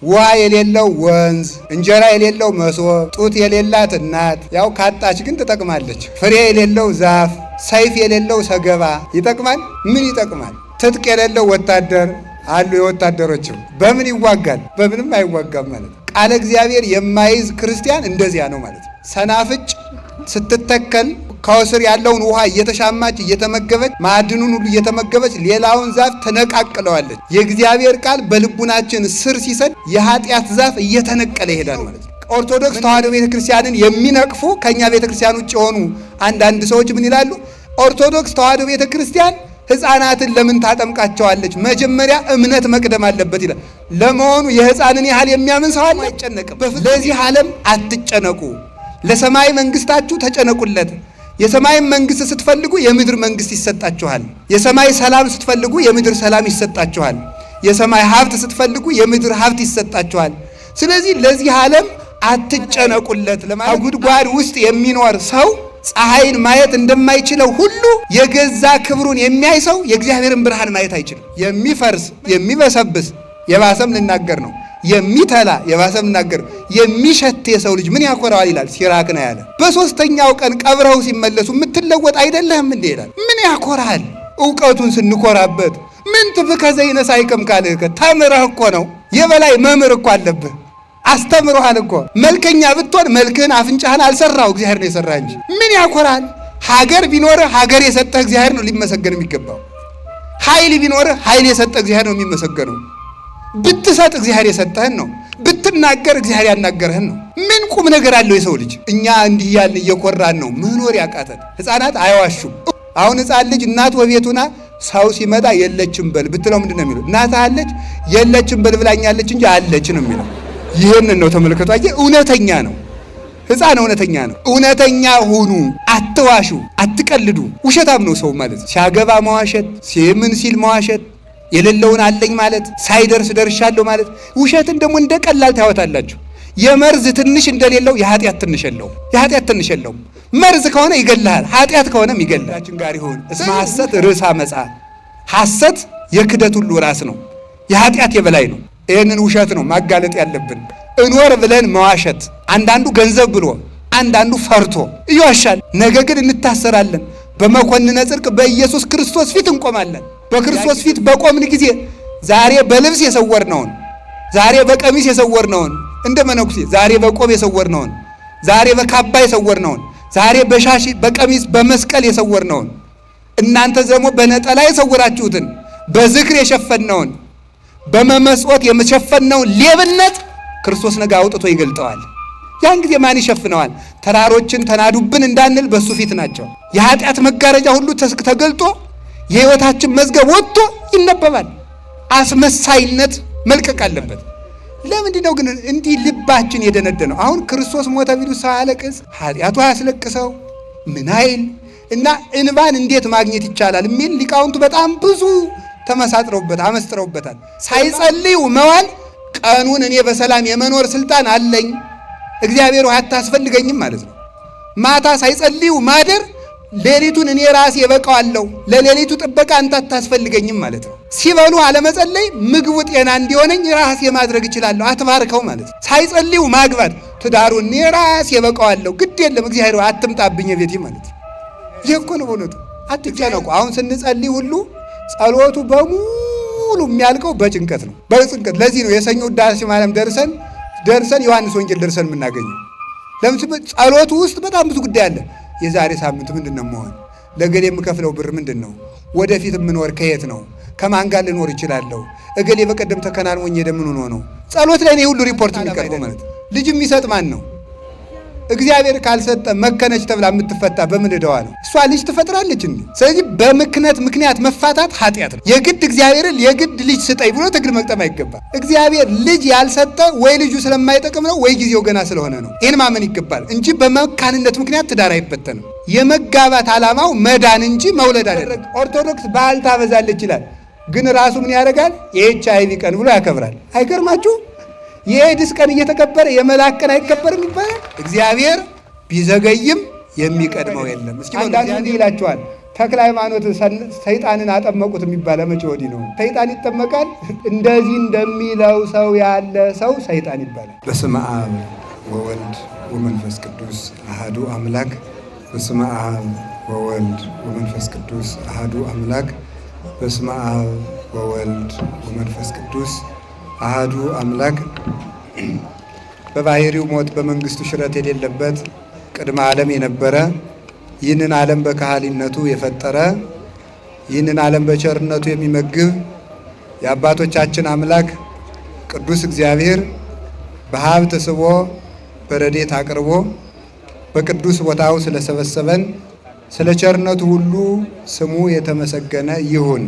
ውሃ የሌለው ወንዝ፣ እንጀራ የሌለው መሶብ፣ ጡት የሌላት እናት ያው ካጣች ግን ትጠቅማለች። ፍሬ የሌለው ዛፍ፣ ሰይፍ የሌለው ሰገባ ይጠቅማል? ምን ይጠቅማል? ትጥቅ የሌለው ወታደር አሉ። የወታደሮችም በምን ይዋጋል? በምንም አይዋጋም ማለት ነው። ቃለ እግዚአብሔር የማይዝ ክርስቲያን እንደዚያ ነው ማለት ነው። ሰናፍጭ ስትተከል ከስር ያለውን ውሃ እየተሻማች እየተመገበች ማዕድኑን ሁሉ እየተመገበች ሌላውን ዛፍ ተነቃቅለዋለች። የእግዚአብሔር ቃል በልቡናችን ስር ሲሰድ የኃጢአት ዛፍ እየተነቀለ ይሄዳል ማለት ነው። ኦርቶዶክስ ተዋሕዶ ቤተክርስቲያንን የሚነቅፉ ከኛ ቤተክርስቲያን ውጭ የሆኑ አንዳንድ ሰዎች ምን ይላሉ? ኦርቶዶክስ ተዋሕዶ ቤተክርስቲያን ሕፃናትን ለምን ታጠምቃቸዋለች? መጀመሪያ እምነት መቅደም አለበት ይላል። ለመሆኑ የሕፃንን ያህል የሚያምን ሰው አለ? አይጨነቅም። ለዚህ ዓለም አትጨነቁ፣ ለሰማይ መንግስታችሁ ተጨነቁለት። የሰማይ መንግስት ስትፈልጉ የምድር መንግስት ይሰጣችኋል። የሰማይ ሰላም ስትፈልጉ የምድር ሰላም ይሰጣችኋል። የሰማይ ሀብት ስትፈልጉ የምድር ሀብት ይሰጣችኋል። ስለዚህ ለዚህ ዓለም አትጨነቁለት ለማለት ጉድጓድ ውስጥ የሚኖር ሰው ፀሐይን ማየት እንደማይችለው ሁሉ የገዛ ክብሩን የሚያይ ሰው የእግዚአብሔርን ብርሃን ማየት አይችልም። የሚፈርስ የሚበሰብስ የባሰም ልናገር ነው፣ የሚተላ የባሰም ልናገር፣ የሚሸት የሰው ልጅ ምን ያኮራዋል ይላል ሲራክ ነው ያለ። በሶስተኛው ቀን ቀብረው ሲመለሱ የምትለወጥ አይደለህም እንዴ ይላል። ምን ያኮራል? እውቀቱን ስንኮራበት ምን ትፍከ ዘይነሳይከም ካልከ ተምረህ እኮ ነው። የበላይ መምህር እኮ አለብህ፣ አስተምሮሃል እኮ። መልከኛ ብትሆን መልክህን አፍንጫህን አልሰራው እግዚአብሔር ነው የሰራ እንጂ ምን ያኮራል? ሀገር ቢኖርህ ሀገር የሰጠህ እግዚአብሔር ነው ሊመሰገን የሚገባው። ኃይል ቢኖርህ ኃይል የሰጠህ እግዚአብሔር ነው የሚመሰገነው። ብትሰጥ እግዚአብሔር የሰጠህን ነው። ብትናገር እግዚአብሔር ያናገርህን ነው። ምን ቁም ነገር አለው የሰው ልጅ? እኛ እንዲህ ያልን እየኮራን ነው መኖር ያቃተን። ሕፃናት አይዋሹም። አሁን ሕፃን ልጅ እናት ወቤቱና ሰው ሲመጣ የለችም በል ብትለው ምንድን ነው የሚለው? እናት አለች የለችም በል ብላኛለች እንጂ አለች ነው የሚለው። ይህንን ነው ተመልከቱ። አየህ፣ እውነተኛ ነው ሕፃን፣ እውነተኛ ነው። እውነተኛ ሁኑ፣ አትዋሹ፣ አትቀልዱ። ውሸታም ነው ሰው ማለት ሲያገባ መዋሸት፣ ሲምን ሲል መዋሸት፣ የሌለውን አለኝ ማለት፣ ሳይደርስ ደርሻለሁ ማለት። ውሸትን ደግሞ እንደ ቀላል ታወታላችሁ። የመርዝ ትንሽ እንደሌለው የኃጢአት ትንሽ የለውም። የኃጢአት ትንሽ የለውም። መርዝ ከሆነ ይገልሃል፣ ኃጢአት ከሆነም ይገልሃል። ጋር ይሆን እስመ ሐሰት ርዕሰ አመፃ። ሐሰት የክደት ሁሉ ራስ ነው፣ የኃጢአት የበላይ ነው። ይህንን ውሸት ነው ማጋለጥ ያለብን። እኖር ብለን መዋሸት፣ አንዳንዱ ገንዘብ ብሎ አንዳንዱ ፈርቶ ይዋሻል። ነገ ግን እንታሰራለን። በመኮንነ ጽድቅ በኢየሱስ ክርስቶስ ፊት እንቆማለን። በክርስቶስ ፊት በቆምን ጊዜ ዛሬ በልብስ የሰወርነውን፣ ዛሬ በቀሚስ የሰወርነውን፣ እንደ መነኩሴ ዛሬ በቆብ የሰወርነውን፣ ዛሬ በካባ የሰወርነውን፣ ዛሬ በሻሽ በቀሚስ በመስቀል የሰወርነውን፣ እናንተ ደግሞ በነጠላ የሰወራችሁትን፣ በዝክር የሸፈነውን፣ በመመስወት የሸፈነውን ሌብነት ክርስቶስ ነገ አውጥቶ ይገልጠዋል። ያን ጊዜ ማን ይሸፍነዋል? ተራሮችን ተናዱብን እንዳንል በሱ ፊት ናቸው። የኃጢአት መጋረጃ ሁሉ ተገልጦ የሕይወታችን መዝገብ ወጥቶ ይነበባል። አስመሳይነት መልቀቅ አለበት። ለምንድን ነው ግን እንዲህ ልባችን የደነደነው? አሁን ክርስቶስ ሞተ ቢሉ ሰው ያለቅስ፣ ኃጢአቱ ያስለቅሰው ምን አይል እና እንባን እንዴት ማግኘት ይቻላል የሚል ሊቃውንቱ በጣም ብዙ ተመሳጥረውበታል፣ አመስጥረውበታል። ሳይጸልዩ መዋል ቀኑን እኔ በሰላም የመኖር ስልጣን አለኝ እግዚአብሔር አታስፈልገኝም ማለት ነው። ማታ ሳይጸልዩ ማደር ሌሊቱን እኔ ራሴ እበቃዋለሁ፣ ለሌሊቱ ጥበቃ አንተ አታስፈልገኝም ማለት ነው። ሲበሉ አለመጸለይ ምግቡ ጤና እንዲሆነኝ ራሴ ማድረግ እችላለሁ፣ አትባርከው ማለት ነው። ሳይጸልዩ ማግባት ትዳሩን እኔ ራሴ እበቃዋለሁ፣ ግድ የለም እግዚአብሔር አትምጣብኝ ቤቴ ማለት ነው። ይህ እኮ ነው በእውነቱ። አትጨነቁ። አሁን ስንጸልይ ሁሉ ጸሎቱ በሙሉ የሚያልቀው በጭንቀት ነው፣ በጭንቀት። ለዚህ ነው የሰኞ ውዳሴ ማርያም ደርሰን ዮሐንስ ወንጌል ደርሰን የምናገኘው። ለምን? ጸሎቱ ውስጥ በጣም ብዙ ጉዳይ አለ። የዛሬ ሳምንት ምንድን ነው መሆን? ለእገሌ የምከፍለው ብር ምንድን ነው? ወደፊት የምኖር ከየት ነው? ከማን ጋር ልኖር ይችላለሁ? እገሌ በቀደም ተከናንሞኝ ሄደ ምን ሆኖ ነው? ጸሎት ላይ ነው ሁሉ ሪፖርት የሚቀርበው ማለት ነው። ልጅ የሚሰጥ ማን ነው? እግዚአብሔር ካልሰጠ መከነች ተብላ የምትፈታ በምን ዕዳዋ ነው? እሷ ልጅ ትፈጥራለች እንዴ? ስለዚህ ምክንያት መፋታት ኃጢአት ነው። የግድ እግዚአብሔርን የግድ ልጅ ስጠኝ ብሎ ትግል መቅጠም አይገባል። እግዚአብሔር ልጅ ያልሰጠ ወይ ልጁ ስለማይጠቅም ነው ወይ ጊዜው ገና ስለሆነ ነው። ይህን ማመን ይገባል እንጂ በመካንነት ምክንያት ትዳር አይበተንም። የመጋባት ዓላማው መዳን እንጂ መውለድ አይደለም። ኦርቶዶክስ በዓል ታበዛለች ይላል፣ ግን ራሱ ምን ያደርጋል? የኤችአይቪ ቀን ብሎ ያከብራል። አይገርማችሁ? የኤድስ ቀን እየተከበረ የመላክ ቀን አይከበርም ይባላል። እግዚአብሔር ቢዘገይም የሚቀድመው የለም። እስኪ አንዳንዱ እንዲህ ይላቸዋል፣ ተክለ ሃይማኖት ሰይጣንን አጠመቁት የሚባለ መቼ ወዲህ ነው? ሰይጣን ይጠመቃል? እንደዚህ እንደሚለው ሰው ያለ ሰው ሰይጣን ይባላል። በስመ አብ ወወልድ ወመንፈስ ቅዱስ አሐዱ አምላክ። በስመ አብ ወወልድ ወመንፈስ ቅዱስ አሐዱ አምላክ። በስመ አብ ወወልድ ወመንፈስ ቅዱስ አሐዱ አምላክ። በባህሪው ሞት በመንግስቱ ሽረት የሌለበት ቅድመ ዓለም የነበረ ይህንን ዓለም በካህሊነቱ የፈጠረ ይህንን ዓለም በቸርነቱ የሚመግብ የአባቶቻችን አምላክ ቅዱስ እግዚአብሔር በሀብት ስቦ በረድኤት አቅርቦ በቅዱስ ቦታው ስለሰበሰበን ስለ ቸርነቱ ሁሉ ስሙ የተመሰገነ ይሁን።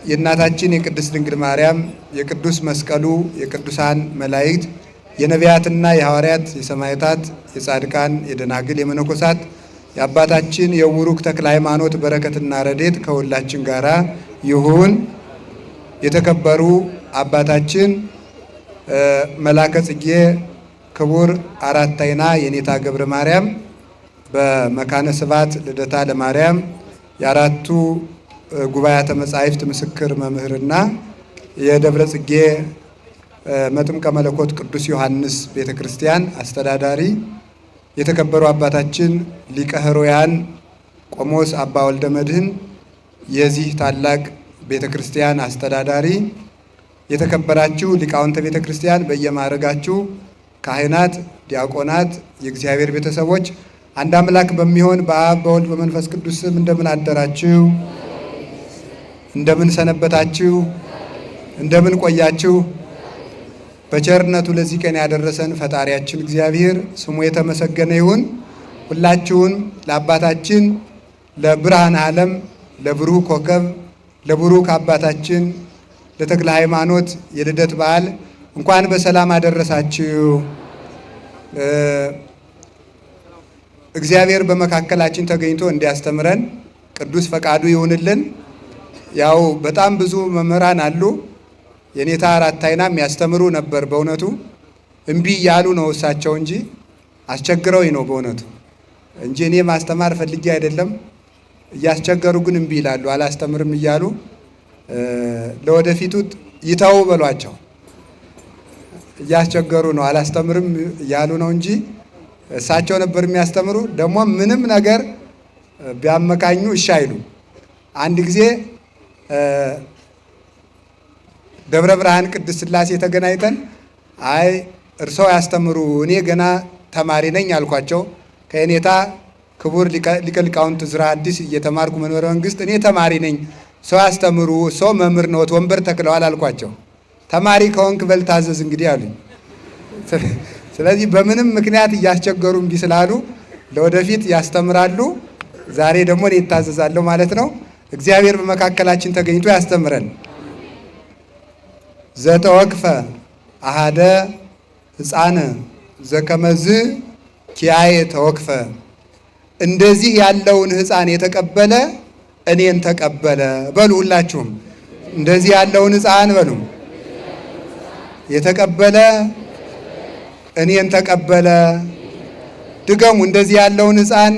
የእናታችን የቅድስት ድንግል ማርያም የቅዱስ መስቀሉ የቅዱሳን መላእክት የነቢያትና የሐዋርያት የሰማዕታት የጻድቃን የደናግል የመነኮሳት የአባታችን የቡሩክ ተክለ ሃይማኖት በረከትና ረድኤት ከሁላችን ጋራ ይሁን። የተከበሩ አባታችን መላከ ጽጌ ክቡር አራት አይና የኔታ ገብረ ማርያም በመካነ ስብሐት ልደታ ለማርያም የአራቱ ጉባኤያተ መጻሕፍት ምስክር መምህርና የደብረ ጽጌ መጥምቀ መለኮት ቅዱስ ዮሐንስ ቤተ ክርስቲያን አስተዳዳሪ፣ የተከበሩ አባታችን ሊቀ ሕሩያን ቆሞስ አባ ወልደ መድኅን የዚህ ታላቅ ቤተ ክርስቲያን አስተዳዳሪ፣ የተከበራችሁ ሊቃውንተ ቤተ ክርስቲያን በየማዕረጋችሁ ካህናት፣ ዲያቆናት፣ የእግዚአብሔር ቤተሰቦች አንድ አምላክ በሚሆን በአብ በወልድ በመንፈስ ቅዱስ ስም እንደምን አደራችሁ? እንደምን ሰነበታችሁ? እንደምን ቆያችሁ? በቸርነቱ ለዚህ ቀን ያደረሰን ፈጣሪያችን እግዚአብሔር ስሙ የተመሰገነ ይሁን። ሁላችሁን ለአባታችን ለብርሃነ ዓለም ለብሩህ ኮከብ ለብሩክ አባታችን ለተክለ ሃይማኖት የልደት በዓል እንኳን በሰላም አደረሳችሁ። እግዚአብሔር በመካከላችን ተገኝቶ እንዲያስተምረን ቅዱስ ፈቃዱ ይሁንልን። ያው በጣም ብዙ መምህራን አሉ። የኔታ አራት አይና የሚያስተምሩ ነበር። በእውነቱ እምቢ እያሉ ነው እሳቸው እንጂ አስቸግረውኝ ነው በእውነቱ እንጂ እኔ ማስተማር ፈልጌ አይደለም። እያስቸገሩ ግን እምቢ ይላሉ፣ አላስተምርም እያሉ ለወደፊቱ ይተው በሏቸው። እያስቸገሩ ነው፣ አላስተምርም እያሉ ነው እንጂ እሳቸው ነበር የሚያስተምሩ። ደግሞ ምንም ነገር ቢያመካኙ እሺ አይሉ። አንድ ጊዜ ደብረ ብርሃን ቅድስት ሥላሴ ተገናኝተን አይ እርሰው ያስተምሩ እኔ ገና ተማሪ ነኝ አልኳቸው። ከኔታ ክቡር ሊቀ ሊቃውንት ዕዝራ አዲስ እየተማርኩ መንበረ መንግስት እኔ ተማሪ ነኝ፣ ሰው ያስተምሩ፣ ሰው መምህር ነዎት፣ ወንበር ተክለዋል አልኳቸው። ተማሪ ከሆንክ በል ታዘዝ እንግዲህ አሉኝ። ስለዚህ በምንም ምክንያት እያስቸገሩ እምቢ ስላሉ ለወደፊት ያስተምራሉ። ዛሬ ደግሞ እኔ እታዘዛለሁ ማለት ነው። እግዚአብሔር በመካከላችን ተገኝቶ ያስተምረን። ዘተወክፈ አሃደ ሕፃን ዘከመዝ ኪያየ ተወክፈ፣ እንደዚህ ያለውን ሕፃን የተቀበለ እኔን ተቀበለ በሉ። ሁላችሁም እንደዚህ ያለውን ሕፃን በሉ የተቀበለ እኔን ተቀበለ። ድገሙ። እንደዚህ ያለውን ሕፃን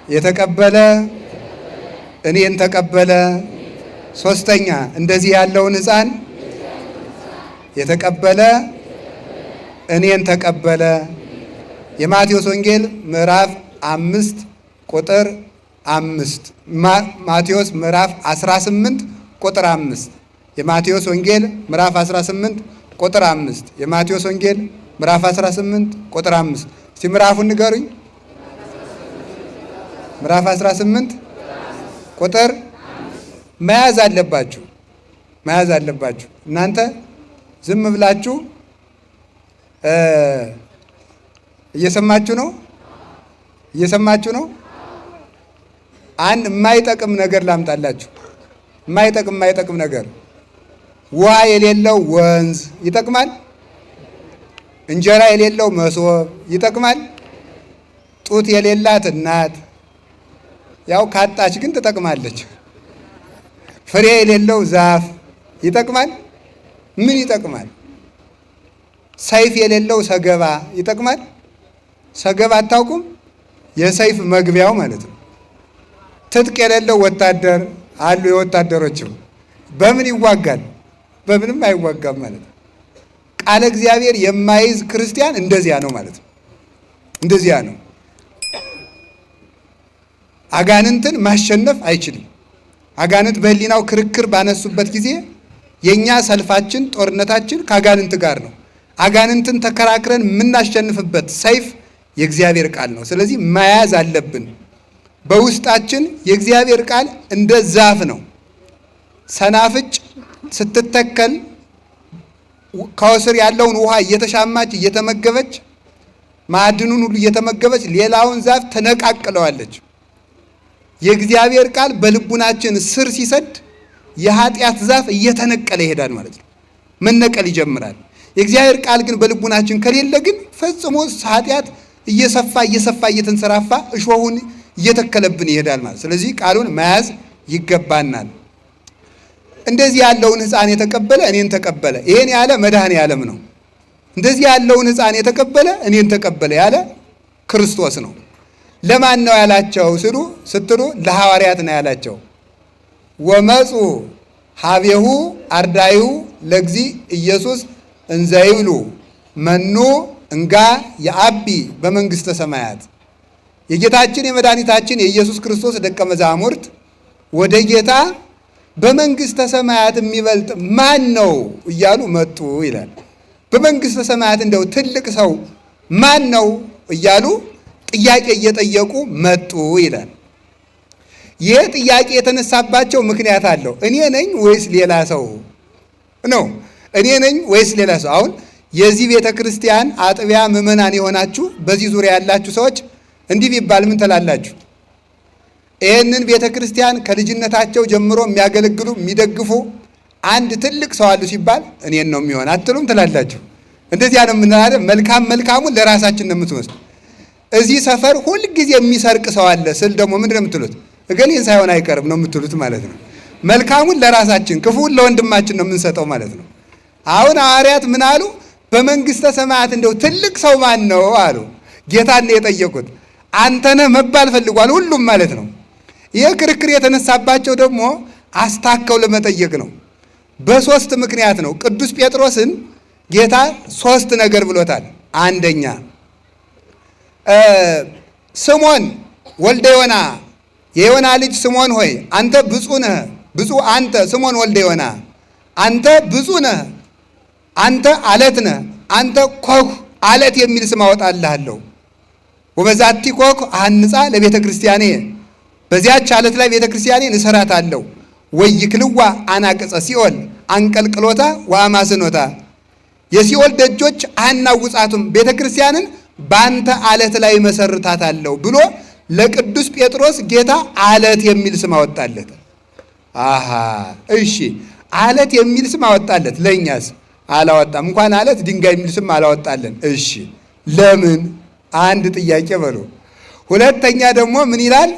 የተቀበለ እኔን ተቀበለ። ሶስተኛ እንደዚህ ያለውን ሕፃን የተቀበለ እኔን ተቀበለ። የማቴዎስ ወንጌል ምዕራፍ 5 ቁጥር 5 ማቴዎስ ምዕራፍ 18 ቁጥር 5 የማቴዎስ ወንጌል ምዕራፍ 18 ቁጥር 5 የማቴዎስ ወንጌል ምዕራፍ 18 ቁጥር 5 እስቲ ምዕራፉን ንገሩኝ። ምዕራፍ 18 ቁጥር መያዝ አለባችሁ፣ መያዝ አለባችሁ። እናንተ ዝም ብላችሁ እየሰማችሁ ነው፣ እየሰማችሁ ነው። አንድ የማይጠቅም ነገር ላምጣላችሁ። የማይጠቅም ነገር ውሃ የሌለው ወንዝ ይጠቅማል? እንጀራ የሌለው መሶብ ይጠቅማል? ጡት የሌላት እናት ያው ካጣች ግን ትጠቅማለች። ፍሬ የሌለው ዛፍ ይጠቅማል? ምን ይጠቅማል? ሰይፍ የሌለው ሰገባ ይጠቅማል? ሰገባ አታውቁም? የሰይፍ መግቢያው ማለት ነው። ትጥቅ የሌለው ወታደር አሉ። የወታደሮችም በምን ይዋጋል? በምንም አይዋጋም ማለት ነው። ቃለ እግዚአብሔር የማይዝ ክርስቲያን እንደዚያ ነው ማለት ነው። እንደዚያ ነው። አጋንንትን ማሸነፍ አይችልም። አጋንንት በሕሊናው ክርክር ባነሱበት ጊዜ የኛ ሰልፋችን ጦርነታችን ከአጋንንት ጋር ነው። አጋንንትን ተከራክረን የምናሸንፍበት ሰይፍ የእግዚአብሔር ቃል ነው። ስለዚህ መያዝ አለብን። በውስጣችን የእግዚአብሔር ቃል እንደ ዛፍ ነው። ሰናፍጭ ስትተከል ከስር ያለውን ውሃ እየተሻማች እየተመገበች ማዕድኑን ሁሉ እየተመገበች ሌላውን ዛፍ ተነቃቅለዋለች። የእግዚአብሔር ቃል በልቡናችን ስር ሲሰድ የኃጢአት ዛፍ እየተነቀለ ይሄዳል ማለት ነው። መነቀል ይጀምራል። የእግዚአብሔር ቃል ግን በልቡናችን ከሌለ ግን ፈጽሞ ኃጢአት እየሰፋ እየተንሰራፋ እሾሁን እየተከለብን ይሄዳል ማለት። ስለዚህ ቃሉን መያዝ ይገባናል። እንደዚህ ያለውን ሕፃን የተቀበለ እኔን ተቀበለ። ይሄን ያለ መድኃኔዓለም ነው። እንደዚህ ያለውን ሕፃን የተቀበለ እኔን ተቀበለ ያለ ክርስቶስ ነው። ለማን ነው ያላቸው ስትሉ ለሐዋርያት ነው ያላቸው። ወመፁ ሀቤሁ አርዳዩ ለግዚ ኢየሱስ እንዘይብሉ መኑ እንጋ የአቢ በመንግሥተ ሰማያት። የጌታችን የመድኃኒታችን የኢየሱስ ክርስቶስ ደቀ መዛሙርት ወደ ጌታ በመንግሥተ ሰማያት የሚበልጥ ማን ነው እያሉ መጡ ይላል። በመንግሥተ ሰማያት እንደው ትልቅ ሰው ማን ነው እያሉ ጥያቄ እየጠየቁ መጡ ይላል። ይህ ጥያቄ የተነሳባቸው ምክንያት አለው። እኔ ነኝ ወይስ ሌላ ሰው ነው? እኔ ነኝ ወይስ ሌላ ሰው? አሁን የዚህ ቤተ ክርስቲያን አጥቢያ ምዕመናን የሆናችሁ በዚህ ዙሪያ ያላችሁ ሰዎች እንዲህ ቢባል ምን ትላላችሁ? ይህንን ቤተ ክርስቲያን ከልጅነታቸው ጀምሮ የሚያገለግሉ የሚደግፉ አንድ ትልቅ ሰው አሉ ሲባል እኔን ነው የሚሆን አትሉም? ትላላችሁ። እንደዚያ ነው የምንላለ። መልካሙን ለራሳችን ነው የምትወስዱ። እዚህ ሰፈር ሁልጊዜ የሚሰርቅ ሰው አለ ስል ደግሞ ምንድን ነው የምትሉት? እገሌን ሳይሆን አይቀርም ነው የምትሉት ማለት ነው። መልካሙን ለራሳችን ክፉን ለወንድማችን ነው የምንሰጠው ማለት ነው። አሁን ሐዋርያት ምን አሉ? በመንግሥተ ሰማያት እንደው ትልቅ ሰው ማን ነው አሉ። ጌታን የጠየቁት አንተነህ መባል ፈልጓል ሁሉም ማለት ነው። ይህ ክርክር የተነሳባቸው ደግሞ አስታከው ለመጠየቅ ነው። በሶስት ምክንያት ነው። ቅዱስ ጴጥሮስን ጌታ ሶስት ነገር ብሎታል። አንደኛ ስሞን ወልደ ዮና የዮና ልጅ ስሞን ሆይ አንተ ብፁዕ ነህ። ብፁዕ አንተ ስሞን ወልደ ዮና አንተ ብፁዕ ነህ፣ አንተ አለት ነህ፣ አንተ ኮክ አለት የሚል ስም አወጣልሃለሁ። ወበዛቲ ኮክ አሐንጻ ለቤተ ክርስቲያኔ በዚያች አለት ላይ ቤተ ክርስቲያኔን እሰራታለሁ። ወይክልዋ አናቅጸ ሲኦል አንቀልቅሎታ ወአማስኖታ የሲኦል ደጆች አያናውጻቱም፣ ቤተ ክርስቲያንን በአንተ አለት ላይ መሰርታታለሁ ብሎ ለቅዱስ ጴጥሮስ ጌታ አለት የሚል ስም አወጣለት። አሃ እሺ፣ አለት የሚል ስም አወጣለት። ለእኛስ አላወጣም። እንኳን አለት ድንጋይ የሚል ስም አላወጣለን። እሺ ለምን? አንድ ጥያቄ በሉ። ሁለተኛ ደግሞ ምን ይላል?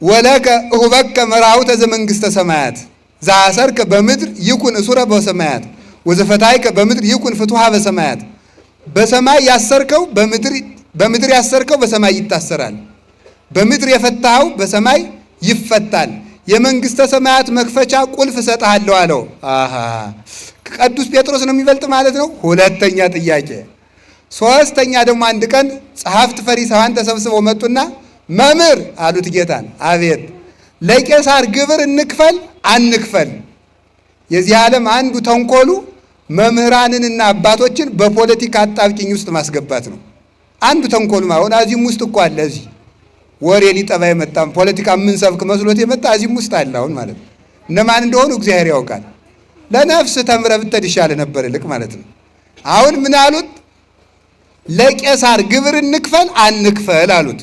ወለከ እሁበከ መራሁተ ዘመንግሥተ ሰማያት ዘአሰርከ በምድር ይኩን እሱረ በሰማያት ወዘፈታይከ በምድር ይኩን ፍቱሐ በሰማያት። በሰማይ ያሰርከው በምድር ያሰርከው በሰማይ ይታሰራል፣ በምድር የፈታኸው በሰማይ ይፈታል። የመንግሥተ ሰማያት መክፈቻ ቁልፍ እሰጥሃለሁ አለው። አሃ ቅዱስ ጴጥሮስ ነው የሚበልጥ ማለት ነው። ሁለተኛ ጥያቄ። ሶስተኛ ደግሞ አንድ ቀን ጸሐፍት ፈሪሳውያን ተሰብስበው መጡና መምህር አሉት ጌታን። አቤት። ለቄሳር ግብር እንክፈል አንክፈል? የዚህ ዓለም አንዱ ተንኮሉ መምህራንንና አባቶችን በፖለቲካ አጣብቂኝ ውስጥ ማስገባት ነው። አንዱ ተንኮሉ አሁን እዚህም ውስጥ እኮ አለ። እዚህ ወሬ ሊጠባ የመጣም ፖለቲካ የምንሰብክ መስሎት የመጣ እዚህም ውስጥ አለ አሁን ማለት ነው። እነማን እንደሆኑ እግዚአብሔር ያውቃል። ለነፍስ ተምረህ ብትሄድ ይሻል ነበር ይልቅ ማለት ነው። አሁን ምን አሉት? ለቄሳር ግብር እንክፈል አንክፈል አሉት።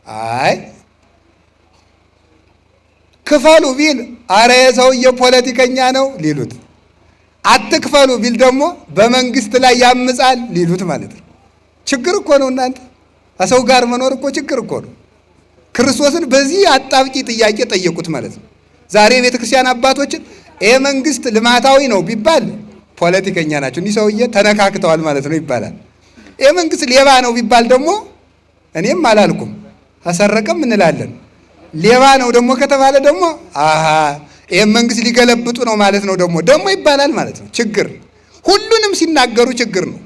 አይ ክፈሉ ቢል አረ የሰውዬ ፖለቲከኛ ነው ሊሉት፣ አትክፈሉ ቢል ደግሞ በመንግስት ላይ ያምጻል ሊሉት ማለት ነው። ችግር እኮ ነው እናንተ። ከሰው ጋር መኖር እኮ ችግር እኮ ነው። ክርስቶስን በዚህ አጣብቂ ጥያቄ ጠየቁት ማለት ነው። ዛሬ የቤተ ክርስቲያን አባቶችን ይሄ መንግስት ልማታዊ ነው ቢባል ፖለቲከኛ ናቸው፣ እኒህ ሰውዬ ተነካክተዋል ማለት ነው ይባላል። ይሄ መንግስት ሌባ ነው ቢባል ደግሞ እኔም አላልኩም አሰረቀም እንላለን። ሌባ ነው ደግሞ ከተባለ ደግሞ ይሄን መንግስት ሊገለብጡ ነው ማለት ነው ደግሞ ይባላል ማለት ነው። ችግር ሁሉንም ሲናገሩ ችግር ነው።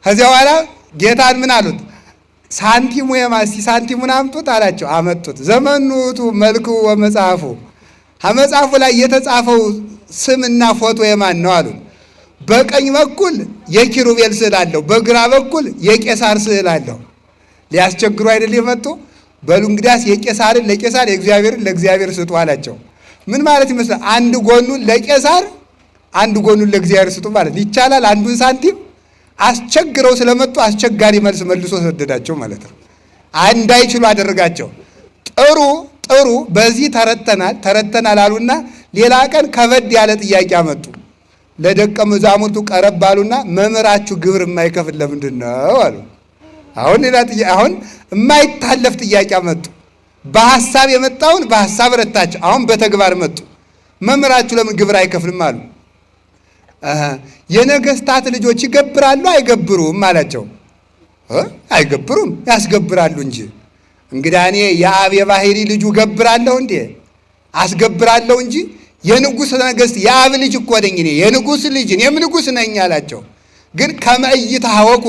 ከዚያ በኋላ ጌታን ምን አሉት? ሳንቲሙ የማስቲ ሳንቲሙን አምጡት አላቸው። አመጡት። ዘመኑቱ መልኩ ወመጽሐፉ ከመጽሐፉ ላይ የተጻፈው ስምና ፎቶ የማን ነው አሉ። በቀኝ በኩል የኪሩቤል ስዕል አለው፣ በግራ በኩል የቄሳር ስዕል አለው። ሊያስቸግሩ አይደል የመጡ? በሉ እንግዲያስ የቄሳርን ለቄሳር የእግዚአብሔርን ለእግዚአብሔር ስጡ አላቸው። ምን ማለት ይመስላል? አንድ ጎኑን ለቄሳር አንድ ጎኑን ለእግዚአብሔር ስጡ ማለት ይቻላል? አንዱን ሳንቲም አስቸግረው ስለመጡ አስቸጋሪ መልስ መልሶ ሰደዳቸው ማለት ነው። እንዳይችሉ አደረጋቸው። ጥሩ በዚህ ተረተናል አሉና ሌላ ቀን ከበድ ያለ ጥያቄ አመጡ። ለደቀ መዛሙርቱ ቀረብ አሉና መምህራችሁ ግብር የማይከፍል ለምንድን ነው አሉ። አሁን የማይታለፍ ጥያቄ አመጡ። በሐሳብ የመጣውን በሐሳብ ረታቸው። አሁን በተግባር መጡ። መምህራችሁ ለምን ግብር አይከፍልም አሉ። የነገስታት ልጆች ይገብራሉ አይገብሩም አላቸው። አይገብሩም ያስገብራሉ እንጂ። እንግዲህ እኔ የአብ የባህሪ ልጁ ገብራለሁ እንዴ? አስገብራለሁ እንጂ የንጉሥ ነገሥት የአብ ልጅ እኮ ነኝ እኔ የንጉሥ ልጅ እኔም ንጉሥ ነኝ አላቸው። ግን ከመእይታ አወቁ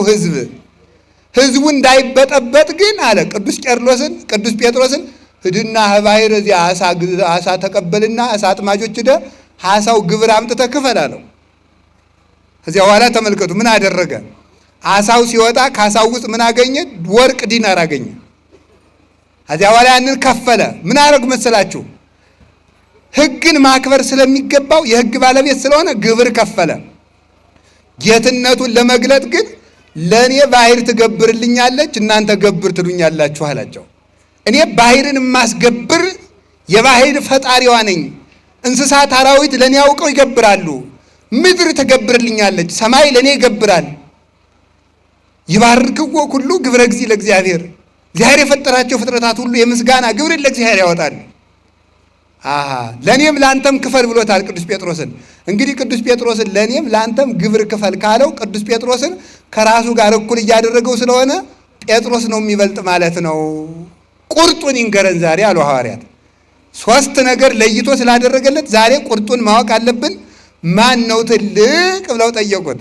ህዝቡ እንዳይበጠበጥ ግን አለ ቅዱስ ጴጥሮስን ሂድና ባህር እዚያ አሳ ተቀበልና አሳ አጥማጆች ደ አሳው ግብር አምጥተህ ክፈል አለው። ከዚያ በኋላ ተመልከቱ ምን አደረገ? አሳው ሲወጣ ከአሳው ውስጥ ምን አገኘ? ወርቅ ዲናር አገኘ። ከዚያ በኋላ ያንን ከፈለ። ምን አደረግ መሰላችሁ? ሕግን ማክበር ስለሚገባው የሕግ ባለቤት ስለሆነ ግብር ከፈለ። ጌትነቱን ለመግለጥ ግን ለእኔ ባህር ትገብርልኛለች እናንተ ገብር ትሉኛላችሁ አላቸው። እኔ ባህርን የማስገብር የባህር ፈጣሪዋ ነኝ። እንስሳት አራዊት ለእኔ አውቀው ይገብራሉ። ምድር ትገብርልኛለች፣ ሰማይ ለእኔ ይገብራል። ይባርክዎ ኩሉ ግብረ እግዚእ ለእግዚአብሔር። እግዚአብሔር የፈጠራቸው ፍጥረታት ሁሉ የምስጋና ግብርን ለእግዚአብሔር ያወጣሉ። ለእኔም ለአንተም ክፈል ብሎታል ቅዱስ ጴጥሮስን። እንግዲህ ቅዱስ ጴጥሮስን ለእኔም ለአንተም ግብር ክፈል ካለው ቅዱስ ጴጥሮስን ከራሱ ጋር እኩል እያደረገው ስለሆነ ጴጥሮስ ነው የሚበልጥ ማለት ነው። ቁርጡን ይንገረን ዛሬ አሉ ሐዋርያት። ሶስት ነገር ለይቶ ስላደረገለት ዛሬ ቁርጡን ማወቅ አለብን። ማን ነው ትልቅ ብለው ጠየቁት።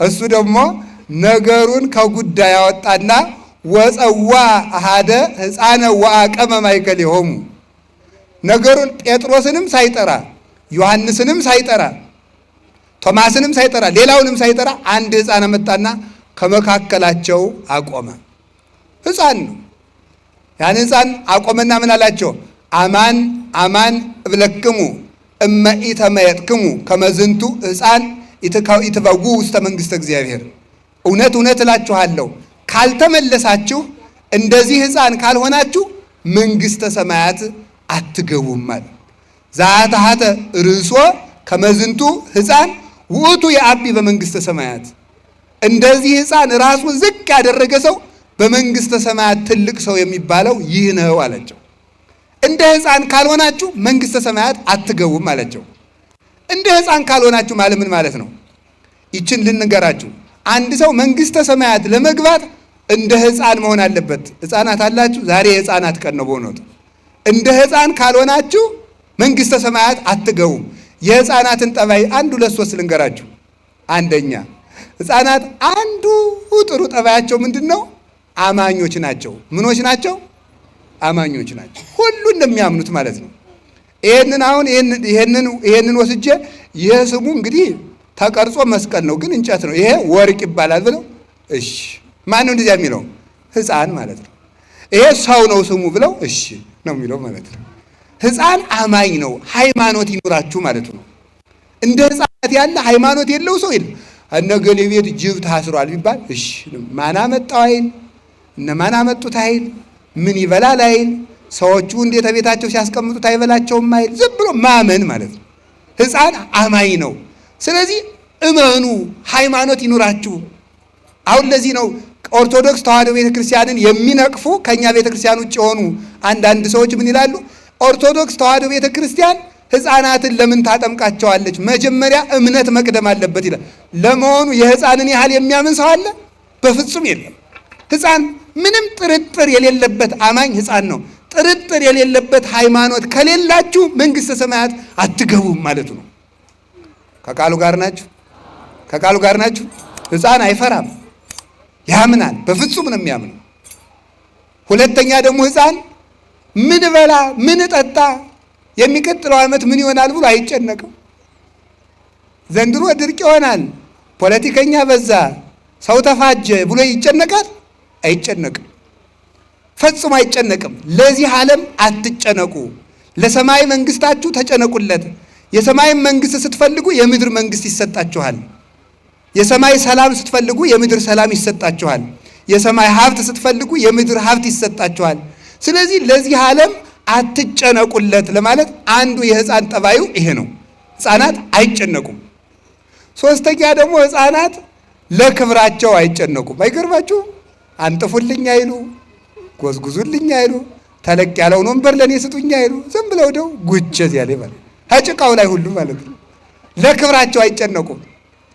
እሱ ደግሞ ነገሩን ከጉዳይ ያወጣና ወፀዋ አሃደ ሕፃነ ወአቀመ ማእከሌሆሙ ነገሩን ጴጥሮስንም ሳይጠራ ዮሐንስንም ሳይጠራ ቶማስንም ሳይጠራ ሌላውንም ሳይጠራ አንድ ሕፃን መጣና ከመካከላቸው አቆመ። ሕፃን ነው። ያን ሕፃን አቆመና ምን አላቸው? አማን አማን እብለክሙ እመ ኢተመየጥክሙ ከመዝንቱ ሕፃን ኢትበጉ ውስተ መንግሥተ እግዚአብሔር። እውነት እውነት እላችኋለሁ ካልተመለሳችሁ እንደዚህ ሕፃን ካልሆናችሁ መንግሥተ ሰማያት አትገቡም አለ። ዛታሃተ ርእሶ ከመዝንቱ ሕፃን ውእቱ የአቢ በመንግሥተ ሰማያት። እንደዚህ ሕፃን ራሱን ዝቅ ያደረገ ሰው በመንግሥተ ሰማያት ትልቅ ሰው የሚባለው ይህ ነው አላቸው። እንደ ሕፃን ካልሆናችሁ መንግሥተ ሰማያት አትገቡም አላቸው። እንደ ሕፃን ካልሆናችሁ ማለት ምን ማለት ነው? ይችን ልንገራችሁ። አንድ ሰው መንግሥተ ሰማያት ለመግባት እንደ ሕፃን መሆን አለበት። ሕፃናት አላችሁ? ዛሬ የሕፃናት ቀን ነው በእውነቱ። እንደ ሕፃን ካልሆናችሁ መንግሥተ ሰማያት አትገቡም። የሕፃናትን ጠባይ አንድ ሁለት ሶስት ልንገራችሁ። አንደኛ ሕፃናት አንዱ ጥሩ ጠባያቸው ምንድን ነው? አማኞች ናቸው። ምኖች ናቸው? አማኞች ናቸው። ሁሉ እንደሚያምኑት ማለት ነው። ይሄንን ወስጄ ይሄ ስሙ እንግዲህ ተቀርጾ መስቀል ነው ግን እንጨት ነው፣ ይሄ ወርቅ ይባላል ብለው እሺ። ማን ነው እንደዚያ የሚለው? ሕፃን ማለት ነው። ይሄ ሰው ነው ስሙ ብለው እሺ ነው የሚለው ማለት ነው። ሕፃን አማኝ ነው። ሃይማኖት ይኑራችሁ ማለት ነው። እንደ ሕፃናት ያለ ሃይማኖት የለው ሰው የለም። እነገሌ ቤት ጅብ ታስሯል ቢባል እሺ፣ ማን አመጣው አይል፣ እነማን አመጡት አይል፣ ምን ይበላል አይል፣ ሰዎቹ እንዴት ቤታቸው ሲያስቀምጡት አይበላቸውም አይል፣ ዝም ብሎ ማመን ማለት ነው። ሕፃን አማኝ ነው። ስለዚህ እመኑ፣ ሃይማኖት ይኑራችሁ። አሁን ለዚህ ነው ኦርቶዶክስ ተዋሕዶ ቤተክርስቲያንን የሚነቅፉ ከኛ ቤተክርስቲያን ውጭ የሆኑ አንዳንድ ሰዎች ምን ይላሉ? ኦርቶዶክስ ተዋሕዶ ቤተክርስቲያን ሕፃናትን ለምን ታጠምቃቸዋለች? መጀመሪያ እምነት መቅደም አለበት ይላል። ለመሆኑ የሕፃንን ያህል የሚያምን ሰው አለ? በፍጹም የለም። ሕፃን ምንም ጥርጥር የሌለበት አማኝ ሕፃን ነው። ጥርጥር የሌለበት ሃይማኖት ከሌላችሁ መንግሥተ ሰማያት አትገቡም ማለት ነው። ከቃሉ ጋር ናችሁ? ከቃሉ ጋር ናችሁ? ሕፃን አይፈራም፣ ያምናል። በፍጹም ነው የሚያምነው። ሁለተኛ ደግሞ ሕፃን ምን በላ ምን ጠጣ፣ የሚቀጥለው ዓመት ምን ይሆናል ብሎ አይጨነቅም። ዘንድሮ ድርቅ ይሆናል፣ ፖለቲከኛ በዛ፣ ሰው ተፋጀ ብሎ ይጨነቃል? አይጨነቅም፣ ፈጽሞ አይጨነቅም። ለዚህ ዓለም አትጨነቁ፣ ለሰማይ መንግሥታችሁ ተጨነቁለት። የሰማይ መንግሥት ስትፈልጉ የምድር መንግሥት ይሰጣችኋል። የሰማይ ሰላም ስትፈልጉ የምድር ሰላም ይሰጣችኋል። የሰማይ ሀብት ስትፈልጉ የምድር ሀብት ይሰጣችኋል። ስለዚህ ለዚህ ዓለም አትጨነቁለት ለማለት አንዱ የሕፃን ጠባዩ ይሄ ነው። ሕፃናት አይጨነቁም። ሶስተኛ ደግሞ ሕፃናት ለክብራቸው አይጨነቁም። አይገርማችሁ? አንጥፉልኝ አይሉ፣ ጎዝጉዙልኝ አይሉ፣ ተለቅ ያለውን ወንበር ለእኔ ስጡኝ አይሉ። ዝም ብለው ደው ጉቸት ያለ ማለት ከጭቃው ላይ ሁሉ ማለት ነው። ለክብራቸው አይጨነቁም።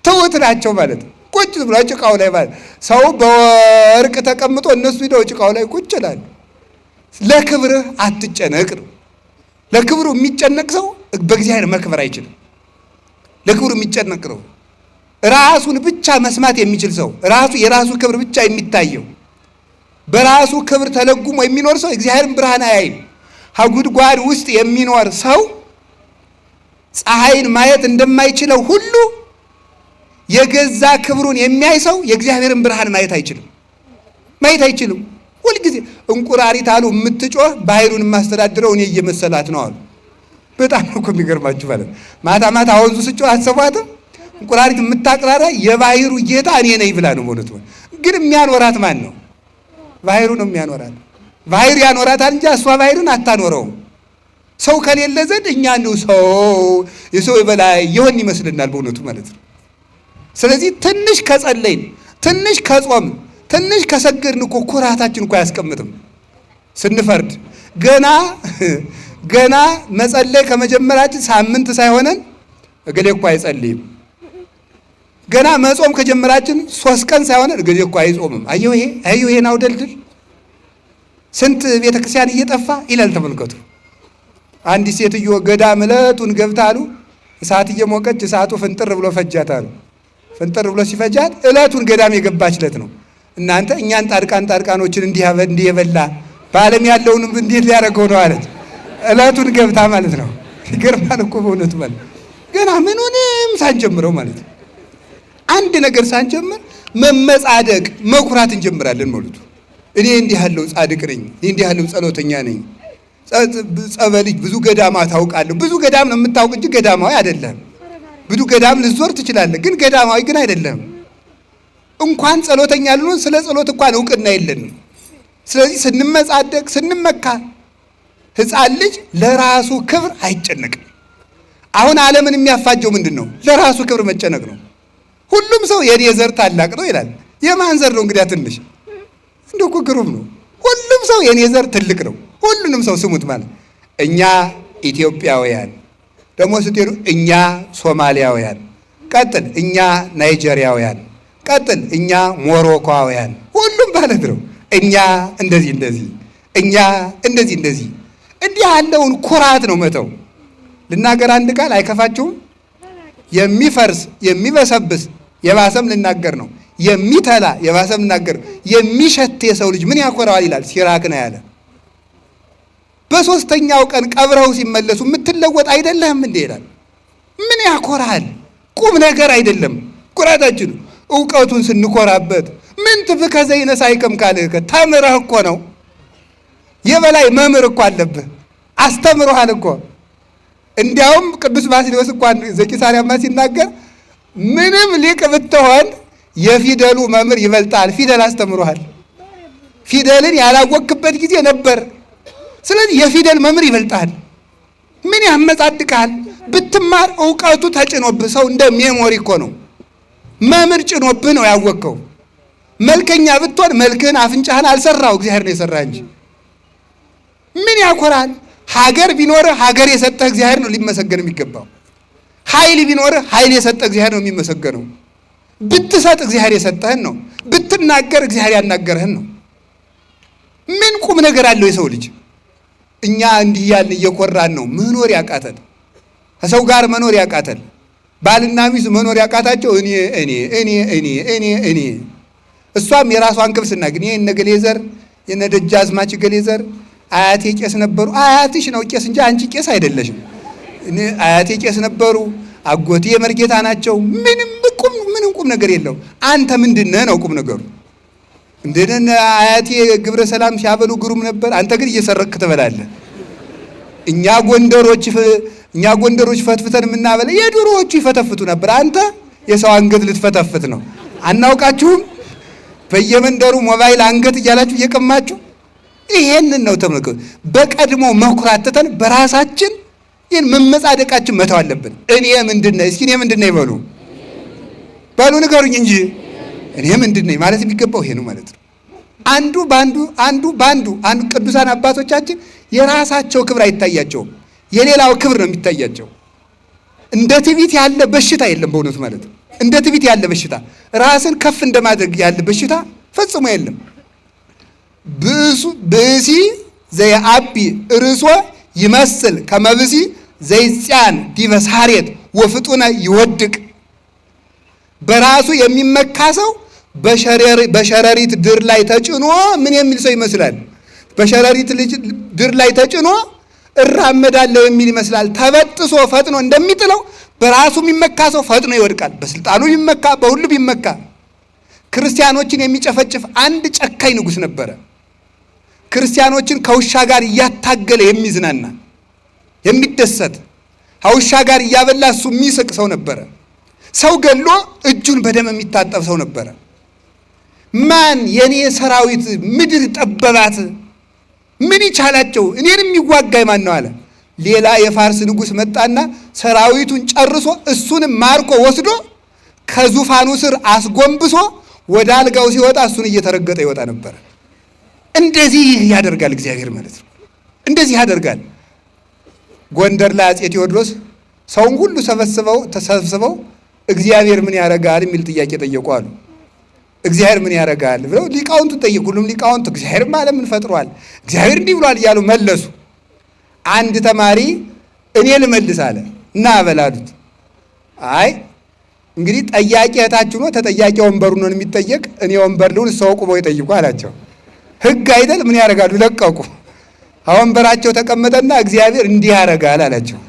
ትውት ናቸው ማለት ነው። ቁጭ ብሎ ጭቃው ላይ ማለት ሰው በወርቅ ተቀምጦ እነሱ ሄደው ጭቃው ላይ ቁጭ ይላሉ። ለክብርህ አትጨነቅ ነው። ለክብሩ የሚጨነቅ ሰው በእግዚአብሔር መክበር አይችልም። ለክብሩ የሚጨነቅ ነው። ራሱን ብቻ መስማት የሚችል ሰው፣ ራሱ የራሱ ክብር ብቻ የሚታየው፣ በራሱ ክብር ተለጉሞ የሚኖር ሰው እግዚአብሔርን ብርሃን አያይም። ከጉድጓድ ውስጥ የሚኖር ሰው ፀሐይን ማየት እንደማይችለው ሁሉ የገዛ ክብሩን የሚያይ ሰው የእግዚአብሔርን ብርሃን ማየት አይችልም። ሁልጊዜ እንቁራሪት አሉ የምትጮህ ባሕሩን የማስተዳድረው እኔ እየመሰላት ነው አሉ። በጣም እኮ የሚገርማችሁ ማለት ማታ ማታ ወንዙ ስጮህ አትሰሟትም? እንቁራሪት የምታቅራራ የባሕሩ ጌታ እኔ ነኝ ብላ ነው ማለት ነው። ግን የሚያኖራት ማን ነው? ባሕሩ ነው የሚያኖራት። ባሕሩ ያኖራታል እንጂ እሷ ባሕሩን አታኖረውም። ሰው ከሌለ ዘንድ እኛ ነው ሰው የሰው በላይ የሆን ይመስልናል በእውነቱ ማለት ነው። ስለዚህ ትንሽ ከጸለይን፣ ትንሽ ከጾም፣ ትንሽ ከሰገድን እኮ ኩራታችን እኮ አያስቀምጥም። ስንፈርድ ገና መጸለይ ከመጀመራችን ሳምንት ሳይሆነን እገሌ እኮ አይጸልይም። ገና መጾም ከጀመራችን 3 ቀን ሳይሆነን እገሌ እኮ አይጾምም። አየሁ ይሄን አውደልድል ስንት ቤተክርስቲያን እየጠፋ ይላል። ተመልከቱ። አንዲት ሴትዮ ገዳም ዕለቱን ገብታ አሉ እሳት እየሞቀች እሳቱ ፍንጥር ብሎ ፈጃት አሉ። ፍንጥር ብሎ ሲፈጃት ዕለቱን ገዳም የገባች ዕለት ነው። እናንተ እኛን ጣድቃኖችን እንዲህ የበላ በዓለም ያለውንም እንዴት ሊያደርገው ነው አለች። ዕለቱን ገብታ ማለት ነው። ይገርማል እኮ በእውነቱ ማለት ገና ምኑንም ሳንጀምረው ማለት ነው። አንድ ነገር ሳንጀምር መመጻደቅ መኩራት እንጀምራለን ማለት ነው። እኔ እንዲህ ያለው ጻድቅ ነኝ፣ እኔ እንዲህ ያለው ጸሎተኛ ነኝ። ጸበልጅ ብዙ ገዳማት ታውቃለህ። ብዙ ገዳም ነው የምታውቅ እንጂ ገዳማዊ አይደለም። ብዙ ገዳም ልዞር ትችላለህ፣ ግን ገዳማዊ ግን አይደለም። እንኳን ጸሎተኛ ልሆን ስለ ጸሎት እንኳን እውቅና የለንም። ስለዚህ ስንመጻደቅ ስንመካ ሕፃን ልጅ ለራሱ ክብር አይጨነቅም። አሁን ዓለምን የሚያፋጀው ምንድን ነው? ለራሱ ክብር መጨነቅ ነው። ሁሉም ሰው የኔ ዘር ታላቅ ነው ይላል። የማን ዘር ነው እንግዲያ? ትንሽ እንደው እኮ ግሩም ነው። ሁሉም ሰው የኔ ዘር ትልቅ ነው። ሁሉንም ሰው ስሙት ማለት እኛ ኢትዮጵያውያን ደግሞ ስትሄዱ እኛ ሶማሊያውያን፣ ቀጥል እኛ ናይጄሪያውያን፣ ቀጥል እኛ ሞሮኮውያን፣ ሁሉም ማለት ነው። እኛ እንደዚህ እኛ እንደዚህ እንዲህ ያለውን ኩራት ነው መተው። ልናገር አንድ ቃል አይከፋችሁም? የሚፈርስ የሚበሰብስ የባሰም ልናገር ነው። የሚተላ የባሰም ልናገር የሚሸት የሰው ልጅ ምን ያኮራዋል ይላል ሲራክ ነው ያለ። በሶስተኛው ቀን ቀብረው ሲመለሱ የምትለወጥ አይደለህም እንዴ ይላል። ምን ያኮራል? ቁም ነገር አይደለም ኩራታችን። እውቀቱን ስንኮራበት ምን ትፍከ ዘይነሳይከም ካልከ ተምረህ እኮ ነው። የበላይ መምህር እኮ አለብህ፣ አስተምሮሃል እኮ። እንዲያውም ቅዱስ ባስልዮስ እንኳን ዘቂሳርያማ ሲናገር ምንም ሊቅ ብትሆን የፊደሉ መምህር ይበልጣል። ፊደል አስተምሮሃል። ፊደልን ያላወቅበት ጊዜ ነበር። ስለዚህ የፊደል መምህር ይበልጣል። ምን ያመጻድቃል? ብትማር እውቀቱ ተጭኖብህ፣ ሰው እንደ ሜሞሪ እኮ ነው። መምህር ጭኖብህ ነው ያወቅከው። መልከኛ ብትሆን መልክህን አፍንጫህን አልሰራው እግዚአብሔር ነው የሰራ እንጂ። ምን ያኮራል? ሀገር ቢኖርህ ሀገር የሰጠህ እግዚአብሔር ነው ሊመሰገን የሚገባው። ኃይል ቢኖርህ ኃይል የሰጠህ እግዚአብሔር ነው የሚመሰገነው። ብትሰጥ እግዚአብሔር የሰጠህን ነው። ብትናገር እግዚአብሔር ያናገርህን ነው። ምን ቁም ነገር አለው የሰው ልጅ? እኛ እንዲህ ያልን እየኮራን ነው መኖር ያቃተን፣ ከሰው ጋር መኖር ያቃተን፣ ባልና ሚስት መኖር ያቃታቸው እኔ እሷም የራሷን ክብስና ግን የነ ገሌ ዘር የነ ደጃዝማች ገሌ ዘር አያቴ ቄስ ነበሩ። አያትሽ ነው ቄስ እንጂ አንቺ ቄስ አይደለሽም። አያቴ ቄስ ነበሩ፣ አጎቴ መርጌታ ናቸው። ምንም ቁም ነገር የለው። አንተ ምንድነህ ነው ቁም ነገሩ? እንደነ አያቴ ግብረ ሰላም ሲያበሉ ግሩም ነበር። አንተ ግን እየሰረክ ትበላለህ። እኛ ጎንደሮች ፈትፍተን የምናበለ የድሮዎቹ ይፈተፍቱ ነበር። አንተ የሰው አንገት ልትፈተፍት ነው። አናውቃችሁም? በየመንደሩ ሞባይል አንገት እያላችሁ እየቀማችሁ ይሄንን ነው ተመልከቱ። በቀድሞ መኩራተተን በራሳችን ይህን መመጻደቃችን መተው አለብን። እኔ ምንድነኝ? እስኪ እኔ ምንድነኝ በሉ ንገሩኝ እንጂ እኔ ምንድነኝ ማለት የሚገባው ይሄ ነው ማለት ነው። አንዱ ባንዱ ቅዱሳን አባቶቻችን የራሳቸው ክብር አይታያቸውም፣ የሌላው ክብር ነው የሚታያቸው። እንደ ትዕቢት ያለ በሽታ የለም በእውነቱ ማለት ነው። እንደ ትዕቢት ያለ በሽታ፣ ራስን ከፍ እንደማድረግ ያለ በሽታ ፈጽሞ የለም። ብእሲ ዘየአቢ ርእሶ ይመስል ከመብሲ ዘይጽያን ዲበ ሳሬት ወፍጡነ ይወድቅ። በራሱ የሚመካ ሰው በሸረሪት ድር ላይ ተጭኖ ምን የሚል ሰው ይመስላል? በሸረሪት ድር ላይ ተጭኖ እራመዳለሁ የሚል ይመስላል። ተበጥሶ ፈጥኖ እንደሚጥለው በራሱ የሚመካ ሰው ፈጥኖ ይወድቃል። በስልጣኑ ቢመካ፣ በሁሉ ቢመካ። ክርስቲያኖችን የሚጨፈጭፍ አንድ ጨካኝ ንጉሥ ነበረ። ክርስቲያኖችን ከውሻ ጋር እያታገለ የሚዝናና የሚደሰት፣ ከውሻ ጋር እያበላ እሱ የሚስቅ ሰው ነበረ። ሰው ገሎ እጁን በደም የሚታጠብ ሰው ነበረ። ማን የኔ ሰራዊት ምድር ጠበባት፣ ምን ይቻላቸው፣ እኔን የሚዋጋ ማን ነው አለ። ሌላ የፋርስ ንጉሥ መጣና ሰራዊቱን ጨርሶ እሱንም ማርኮ ወስዶ ከዙፋኑ ስር አስጎንብሶ ወደ አልጋው ሲወጣ እሱን እየተረገጠ ይወጣ ነበር። እንደዚህ ያደርጋል እግዚአብሔር ማለት ነው። እንደዚህ ያደርጋል። ጎንደር ላይ አፄ ቴዎድሮስ ሰውን ሁሉ ተሰብስበው እግዚአብሔር ምን ያደርጋል የሚል ጥያቄ ጠየቁ አሉ። እግዚአብሔር ምን ያደርጋል ብለው ሊቃውንቱ ጠየቁ። ሁሉም ሊቃውንቱ እግዚአብሔር ማለት ምን ፈጥሯል፣ እግዚአብሔር እንዲህ ብሏል እያሉ መለሱ። አንድ ተማሪ እኔ ልመልስ አለ እና አበላሉት። አይ እንግዲህ ጠያቂ እህታችሁ ነው፣ ተጠያቂ ወንበሩ ነው የሚጠየቅ፣ እኔ ወንበር ልሁን ሰው ቁመው ይጠይቁ አላቸው። ሕግ አይደል? ምን ያደርጋሉ? ለቀቁ። ወንበራቸው ተቀመጠና እግዚአብሔር እንዲህ ያደርጋል አላቸው።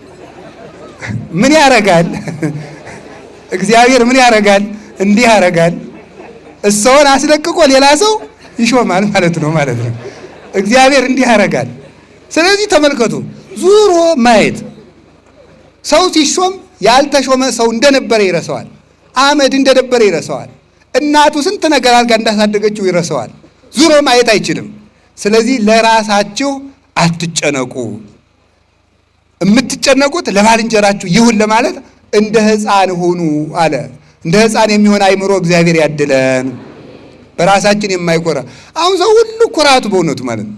ምን ያደርጋል? እግዚአብሔር ምን ያደርጋል? እንዲህ ያደርጋል። እሰውን አስለቅቆ ሌላ ሰው ይሾማል ማለት ነው። እግዚአብሔር እንዲህ ያደርጋል። ስለዚህ ተመልከቱ፣ ዙሮ ማየት። ሰው ሲሾም ያልተሾመ ሰው እንደነበረ ይረሳዋል። አመድ እንደነበረ ይረሳዋል። እናቱ ስንት ነገር አድርጋ እንዳሳደገችው ይረሳዋል። ዙሮ ማየት አይችልም። ስለዚህ ለራሳችሁ አትጨነቁ። የምትጨነቁት ለባልንጀራችሁ ይሁን ለማለት እንደ ሕፃን ሁኑ አለ። እንደ ሕፃን የሚሆን አይምሮ እግዚአብሔር ያድለን። በራሳችን የማይኮራ አሁን ሰው ሁሉ ኩራቱ በእውነቱ ማለት ነው።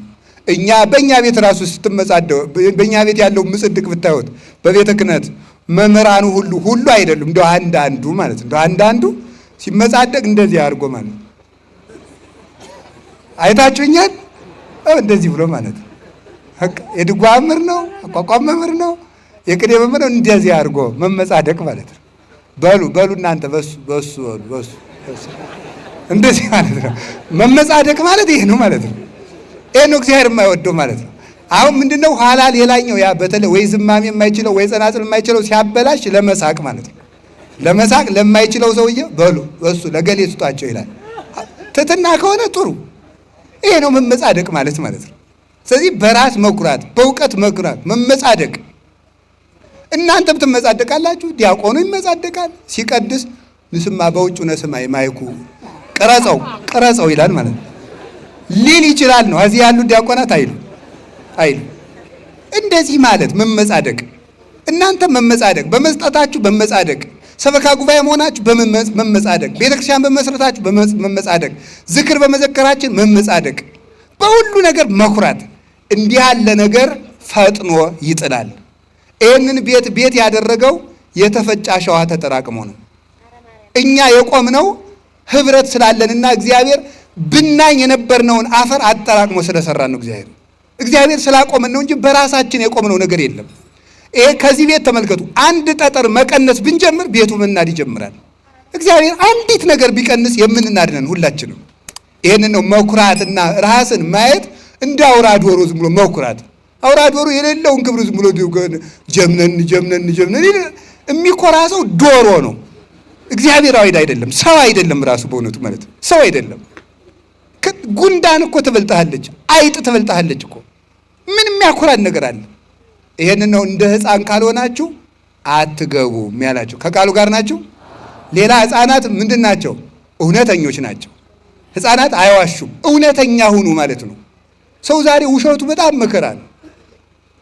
በእኛ ቤት ራሱ ስትመጻደው በእኛ ቤት ያለው ምጽድቅ ብታዩት በቤተ ክህነት መምህራኑ ሁሉ አይደሉም፣ እንደው አንዳንዱ ማለት ነው። አንዳንዱ ሲመጻደቅ እንደዚህ አድርጎ ማለት ነው። አይታችሁኛል? እንደዚህ ብሎ ማለት ነው። የድጓ መምህር ነው፣ አቋቋም መምህር ነው፣ የቅኔ መምህር ነው። እንደዚህ አድርጎ መመጻደቅ ማለት ነው። በሉ እናንተ በሱ እንደዚህ ማለት ነው። መመጻደቅ ማለት ይሄ ነው ማለት ነው። ይሄ ነው እግዚአብሔር የማይወደው ማለት ነው። አሁን ምንድነው ኋላ ሌላኛው ያ በተለይ ወይ ዝማሜ የማይችለው ወይ ጸናጽል የማይችለው ሲያበላሽ ለመሳቅ ማለት ነው። ለመሳቅ ለማይችለው ሰውዬ በሱ ለገሌ ስጧቸው ይላል። ትትና ከሆነ ጥሩ። ይሄ ነው መመጻደቅ ማለት ነው። ስለዚህ በራስ መኩራት፣ በእውቀት መኩራት፣ መመጻደቅ። እናንተም ትመጻደቃላችሁ፣ ዲያቆኑ ይመጻደቃል። ሲቀድስ ንስማ በውጭ ነስማይ ማይኩ ቅረጸው ይላል ማለት ነው። ሊል ይችላል ነው። እዚህ ያሉ ዲያቆናት አይሉ እንደዚህ ማለት መመጻደቅ። እናንተ መመጻደቅ፣ በመስጠታችሁ በመጻደቅ፣ ሰበካ ጉባኤ መሆናችሁ በመመጻደቅ፣ ቤተክርስቲያን በመስረታችሁ በመመጻደቅ፣ ዝክር በመዘከራችን መመጻደቅ፣ በሁሉ ነገር መኩራት። እንዲህ ያለ ነገር ፈጥኖ ይጥላል። ይህንን ቤት ያደረገው የተፈጨ አሸዋ ተጠራቅሞ ነው። እኛ የቆምነው ህብረት ስላለንና እግዚአብሔር ብናኝ የነበርነውን አፈር አጠራቅሞ ስለሰራን ነው እግዚአብሔር ስላቆመን ነው እንጂ በራሳችን የቆምነው ነገር የለም። ይሄ ከዚህ ቤት ተመልከቱ። አንድ ጠጠር መቀነስ ብንጀምር ቤቱ መናድ ይጀምራል። እግዚአብሔር አንዲት ነገር ቢቀንስ የምንናድነን ሁላችንም። ይሄንን ነው መኩራትና ራስን ማየት እንደ አውራ ዶሮ ዝም ብሎ መኩራት። አውራ ዶሮ የሌለውን ክብር ዝም ብሎ ጀምነን የሚኮራ ሰው ዶሮ ነው። እግዚአብሔራዊ አይደለም፣ ሰው አይደለም። ራሱ በእውነቱ ማለት ሰው አይደለም። ጉንዳን እኮ ትበልጣለች፣ አይጥ ትበልጣለች እኮ። ምን የሚያኮራን ነገር አለ? ይሄንን ነው እንደ ሕፃን ካልሆናችሁ አትገቡም ያላቸው። ከቃሉ ጋር ናችሁ። ሌላ ሕፃናት ምንድን ናቸው? እውነተኞች ናቸው። ሕፃናት አይዋሹም። እውነተኛ ሁኑ ማለት ነው። ሰው ዛሬ ውሸቱ በጣም መከራ ነው።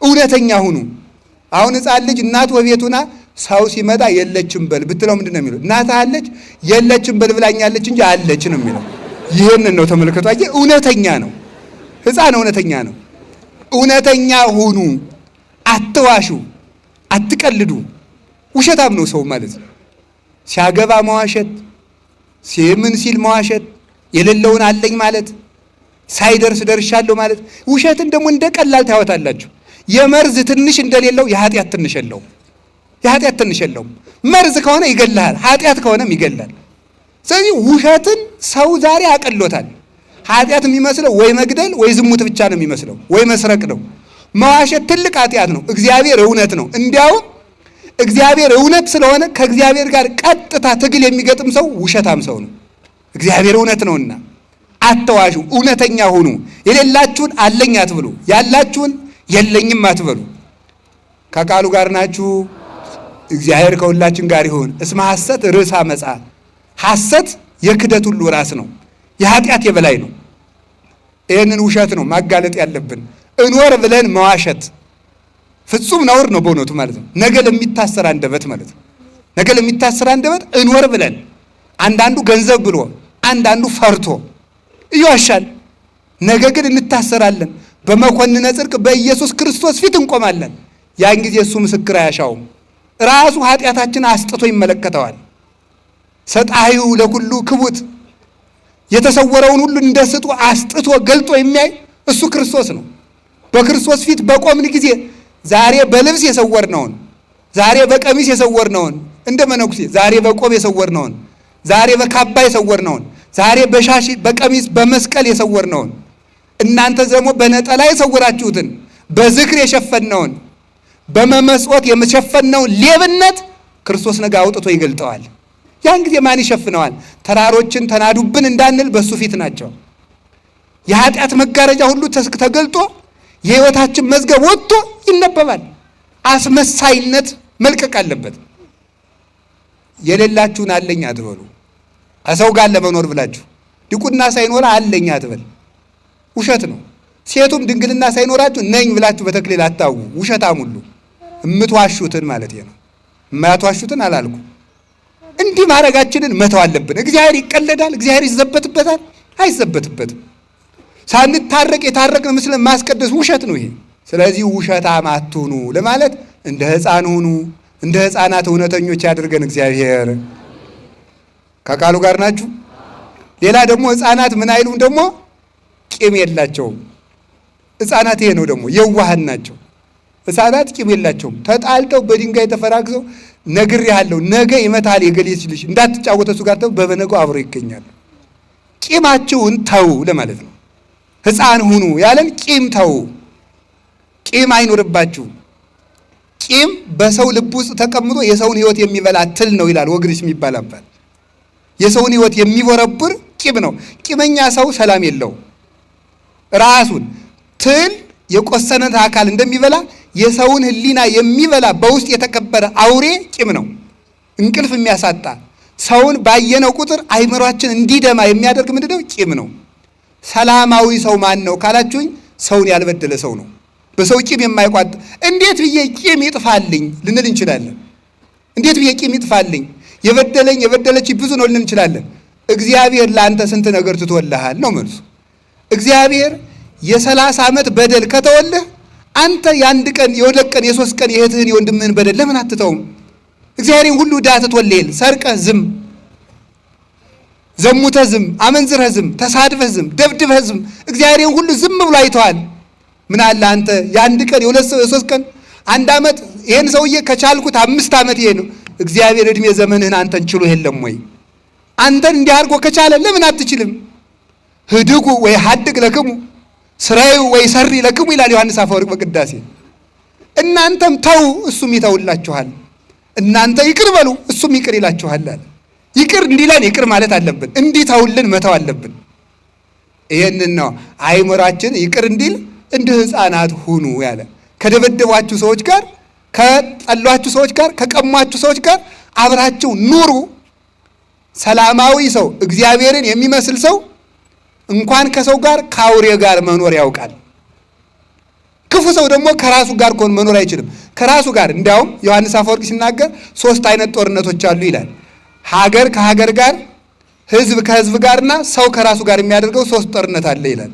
እውነተኛ ሁኑ። አሁን ሕፃን ልጅ እናት ወቤቱና ሰው ሲመጣ የለችም በል ብትለው ምንድን ነው የሚለው? እናትህ አለች? የለችም በል ብላኛለች እንጂ አለች ነው የሚለው። ይህንን ነው ተመልከቱ። አየህ፣ እውነተኛ ነው። ሕፃን እውነተኛ ነው። እውነተኛ ሁኑ። አትዋሹ፣ አትቀልዱ። ውሸታም ነው ሰው ማለት ነው። ሲያገባ መዋሸት፣ ምን ሲል መዋሸት፣ የሌለውን አለኝ ማለት፣ ሳይደርስ ደርሻለሁ ማለት። ውሸትን ደግሞ እንደ ቀላል ታወታላችሁ። የመርዝ ትንሽ እንደሌለው የኃጢአት ትንሽ የለውም። የኃጢአት ትንሽ የለውም። መርዝ ከሆነ ይገላል፣ ኃጢአት ከሆነም ይገላል። ስለዚህ ውሸትን ሰው ዛሬ አቀሎታል። ኃጢአት የሚመስለው ወይ መግደል ወይ ዝሙት ብቻ ነው የሚመስለው፣ ወይ መስረቅ ነው። መዋሸት ትልቅ ኃጢአት ነው። እግዚአብሔር እውነት ነው። እንዲያውም እግዚአብሔር እውነት ስለሆነ ከእግዚአብሔር ጋር ቀጥታ ትግል የሚገጥም ሰው ውሸታም ሰው ነው። እግዚአብሔር እውነት ነውና አትዋሹ፣ እውነተኛ ሁኑ። የሌላችሁን አለኝ አትብሉ፣ ያላችሁን የለኝም አትበሉ። ከቃሉ ጋር ናችሁ። እግዚአብሔር ከሁላችን ጋር ይሁን። እስመ ሐሰት ርእሰ አመጻ፣ ሐሰት የክደት ሁሉ ራስ ነው፣ የኃጢአት የበላይ ነው። ይህንን ውሸት ነው ማጋለጥ ያለብን። እንወር ብለን መዋሸት ፍጹም ነውር ነው በእውነቱ ማለት ነው። ነገ ለሚታሰር አንደበት ማለት ነው። ነገ ለሚታሰር አንደበት እንወር ብለን፣ አንዳንዱ ገንዘብ ብሎ፣ አንዳንዱ ፈርቶ ይዋሻል። ነገ ግን እንታሰራለን። በመኮንነ ጽድቅ በኢየሱስ ክርስቶስ ፊት እንቆማለን። ያን ጊዜ እሱ ምስክር አያሻውም። ራሱ ኃጢአታችን አስጥቶ ይመለከተዋል። ሰጣዩ ለኩሉ ክቡት፣ የተሰወረውን ሁሉ እንደ ስጡ አስጥቶ ገልጦ የሚያይ እሱ ክርስቶስ ነው። በክርስቶስ ፊት በቆምን ጊዜ ዛሬ በልብስ የሰወርነውን፣ ዛሬ በቀሚስ የሰወርነውን፣ እንደ መነኩሴ ዛሬ በቆብ የሰወርነውን፣ ዛሬ በካባ የሰወርነውን፣ ዛሬ በሻሽ በቀሚስ በመስቀል የሰወርነውን፣ እናንተ ደግሞ በነጠላ የሰወራችሁትን፣ በዝክር የሸፈነውን፣ በመመጽወት የሸፈነውን ሌብነት ክርስቶስ ነገ አውጥቶ ይገልጠዋል። ያን ጊዜ ማን ይሸፍነዋል? ተራሮችን ተናዱብን እንዳንል በሱ ፊት ናቸው። የኃጢአት መጋረጃ ሁሉ ተገልጦ የሕይወታችን መዝገብ ወጥቶ ይነበባል። አስመሳይነት መልቀቅ አለበት። የሌላችሁን አለኝ አትበሉ። ከሰው ጋር ለመኖር ብላችሁ ድቁና ሳይኖር አለኝ አትበል፣ ውሸት ነው። ሴቱም ድንግልና ሳይኖራችሁ ነኝ ብላችሁ በተክሊል አታውቁ። ውሸታም ሁሉ የምትዋሹትን ማለት ነው። የማያትዋሹትን አላልኩ። እንዲህ ማድረጋችንን መተው አለብን። እግዚአብሔር ይቀለዳል? እግዚአብሔር ይዘበትበታል? አይዘበትበትም። ሳንታረቅ የታረቅን ምስልን ማስቀደስ ውሸት ነው ይሄ። ስለዚህ ውሸታም አትሁኑ ለማለት እንደ ሕፃን ሁኑ፣ እንደ ሕፃናት እውነተኞች ያድርገን እግዚአብሔር። ከቃሉ ጋር ናችሁ። ሌላ ደግሞ ሕፃናት ምን አይሉም ደግሞ ቂም የላቸውም። ሕፃናት ይሄ ነው ደግሞ የዋሃን ናቸው። ሕፃናት ቂም የላቸውም። ተጣልተው በድንጋይ ተፈራግዘው ነግሬሃለሁ ነገ ይመታል የገሌች ልጅ እንዳትጫወተ እሱ ጋር በበነገው አብሮ ይገኛሉ። ቂማችሁን ተው ለማለት ነው። ሕፃን ሁኑ ያለን ቂም ተው፣ ቂም አይኖርባችሁ። ቂም በሰው ልብ ውስጥ ተቀምጦ የሰውን ሕይወት የሚበላ ትል ነው ይላል ወግሪስ የሚባል አባት። የሰውን ሕይወት የሚቦረብር ቂም ነው። ቂመኛ ሰው ሰላም የለው። ራሱን ትል የቆሰነት አካል እንደሚበላ የሰውን ሕሊና የሚበላ በውስጥ የተቀበረ አውሬ ቂም ነው። እንቅልፍ የሚያሳጣ ሰውን ባየነው ቁጥር አይምሯችን እንዲደማ የሚያደርግ ምንድነው? ቂም ነው። ሰላማዊ ሰው ማን ነው ካላችሁኝ፣ ሰውን ያልበደለ ሰው ነው። በሰው ቂም የማይቋጥ እንዴት ብዬ ቂም ይጥፋልኝ ልንል እንችላለን። እንዴት ብዬ ቂም ይጥፋልኝ፣ የበደለኝ የበደለች ብዙ ነው ልንል እንችላለን። እግዚአብሔር ለአንተ ስንት ነገር ትቶልሃል ነው መልሱ። እግዚአብሔር የ30 ዓመት በደል ከተወልህ አንተ የአንድ ቀን የሁለት ቀን የሶስት ቀን የእህትህን የወንድምህን በደል ለምን አትተውም? እግዚአብሔርን ሁሉ ዕዳ ትቶልሃል። ሰርቀህ ዝም፣ ዘሙተህ ዝም፣ አመንዝረህ ዝም፣ ተሳድበህ ዝም፣ ደብድበህ ዝም፣ እግዚአብሔርን ሁሉ ዝም ብሎ አይተዋል። ምን አለ አንተ የአንድ ቀን የሶስት ቀን 1 ዓመት ይሄን ሰውዬ ከቻልኩት 5 ዓመት ይሄ ነው። እግዚአብሔር እድሜ ዘመንህን አንተን ችሎ የለም ወይ? አንተን እንዲህ አድርጎ ከቻለ ለምን አትችልም? ህድጉ ወይ ሀድግ ለክሙ ስራዩ ወይ ሰሪ ለክሙ ይላል ዮሐንስ አፈወርቅ በቅዳሴ። እናንተም ተው እሱም ይተውላችኋል፣ እናንተ ይቅር በሉ እሱም ይቅር ይላችኋል አለ። ይቅር እንዲለን ይቅር ማለት አለብን፣ እንዲተውልን መተው አለብን። ይሄንን ነው አይምሯችን ይቅር እንዲል እንደ ሕፃናት ሁኑ ያለ። ከደበደቧችሁ ሰዎች ጋር፣ ከጠሏችሁ ሰዎች ጋር፣ ከቀሟችሁ ሰዎች ጋር አብራችሁ ኑሩ። ሰላማዊ ሰው እግዚአብሔርን የሚመስል ሰው እንኳን ከሰው ጋር ከአውሬ ጋር መኖር ያውቃል። ክፉ ሰው ደግሞ ከራሱ ጋር ከሆነ መኖር አይችልም። ከራሱ ጋር እንዲያውም ዮሐንስ አፈወርቅ ሲናገር 3 አይነት ጦርነቶች አሉ ይላል። ሀገር ከሀገር ጋር፣ ህዝብ ከህዝብ ጋርና ሰው ከራሱ ጋር የሚያደርገው 3 ጦርነት አለ ይላል።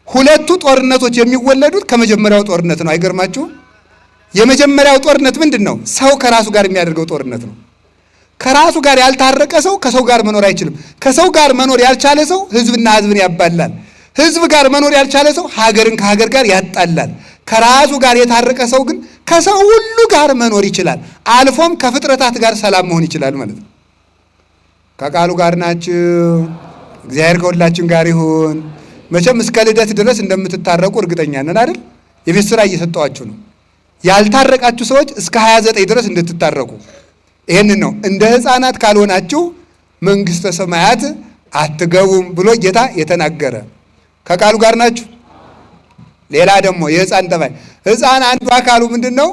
2ቱ ጦርነቶች የሚወለዱት ከመጀመሪያው ጦርነት ነው። አይገርማችሁም? የመጀመሪያው ጦርነት ምንድን ነው? ሰው ከራሱ ጋር የሚያደርገው ጦርነት ነው። ከራሱ ጋር ያልታረቀ ሰው ከሰው ጋር መኖር አይችልም። ከሰው ጋር መኖር ያልቻለ ሰው ህዝብና ህዝብን ያባላል። ህዝብ ጋር መኖር ያልቻለ ሰው ሀገርን ከሀገር ጋር ያጣላል። ከራሱ ጋር የታረቀ ሰው ግን ከሰው ሁሉ ጋር መኖር ይችላል። አልፎም ከፍጥረታት ጋር ሰላም መሆን ይችላል ማለት ነው። ከቃሉ ጋር ናችሁ። እግዚአብሔር ከሁላችን ጋር ይሁን። መቼም እስከ ልደት ድረስ እንደምትታረቁ እርግጠኛ ነን አይደል? የቤት ስራ እየሰጠዋችሁ ነው። ያልታረቃችሁ ሰዎች እስከ 29 ድረስ እንድትታረቁ። ይህንን ነው እንደ ሕፃናት ካልሆናችሁ መንግሥተ ሰማያት አትገቡም ብሎ ጌታ የተናገረ። ከቃሉ ጋር ናችሁ። ሌላ ደግሞ የሕፃን ጠባይ፣ ሕፃን አንዱ አካሉ ምንድን ነው?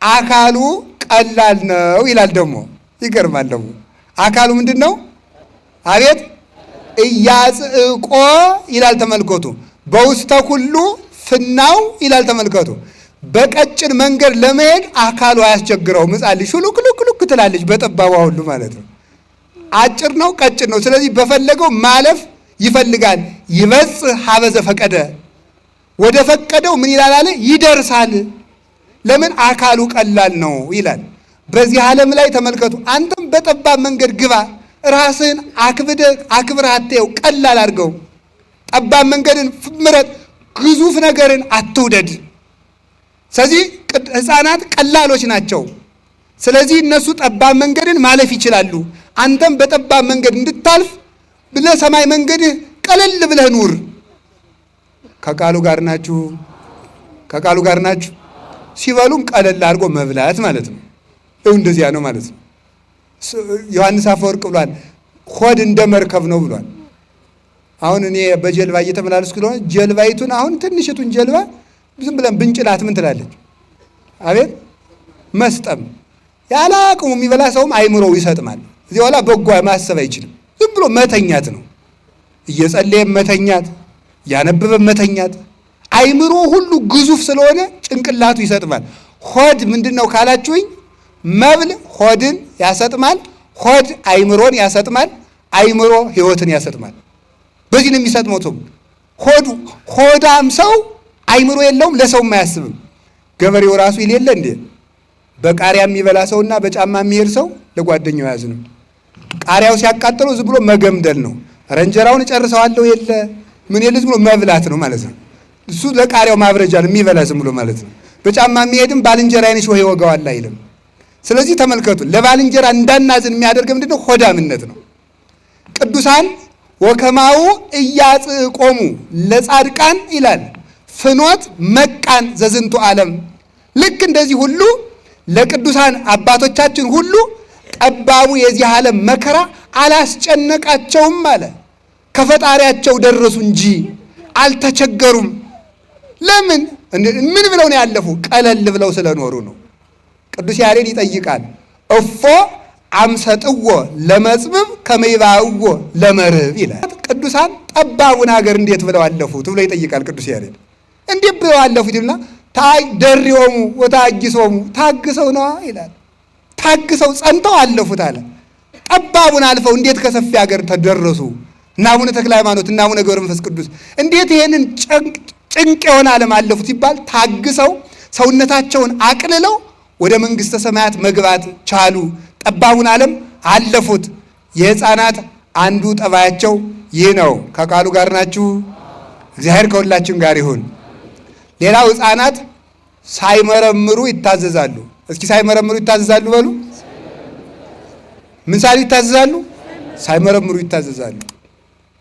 አካሉ ቀላል ነው ይላል። ደግሞ ይገርማል። ደግሞ አካሉ ምንድን ነው? አቤት እያጽቆ ይላል። ተመልከቱ። በውስተ ኩሉ ፍናው ይላል። ተመልከቱ። በቀጭን መንገድ ለመሄድ አካሉ አያስቸግረውም። ሕፃን ልጅ ሹሉክሉክሉክ ትላለች በጠባቧ ሁሉ ማለት ነው። አጭር ነው፣ ቀጭን ነው። ስለዚህ በፈለገው ማለፍ ይፈልጋል። ይበጽሕ ሀበ ዘፈቀደ፣ ወደ ፈቀደው ምን ይላል አለ ይደርሳል። ለምን? አካሉ ቀላል ነው ይላል። በዚህ ዓለም ላይ ተመልከቱ። አንተም በጠባብ መንገድ ግባ፣ ራስህን አክብረህ አትየው፣ ቀላል አድርገው። ጠባብ መንገድን ምረጥ፣ ግዙፍ ነገርን አትውደድ። ስለዚህ ሕፃናት ቀላሎች ናቸው። ስለዚህ እነሱ ጠባብ መንገድን ማለፍ ይችላሉ። አንተም በጠባብ መንገድ እንድታልፍ ብለህ ሰማይ መንገድህ ቀለል ብለህ ኑር። ከቃሉ ጋር ናችሁ። ከቃሉ ጋር ናችሁ። ሲበሉም ቀለል አድርጎ መብላት ማለት ነው። ይኸው እንደዚያ ነው ማለት ነው። ዮሐንስ አፈወርቅ ብሏል፣ ሆድ እንደ መርከብ ነው ብሏል። አሁን እኔ በጀልባ እየተመላለስኩ ስለሆነ ጀልባይቱን አሁን ትንሽቱን ጀልባ ዝም ብለን ብንጭላት ምን ትላለች? አቤት መስጠም። ያለ አቅሙ የሚበላ ሰውም አይምሮው ይሰጥማል። እዚህ በኋላ በጎ ማሰብ አይችልም። ዝም ብሎ መተኛት ነው። እየጸለየም መተኛት፣ እያነበበ መተኛት። አይምሮ ሁሉ ግዙፍ ስለሆነ ጭንቅላቱ ይሰጥማል። ሆድ ምንድን ነው ካላችሁኝ፣ መብል ሆድን ያሰጥማል፣ ሆድ አይምሮን ያሰጥማል፣ አይምሮ ሕይወትን ያሰጥማል። በዚህ ነው የሚሰጥመው። ሆዳም ሰው አይምሮ የለውም፣ ለሰውም አያስብም። ገበሬው ራሱ ይሌለ እንዴ በቃሪያ የሚበላ ሰውና በጫማ የሚሄድ ሰው ለጓደኛው ያዝነው። ቃሪያው ሲያቃጥለው ዝም ብሎ መገምደል ነው። ረንጀራውን እጨርሰዋለሁ የለ ምን የለ ዝም ብሎ መብላት ነው ማለት ነው። እሱ ለቃሪያው ማብረጃ ነው የሚበላ ዝም ብሎ ማለት ነው። በጫማ የሚሄድም ባልንጀራዬን ሾህ ይወጋዋል አይልም። ስለዚህ ተመልከቱ፣ ለባልንጀራ እንዳናዝን የሚያደርግ ምንድነው? ሆዳምነት ነው። ቅዱሳን ወከማው እያጽቆሙ ለጻድቃን ይላል ፍኖት መቃን ዘዝንቱ ዓለም። ልክ እንደዚህ ሁሉ ለቅዱሳን አባቶቻችን ሁሉ ጠባቡ የዚህ ዓለም መከራ አላስጨነቃቸውም አለ። ከፈጣሪያቸው ደረሱ እንጂ አልተቸገሩም። ለምን? ምን ብለው ነው ያለፉ? ቀለል ብለው ስለኖሩ ነው። ቅዱስ ያሬድ ይጠይቃል፣ እፎ አምሰጥዎ ለመጽብብ ከመይባእዎ ለመርብ ይላል። ቅዱሳን ጠባቡን ሀገር እንዴት ብለው አለፉት ብሎ ይጠይቃል ቅዱስ ያሬድ። እንዴት ብለው አለፉት ይልና ደሪዮሙ ወታግሶሙ ታግሰው ነዋ ይላል። ታግሰው ጸንተው አለፉት አለ። ጠባቡን አልፈው እንዴት ከሰፊ ሀገር ተደረሱ? እና አቡነ ተክለ ሃይማኖት እና አቡነ ገብረ መንፈስ ቅዱስ እንዴት ይሄንን ጭንቅ የሆነ ዓለም አለፉት ሲባል ታግሰው ሰውነታቸውን አቅልለው ወደ መንግሥተ ሰማያት መግባት ቻሉ። ጠባቡን ዓለም አለፉት። የሕፃናት አንዱ ጠባያቸው ይህ ነው። ከቃሉ ጋር ናችሁ? እግዚአብሔር ከሁላችን ጋር ይሁን። ሌላው ሕፃናት ሳይመረምሩ ይታዘዛሉ። እስኪ ሳይመረምሩ ይታዘዛሉ በሉ። ምን ሳይሉ ይታዘዛሉ? ሳይመረምሩ ይታዘዛሉ።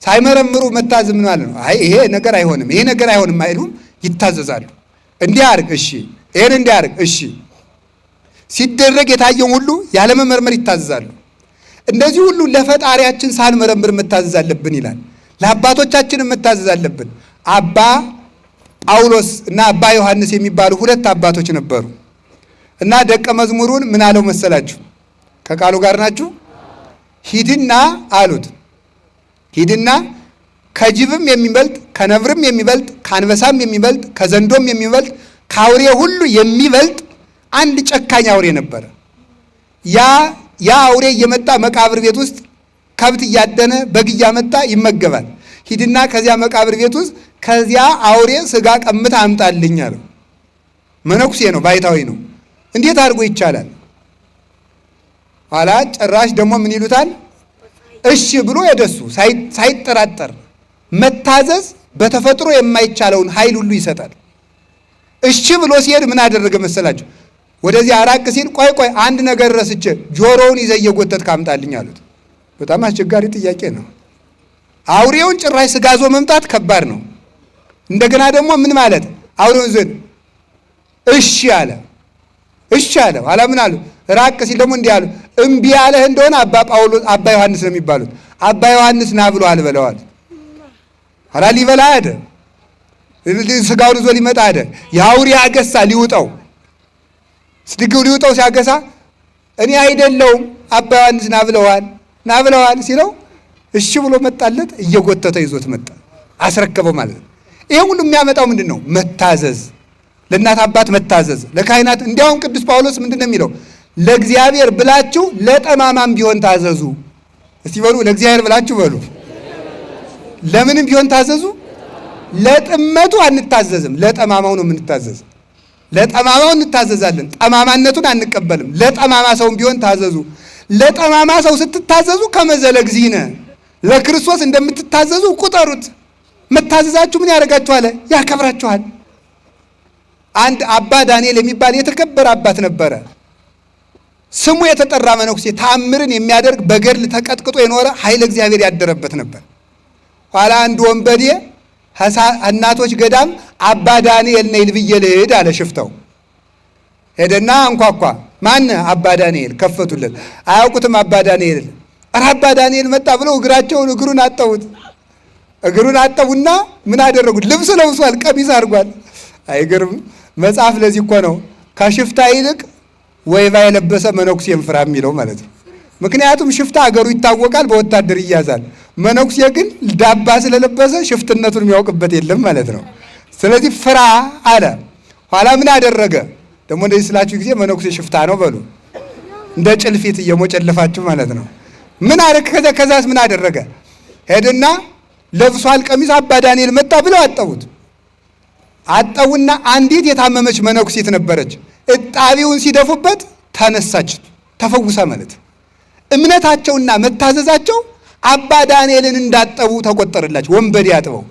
ሳይመረምሩ መታዘዝ ምን ማለት ነው? አይ ይሄ ነገር አይሆንም፣ ይሄ ነገር አይሆንም አይሉም፣ ይታዘዛሉ። እንዲህ አድርግ እሺ፣ ይሄን እንዲህ አድርግ እሺ። ሲደረግ የታየውን ሁሉ ያለመመርመር ይታዘዛሉ። እንደዚህ ሁሉ ለፈጣሪያችን ሳንመረምር መታዘዝ አለብን ይላል። ለአባቶቻችንም መታዘዝ አለብን። አባ ጳውሎስ እና አባ ዮሐንስ የሚባሉ ሁለት አባቶች ነበሩ እና ደቀ መዝሙሩን ምን አለው መሰላችሁ? ከቃሉ ጋር ናችሁ? ሂድና አሉት። ሂድና ከጅብም የሚበልጥ ከነብርም የሚበልጥ ከአንበሳም የሚበልጥ ከዘንዶም የሚበልጥ ከአውሬ ሁሉ የሚበልጥ አንድ ጨካኝ አውሬ ነበረ። ያ አውሬ እየመጣ መቃብር ቤት ውስጥ ከብት እያደነ በግ እያመጣ ይመገባል። ሂድና ከዚያ መቃብር ቤት ውስጥ ከዚያ አውሬ ስጋ ቀምታ አምጣልኝ አለው። መነኩሴ ነው፣ ባይታዊ ነው። እንዴት አድርጎ ይቻላል? ኋላ ጭራሽ ደግሞ ምን ይሉታል? እሺ ብሎ የደሱ ሳይጠራጠር መታዘዝ በተፈጥሮ የማይቻለውን ኃይል ሁሉ ይሰጣል። እሺ ብሎ ሲሄድ ምን አደረገ መሰላችሁ? ወደዚህ አራቅ ሲል ቆይ አንድ ነገር ረስቼ ጆሮውን ይዘህ እየጎተትክ አምጣልኝ አሉት። በጣም አስቸጋሪ ጥያቄ ነው። አውሬውን ጭራሽ ስጋዞ መምጣት ከባድ ነው። እንደገና ደግሞ ምን ማለት አውሬውን ዘን እሺ አለ። እሺ አለ። ኋላ ምን አሉ? ራቅ ሲል ደግሞ እንዲህ አሉ። እምቢ ያለህ እንደሆነ አባ ዮሐንስ ነው የሚባሉት። አባ ዮሐንስ ና ብሎ አልበለዋል። ኋላ ሊበላ ሄደ። ስጋውን ይዞ ሊመጣ ሄደ። የአውሬ አገሳ ሊውጠው ስድግው ሊውጠው ሲያገሳ እኔ አይደለሁም አባ ዮሐንስ ና ብለዋል ሲለው እሺ ብሎ መጣለት። እየጎተተ ይዞት መጣ፣ አስረከበው ማለት ነው። ይሄ ሁሉ የሚያመጣው ምንድን ነው? መታዘዝ፣ ለእናት አባት መታዘዝ፣ ለካህናት። እንዲያውም ቅዱስ ጳውሎስ ምንድን ነው የሚለው? ለእግዚአብሔር ብላችሁ ለጠማማም ቢሆን ታዘዙ። እስቲ በሉ ለእግዚአብሔር ብላችሁ በሉ። ለምንም ቢሆን ታዘዙ። ለጥመቱ አንታዘዝም፣ ለጠማማው ነው የምንታዘዝ። ለጠማማው እንታዘዛለን፣ ጠማማነቱን አንቀበልም። ለጠማማ ሰውም ቢሆን ታዘዙ። ለጠማማ ሰው ስትታዘዙ ከመዘለ እግዚእነ ለክርስቶስ እንደምትታዘዙ ቁጠሩት። መታዘዛችሁ ምን ያደርጋችኋል? ያከብራችኋል። አንድ አባ ዳንኤል የሚባል የተከበረ አባት ነበረ። ስሙ የተጠራ መነኩሴ፣ ተአምርን የሚያደርግ በገድል ተቀጥቅጦ የኖረ ኃይለ እግዚአብሔር ያደረበት ነበር። ኋላ አንድ ወንበዴ እናቶች ገዳም አባ ዳንኤል ነይ ብዬ ልሂድ አለ። ሽፍታው ሄደና አንኳኳ። ማን? አባ ዳንኤል። ከፈቱለት። አያውቁትም አባ ዳንኤል። ኧረ አባ ዳንኤል መጣ ብለው እግሩን አጠቡት። እግሩን አጠቡና ምን አደረጉት? ልብስ ለብሷል፣ ቀሚስ አድርጓል። አይገርም? መጽሐፍ ለዚህ እኮ ነው ከሽፍታ ይልቅ ወይባ የለበሰ መነኩሴን ፍራ የሚለው ማለት ነው። ምክንያቱም ሽፍታ አገሩ ይታወቃል፣ በወታደር ይያዛል። መነኩሴ ግን ዳባ ስለለበሰ ሽፍትነቱን የሚያውቅበት የለም ማለት ነው። ስለዚህ ፍራ አለ። ኋላ ምን አደረገ? ደግሞ እንደዚህ ስላችሁ ጊዜ መነኩሴ ሽፍታ ነው በሉ፣ እንደ ጭልፊት እየሞጨለፋችሁ ማለት ነው። ምን አደረገ? ከዛስ ምን አደረገ? ሄድና ለብሷል ቀሚስ አባ ዳንኤል መጣ ብለው አጠቡት። አጠቡና አንዲት የታመመች መነኩሴት ነበረች። እጣቢውን ሲደፉበት ተነሳች፣ ተፈውሳ ማለት ነው። እምነታቸውና መታዘዛቸው አባ ዳንኤልን እንዳጠቡ ተቆጠረላቸው። ወንበዴ አጥበው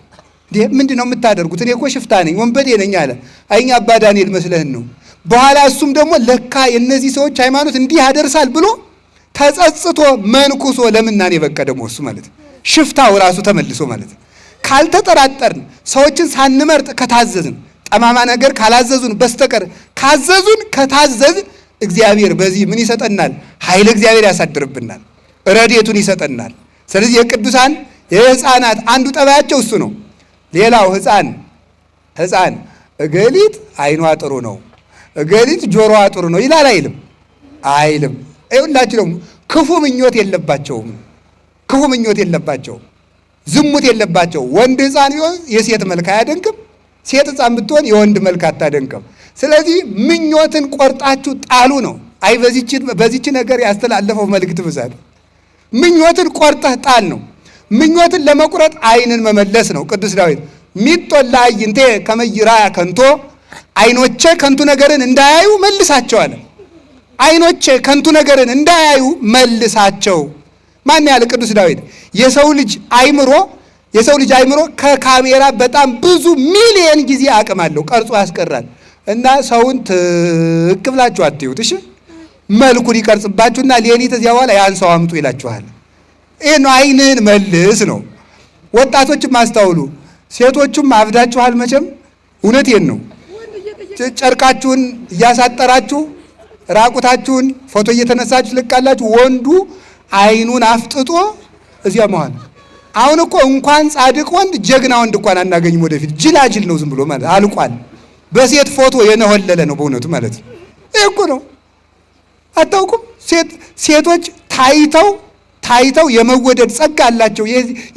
እንዴ ምንድን ነው የምታደርጉት? እኔ እኮ ሽፍታ ነኝ ወንበዴ ነኝ አለ። አይኛ አባ ዳንኤል መስለህን ነው። በኋላ እሱም ደግሞ ለካ የእነዚህ ሰዎች ሃይማኖት እንዲህ ያደርሳል ብሎ ተጸጽቶ መንኩሶ ለምናኔ በቃ ደግሞ እሱ ማለት ሽፍታው ራሱ ተመልሶ ማለት ካልተጠራጠርን፣ ሰዎችን ሳንመርጥ ከታዘዝን፣ ጠማማ ነገር ካላዘዙን በስተቀር ካዘዙን ከታዘዝን እግዚአብሔር በዚህ ምን ይሰጠናል? ኃይለ እግዚአብሔር ያሳድርብናል፣ ረድኤቱን ይሰጠናል። ስለዚህ የቅዱሳን የሕፃናት አንዱ ጠባያቸው እሱ ነው። ሌላው ሕፃን እገሊት አይኗ ጥሩ ነው፣ እገሊት ጆሮዋ ጥሩ ነው ይላል አይልም? አይልም። ይኸውላችሁ ደግሞ ክፉ ምኞት የለባቸውም፣ ዝሙት የለባቸው። ወንድ ሕፃን ቢሆን የሴት መልክ አያደንቅም፣ ሴት ሕፃን ብትሆን የወንድ መልክ አታደንቅም። ስለዚህ ምኞትን ቆርጣችሁ ጣሉ ነው። አይ በዚች ነገር ያስተላለፈው መልእክት ብዛት ምኞትን ቆርጠህ ጣል ነው። ምኞትን ለመቁረጥ ዓይንን መመለስ ነው። ቅዱስ ዳዊት ሚጦላ አይንቴ ከመይራያ ከንቶ፣ ዓይኖቼ ከንቱ ነገርን እንዳያዩ መልሳቸው አለ። ዓይኖቼ ከንቱ ነገርን እንዳያዩ መልሳቸው። ማን ያለ ቅዱስ ዳዊት የሰው ልጅ አይምሮ ከካሜራ በጣም ብዙ ሚሊዮን ጊዜ አቅም አለው፣ ቀርጾ ያስቀራል። እና ሰውን ትክ ብላችሁ አትዩት። እሺ መልኩን ይቀርጽባችሁና ሌሊት እዚያ በኋላ ያን ሰው አምጡ ይላችኋል። ይሄ ነው ዓይንህን መልስ ነው። ወጣቶችም አስተውሉ፣ ሴቶችም አብዳችኋል መቼም። እውነቴን ነው። ጨርቃችሁን እያሳጠራችሁ ራቁታችሁን ፎቶ እየተነሳችሁ ልቃላችሁ። ወንዱ ዓይኑን አፍጥጦ እዚያ መሃል። አሁን እኮ እንኳን ጻድቅ ወንድ ጀግና ወንድ እንኳን አናገኝም። ወደፊት ጅላጅል ነው ዝም ብሎ ማለት አልቋል። በሴት ፎቶ የነሆለለ ነው በእውነቱ ማለት ነው። ይሄ እኮ ነው። አታውቁም? ሴቶች ታይተው የመወደድ ጸጋ አላቸው።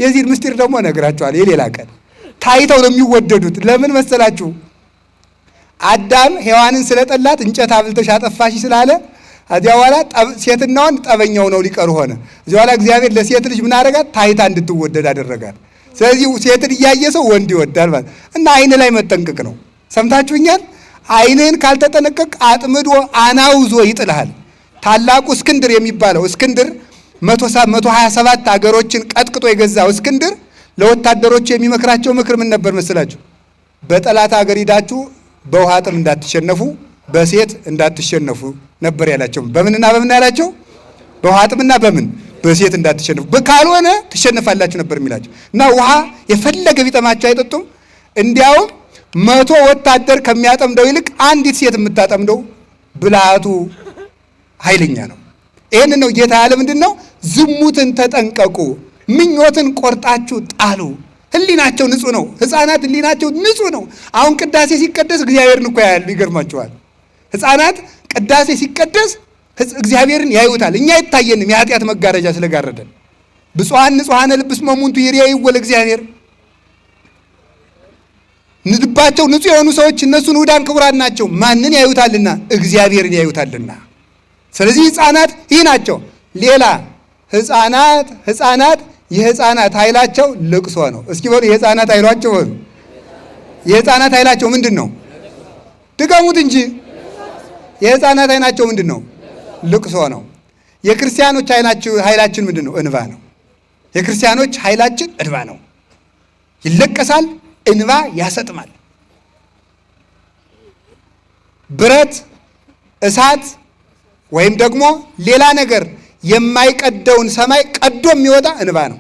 የዚህን ምስጢር ደግሞ እነግራችኋለሁ የሌላ ቀን። ታይተው ነው የሚወደዱት። ለምን መሰላችሁ? አዳም ሔዋንን ስለጠላት እንጨት አብልተሽ አጠፋሽ ስላለ እዚያ በኋላ ሴትና ወንድ ጠበኛው ነው ሊቀሩ ሆነ። እዚያ በኋላ እግዚአብሔር ለሴት ልጅ ምን አደረጋት? ታይታ እንድትወደድ አደረጋት። ስለዚህ ሴትን እያየ ሰው ወንድ ይወዳል ማለት እና ዓይን ላይ መጠንቀቅ ነው። ሰምታችሁኛል? ዓይንህን ካልተጠነቀቅ አጥምዶ አናውዞ ይጥልሃል። ታላቁ እስክንድር የሚባለው እስክንድር 127 ሀገሮችን ቀጥቅጦ የገዛው እስክንድር ለወታደሮቹ የሚመክራቸው ምክር ምን ነበር መስላችሁ? በጠላት ሀገር ሂዳችሁ በውሃ ጥም እንዳትሸነፉ፣ በሴት እንዳትሸነፉ ነበር ያላቸው። በምንና በምን ያላቸው? በውሃ ጥምና በሴት እንዳትሸነፉ፣ ካልሆነ ትሸነፋላችሁ ነበር የሚላቸው። እና ውሃ የፈለገ ቢጠማቸው አይጠጡም። እንዲያውም 100 ወታደር ከሚያጠምደው ይልቅ አንዲት ሴት የምታጠምደው ብልሃቱ ኃይለኛ ነው። ይህን ነው ጌታ ያለ። ምንድን ነው? ዝሙትን ተጠንቀቁ፣ ምኞትን ቆርጣችሁ ጣሉ። ህሊናቸው ንጹህ ነው። ሕፃናት ህሊናቸው ንጹህ ነው። አሁን ቅዳሴ ሲቀደስ እግዚአብሔርን እኮ ያያሉ። ይገርማቸዋል። ሕፃናት ቅዳሴ ሲቀደስ እግዚአብሔርን ያዩታል። እኛ አይታየንም፣ የኃጢአት መጋረጃ ስለጋረደን። ብፁዓን ንጹሐነ ልብ እስመ እሙንቱ ይሬእይዎ ለእግዚአብሔር። ልባቸው ንጹህ የሆኑ ሰዎች እነሱ ንዑዳን ክቡራን ናቸው። ማንን ያዩታልና? እግዚአብሔርን ያዩታልና። ስለዚህ ሕፃናት ይህ ናቸው። ሌላ ሕፃናት የሕፃናት ኃይላቸው ልቅሶ ነው። እስኪ በሉ የሕፃናት ኃይላቸው በሉ። የሕፃናት ኃይላቸው ምንድን ነው? ድገሙት እንጂ። የሕፃናት ኃይላቸው ምንድን ነው? ልቅሶ ነው። የክርስቲያኖች ኃይላችን ምንድን ነው? እንባ ነው። የክርስቲያኖች ኃይላችን እንባ ነው። ይለቀሳል፣ እንባ ያሰጥማል። ብረት፣ እሳት ወይም ደግሞ ሌላ ነገር የማይቀደውን ሰማይ ቀዶ የሚወጣ እንባ ነው።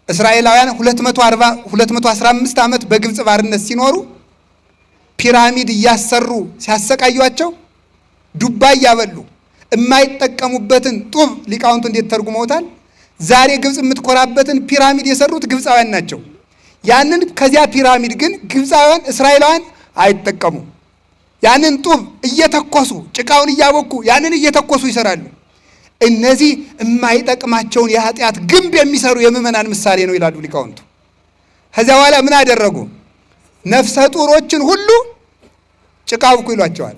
እስራኤላውያን 215 ዓመት በግብፅ ባርነት ሲኖሩ ፒራሚድ እያሰሩ ሲያሰቃዩቸው ዱባ እያበሉ የማይጠቀሙበትን ጡብ ሊቃውንቱ እንዴት ተርጉመውታል? ዛሬ ግብፅ የምትኮራበትን ፒራሚድ የሰሩት ግብፃውያን ናቸው። ያንን ከዚያ ፒራሚድ ግን ግብፃውያን እስራኤላውያን አይጠቀሙም። ያንን ጡብ እየተኮሱ ጭቃውን እያቦኩ ያንን እየተኮሱ ይሰራሉ። እነዚህ የማይጠቅማቸውን የኃጢአት ግንብ የሚሰሩ የምዕመናን ምሳሌ ነው ይላሉ ሊቃውንቱ። ከዚያ በኋላ ምን አደረጉ? ነፍሰ ጡሮችን ሁሉ ጭቃ አብኩ ይሏቸዋል።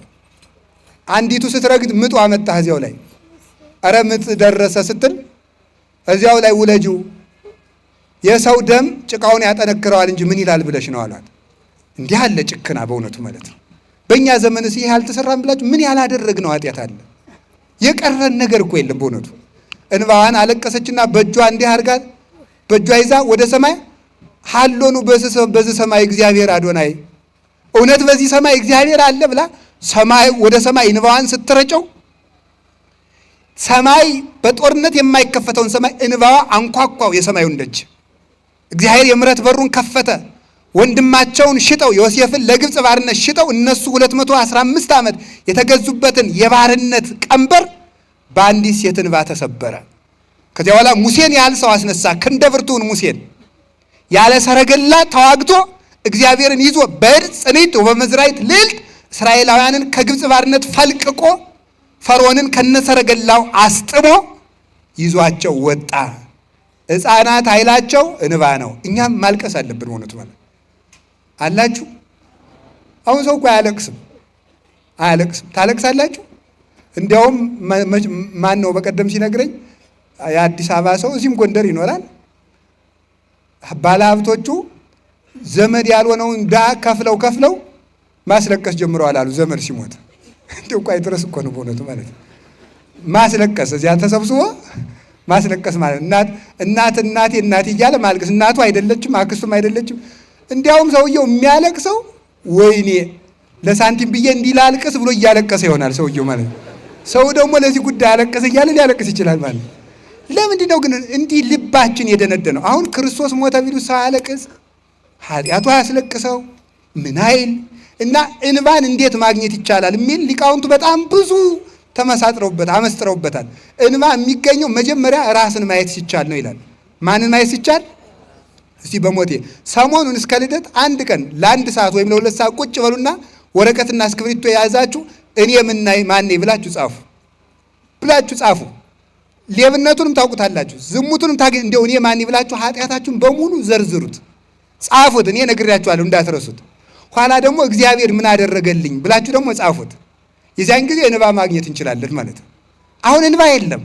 አንዲቱ ስትረግጥ ምጡ አመጣ። እዚያው ላይ ኧረ ምጥ ደረሰ ስትል እዚያው ላይ ውለጂው፣ የሰው ደም ጭቃውን ያጠነክረዋል እንጂ ምን ይላል ብለሽ ነው አሏት። እንዲህ አለ ጭክና በእውነቱ ማለት ነው። በእኛ ዘመንስ ይህ አልተሰራም ብላችሁ ምን ያላደረግነው ኃጢአት አለ? የቀረን ነገር እኮ የለም በእውነቱ። እንባዋን አለቀሰችና በእጇ እንዲህ አድርጋ በእጇ ይዛ ወደ ሰማይ ሀሎኑ በዚህ ሰማይ እግዚአብሔር አዶናይ፣ እውነት በዚህ ሰማይ እግዚአብሔር አለ ብላ ወደ ሰማይ እንባዋን ስትረጨው ሰማይ በጦርነት የማይከፈተውን ሰማይ እንባዋ አንኳኳው የሰማዩን ደጅ። እግዚአብሔር የምሕረት በሩን ከፈተ። ወንድማቸውን ሽጠው ዮሴፍን ለግብፅ ባርነት ሽጠው እነሱ 215 ዓመት የተገዙበትን የባርነት ቀንበር በአንዲት ሴት እንባ ተሰበረ። ከዚያ በኋላ ሙሴን ያህል ሰው አስነሳ። ክንደ ብርቱውን ሙሴን ያለ ሰረገላ ተዋግቶ እግዚአብሔርን ይዞ በዕድ ጽኒት ወበመዝራይት ልዕልት እስራኤላውያንን ከግብፅ ባርነት ፈልቅቆ ፈርዖንን ከነሰረገላው አስጥሞ ይዟቸው ወጣ። ሕፃናት ኃይላቸው እንባ ነው። እኛም ማልቀስ አለብን። እውነቱ ማለት አላችሁ። አሁን ሰው እኮ አያለቅስም። ታለቅሳላችሁ? እንዲያውም ማን ነው በቀደም ሲነግረኝ የአዲስ አበባ ሰው እዚህም ጎንደር ይኖራል። ባለሀብቶቹ ዘመድ ያልሆነውን ዳ ከፍለው ማስለቀስ ጀምረዋል አሉ። ዘመድ ሲሞት እንዲሁ እኮ አይድረስ እኮ ነው በእውነቱ ማለት ነው። ማስለቀስ እዚያ ተሰብስቦ ማስለቀስ ማለት እናቴ እያለ ማልቀስ። እናቱ አይደለችም፣ አክስቱም አይደለችም። እንዲያውም ሰውየው የሚያለቅሰው ወይኔ ለሳንቲም ብዬ እንዲህ ላልቅስ ብሎ እያለቀሰ ይሆናል ሰውየው ማለት ነው። ሰው ደግሞ ለዚህ ጉዳይ አለቀሰ እያለ ሊያለቅስ ይችላል ማለት ነው። ለምንድን ነው ግን እንዲህ ልባችን የደነደነው? አሁን ክርስቶስ ሞተ ቢሉ ሰው አያለቅስ? ኃጢአቱ አያስለቅሰው? ምን አይል እና እንባን እንዴት ማግኘት ይቻላል የሚል ሊቃውንቱ በጣም ብዙ ተመሳጥረውበት አመስጥረውበታል። እንባ የሚገኘው መጀመሪያ ራስን ማየት ሲቻል ነው ይላል። ማንን ማየት ሲቻል? እስቲ በሞቴ ሰሞኑን እስከ ልደት አንድ ቀን ለ1 ሰዓት ወይም ለ2 ሰዓት ቁጭ በሉና ወረቀትና እስክሪብቶ የያዛችሁ እኔ ምናይ ማን ብላችሁ ጻፉ። ሌብነቱንም ታውቁታላችሁ፣ ዝሙቱንም እንደው እኔ ማን ብላችሁ ኃጢአታችሁን በሙሉ ዘርዝሩት፣ ጻፉት። እኔ ነግሬያችኋለሁ እንዳትረሱት። ኋላ ደግሞ እግዚአብሔር ምን አደረገልኝ ብላችሁ ደግሞ ጻፉት። የዚያን ጊዜ እንባ ማግኘት እንችላለን ማለት ነው። አሁን እንባ የለም።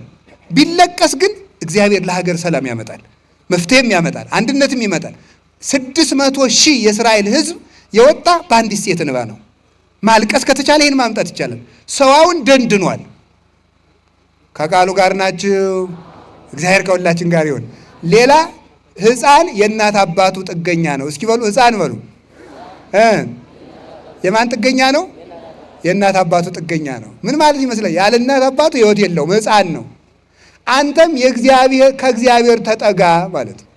ቢለቀስ ግን እግዚአብሔር ለሀገር ሰላም ያመጣል፣ መፍትሄም ያመጣል፣ አንድነትም ይመጣል። 600,000 የእስራኤል ሕዝብ የወጣ በአንዲት ሴት እንባ ነው። ማልቀስ ከተቻለ ይህን ማምጣት ይቻላል። ሰዋውን ደንድኗል። ከቃሉ ጋር ናችሁ። እግዚአብሔር ከሁላችን ጋር ይሁን። ሌላ ሕፃን የእናት አባቱ ጥገኛ ነው። እስኪ በሉ ሕፃን በሉ። የማን ጥገኛ ነው? የእናት አባቱ ጥገኛ ነው። ምን ማለት ይመስላል? ያለ እናት አባቱ ሕይወት የለውም፣ ሕፃን ነው። አንተም ከእግዚአብሔር ተጠጋ ማለት ነው።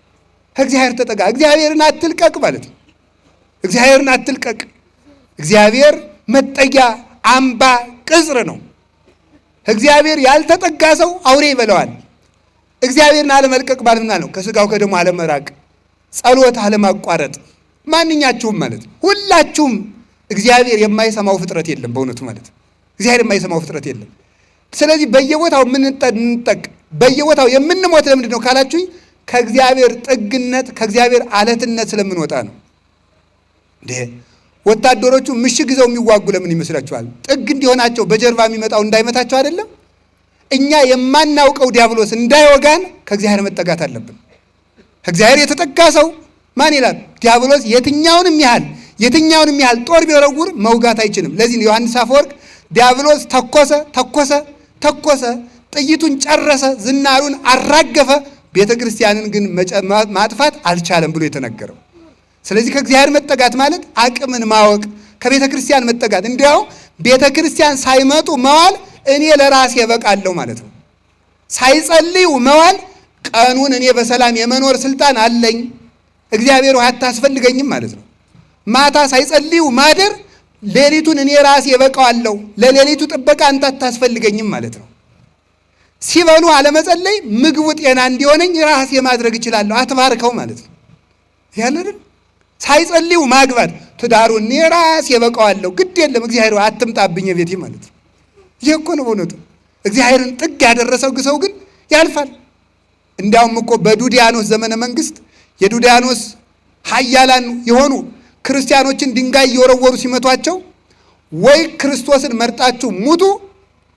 ከእግዚአብሔር ተጠጋ፣ እግዚአብሔርን አትልቀቅ ማለት ነው። እግዚአብሔርን አትልቀቅ። እግዚአብሔር መጠጊያ አምባ ቅጽር ነው። እግዚአብሔር ያልተጠጋ ሰው አውሬ ይበለዋል። እግዚአብሔርን አለመልቀቅ ማለት ነው ከስጋው ከደሙ አለመራቅ፣ ጸሎት አለማቋረጥ። ማንኛችሁም ማለት ሁላችሁም እግዚአብሔር የማይሰማው ፍጥረት የለም በእውነቱ ማለት እግዚአብሔር የማይሰማው ፍጥረት የለም። ስለዚህ በየቦታው የምንጠቅ በየቦታው የምንሞት ለምንድን ነው ካላችሁኝ ከእግዚአብሔር ጥግነት ከእግዚአብሔር አለትነት ስለምንወጣ ነው። ወታደሮቹ ምሽግ ይዘው የሚዋጉ ለምን ይመስላችኋል? ጥግ እንዲሆናቸው በጀርባ የሚመጣው እንዳይመታቸው አይደለም? እኛ የማናውቀው ዲያብሎስ እንዳይወጋን ከእግዚአብሔር መጠጋት አለብን። ከእግዚአብሔር የተጠጋ ሰው ማን ይላል? ዲያብሎስ የትኛውንም ያህል ጦር ቢወረውር መውጋት አይችልም። ለዚህ ነው ዮሐንስ አፈወርቅ ዲያብሎስ ተኮሰ፣ ጥይቱን ጨረሰ፣ ዝናሩን አራገፈ፣ ቤተ ክርስቲያንን ግን ማጥፋት አልቻለም ብሎ የተነገረው። ስለዚህ ከእግዚአብሔር መጠጋት ማለት አቅምን ማወቅ፣ ከቤተ ክርስቲያን መጠጋት። እንዲያው ቤተ ክርስቲያን ሳይመጡ መዋል እኔ ለራሴ እበቃለሁ ማለት ነው። ሳይጸልዩ መዋል ቀኑን እኔ በሰላም የመኖር ስልጣን አለኝ፣ እግዚአብሔር አታስፈልገኝም ማለት ነው። ማታ ሳይጸልዩ ማደር ሌሊቱን እኔ ራሴ እበቃዋለሁ፣ ለሌሊቱ ጥበቃ አንተ አታስፈልገኝም ማለት ነው። ሲበሉ አለመጸለይ ምግቡ ጤና እንዲሆነኝ ራሴ ማድረግ እችላለሁ፣ አትባርከው ማለት ነው። ያለልን ሳይጸልዩ ማግባት ትዳሩን እኔ ራሴ እበቃዋለሁ፣ ግድ የለም እግዚአብሔር አትምጣብኝ ቤቴ ማለት ነው። ይህ እኮ ነው በእውነቱ። እግዚአብሔርን ጥግ ያደረሰው ሰው ግን ያልፋል። እንዲያውም እኮ በዱዲያኖስ ዘመነ መንግስት የዱዲያኖስ ኃያላን የሆኑ ክርስቲያኖችን ድንጋይ እየወረወሩ ሲመቷቸው ወይ ክርስቶስን መርጣችሁ ሙቱ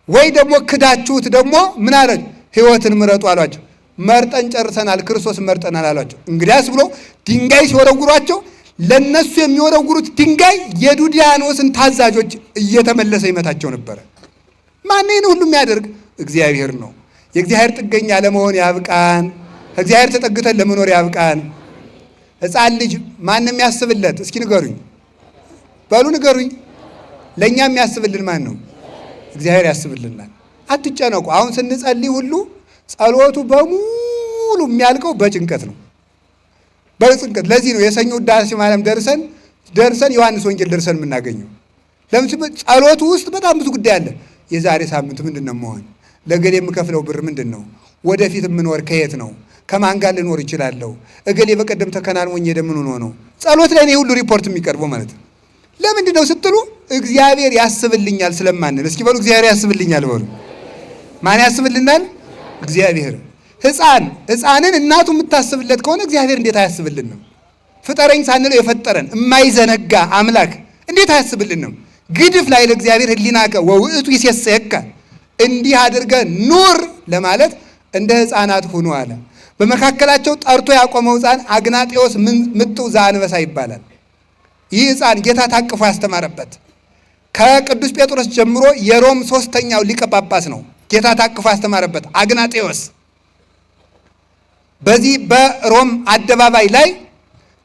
ወይ ደግሞ ክዳችሁት ደግሞ ምን አረግ ሕይወትን ምረጡ አሏቸው። መርጠን ጨርሰናል፣ ክርስቶስን መርጠናል አሏቸው። እንግዲያስ ብሎ ድንጋይ ሲወረውሯቸው ለነሱ የሚወረውሩት ድንጋይ የዱዲያኖስን ታዛዦች እየተመለሰ ይመታቸው ነበረ። ማን ነው ሁሉ የሚያደርግ? እግዚአብሔር ነው። የእግዚአብሔር ጥገኛ ለመሆን ያብቃን። እግዚአብሔር ተጠግተን ለመኖር ያብቃን። ሕፃን ልጅ ማንም ያስብለት? እስኪ ንገሩኝ፣ በሉ ንገሩኝ። ለእኛ የሚያስብልን ማን ነው? እግዚአብሔር ያስብልናል። አትጨነቁ። አሁን ስንጸልይ ሁሉ ጸሎቱ በሙሉ የሚያልቀው በጭንቀት ነው፣ በጭንቀት። ለዚህ ነው የሰኞ ውዳሴ ማርያም ደርሰን ዮሐንስ ወንጌል ደርሰን የምናገኘው። ለምን? ጸሎቱ ውስጥ በጣም ብዙ ጉዳይ አለ። የዛሬ ሳምንት ምንድን ነው መሆን? ለገሌ የምከፍለው ብር ምንድን ነው? ወደፊት የምኖር ከየት ነው? ከማን ጋር ልኖር ይችላለሁ? እገሌ በቀደም ተከናንሞኝ ምን ሆኖ ነው? ጸሎት ላይ ነው ሁሉ ሪፖርት የሚቀርበው ማለት ነው። ለምንድን ነው ስትሉ እግዚአብሔር ያስብልኛል ስለማንል። እስኪ በሉ እግዚአብሔር ያስብልኛል በሉ። ማን ያስብልናል? እግዚአብሔር። ሕፃንን እናቱ የምታስብለት ከሆነ እግዚአብሔር እንዴት አያስብልንም? ፍጠረኝ ሳንለው የፈጠረን የማይዘነጋ አምላክ እንዴት አያስብልንም? ግድፍ ላይ ለእግዚአብሔር ህሊናከ ወውእቱ ይሴሰየከ፣ እንዲህ አድርገህ ኑር ለማለት እንደ ሕፃናት ሁኑ አለ። በመካከላቸው ጠርቶ ያቆመው ሕፃን አግናጤዎስ ምጥው ዘአንበሳ ይባላል። ይህ ሕፃን ጌታ ታቅፎ ያስተማረበት ከቅዱስ ጴጥሮስ ጀምሮ የሮም 3ኛው ሊቀ ጳጳስ ነው። ጌታ ታቅፎ ያስተማረበት አግናጤዎስ በዚህ በሮም አደባባይ ላይ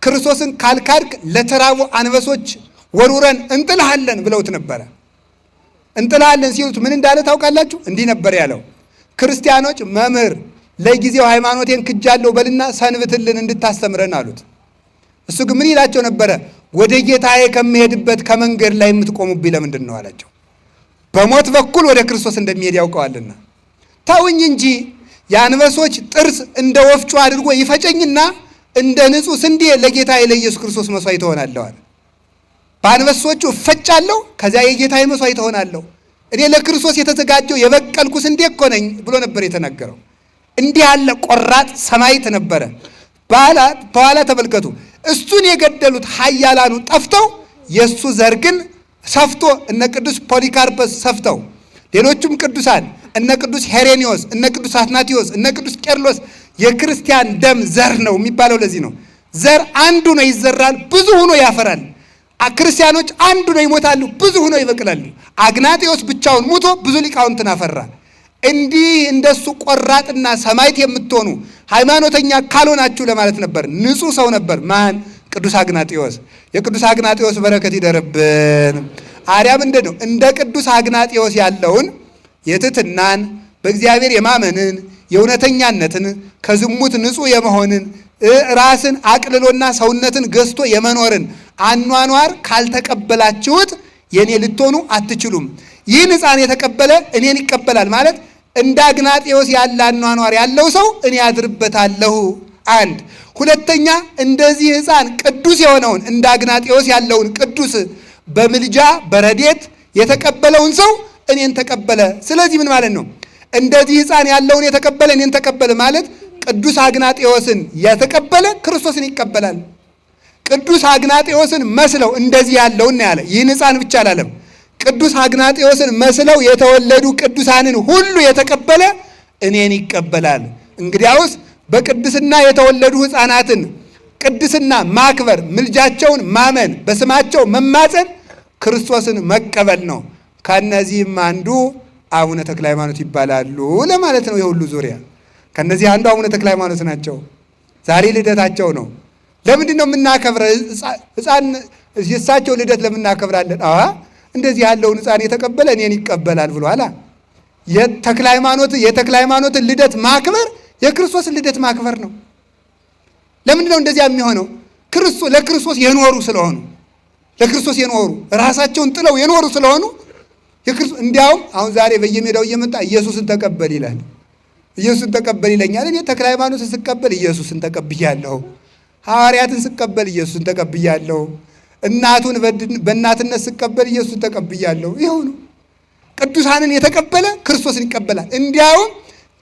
ክርስቶስን ካልካድክ ለተራቡ አንበሶች ወርውረን እንጥልሃለን ብለውት ነበረ። እንጥልሃለን ሲሉት ምን እንዳለ ታውቃላችሁ? እንዲህ ነበር ያለው፣ ክርስቲያኖች መምህር ለጊዜው ሃይማኖቴን ክጃለሁ በልና ሰንብትልን እንድታስተምረን አሉት። እሱ ግን ምን ይላቸው ነበረ? ወደ ጌታዬ ከመሄድበት ከመንገድ ላይ የምትቆሙብኝ ለምንድን ነው አላቸው። በሞት በኩል ወደ ክርስቶስ እንደሚሄድ ያውቀዋልና። ተውኝ እንጂ የአንበሶች ጥርስ እንደ ወፍጮ አድርጎ ይፈጨኝና እንደ ንጹሕ ስንዴ ለጌታዬ ለኢየሱስ ክርስቶስ መስዋዕት እሆናለሁ አለ። በአንበሶቹ እፈጫለሁ፣ ከዚያ የጌታዬ መስዋዕት እሆናለሁ። እኔ ለክርስቶስ የተዘጋጀው የበቀልኩ ስንዴ እኮ ነኝ ብሎ ነበር የተናገረው። እንዲህ ያለ ቆራጥ ሰማዕት ነበረ። በኋላ ተመልከቱ፣ እሱን የገደሉት ኃያላኑ ጠፍተው የእሱ ዘር ግን ሰፍቶ እነ ቅዱስ ፖሊካርፐስ ሰፍተው፣ ሌሎቹም ቅዱሳን እነ ቅዱስ ሄሬኒዮስ፣ እነ ቅዱስ አትናቴዎስ፣ እነ ቅዱስ ቄርሎስ የክርስቲያን ደም ዘር ነው የሚባለው ለዚህ ነው። ዘር አንዱ ነው ይዘራል፣ ብዙ ሆኖ ያፈራል። ክርስቲያኖች አንዱ ነው ይሞታሉ፣ ብዙ ሆኖ ይበቅላሉ። አግናጤዎስ ብቻውን ሞቶ ብዙ ሊቃውንትን አፈራ። እንዲህ እንደሱ ቆራጥና ሰማዕት የምትሆኑ ሃይማኖተኛ ካልሆናችሁ ለማለት ነበር። ንጹሕ ሰው ነበር። ማን? ቅዱስ አግናጤዎስ። የቅዱስ አግናጤዎስ በረከት ይደርብን። አርያ ምንድን ነው? እንደ ቅዱስ አግናጤዎስ ያለውን የትሕትናን፣ በእግዚአብሔር የማመንን፣ የእውነተኛነትን፣ ከዝሙት ንጹሕ የመሆንን፣ ራስን አቅልሎና ሰውነትን ገዝቶ የመኖርን አኗኗር ካልተቀበላችሁት የኔ ልትሆኑ አትችሉም። ይህን ሕፃን የተቀበለ እኔን ይቀበላል ማለት እንደ አግናጤዎስ ያለ አኗኗር ያለው ሰው እኔ አድርበታለሁ። አንድ ሁለተኛ፣ እንደዚህ ሕፃን ቅዱስ የሆነውን እንደ አግናጤዎስ ያለውን ቅዱስ በምልጃ በረዴት የተቀበለውን ሰው እኔን ተቀበለ። ስለዚህ ምን ማለት ነው? እንደዚህ ሕፃን ያለውን የተቀበለ እኔን ተቀበለ ማለት ቅዱስ አግናጤዎስን የተቀበለ ክርስቶስን ይቀበላል። ቅዱስ አግናጤዎስን መስለው እንደዚህ ያለውን ያለ ይህን ሕፃን ብቻ አላለም። ቅዱስ አግናጤዎስን መስለው የተወለዱ ቅዱሳንን ሁሉ የተቀበለ እኔን ይቀበላል። እንግዲያውስ በቅድስና የተወለዱ ሕፃናትን ቅድስና ማክበር፣ ምልጃቸውን ማመን፣ በስማቸው መማፀን ክርስቶስን መቀበል ነው። ከነዚህም አንዱ አቡነ ተክለ ሃይማኖት ይባላሉ ለማለት ነው። የሁሉ ዙሪያ ከነዚህ አንዱ አቡነ ተክለ ሃይማኖት ናቸው። ዛሬ ልደታቸው ነው። ለምንድን ነው የምናከብረው? ሕፃን የእሳቸው ልደት ለምን እናከብራለን? እንደዚህ ያለውን ሕፃን የተቀበለ እኔን ይቀበላል ብሏል። የተክለ ሃይማኖትን ልደት ማክበር የክርስቶስን ልደት ማክበር ነው። ለምንድን ነው እንደዚያ የሚሆነው? ለክርስቶስ የኖሩ ስለሆኑ፣ ለክርስቶስ የኖሩ ራሳቸውን ጥለው የኖሩ ስለሆኑ እንዲያውም አሁን ዛሬ በየሜዳው እየመጣ ኢየሱስን ተቀበል ይላል። ኢየሱስን ተቀበል ይለኛል። እኔ ተክለ ሃይማኖትን ስቀበል ኢየሱስን ተቀብያለሁ። ሐዋርያትን ስቀበል ኢየሱስን ተቀብያለሁ። እናቱን በእናትነት ስቀበል ኢየሱስን ተቀብያለሁ። ይኸው ነው። ቅዱሳንን የተቀበለ ክርስቶስን ይቀበላል። እንዲያውም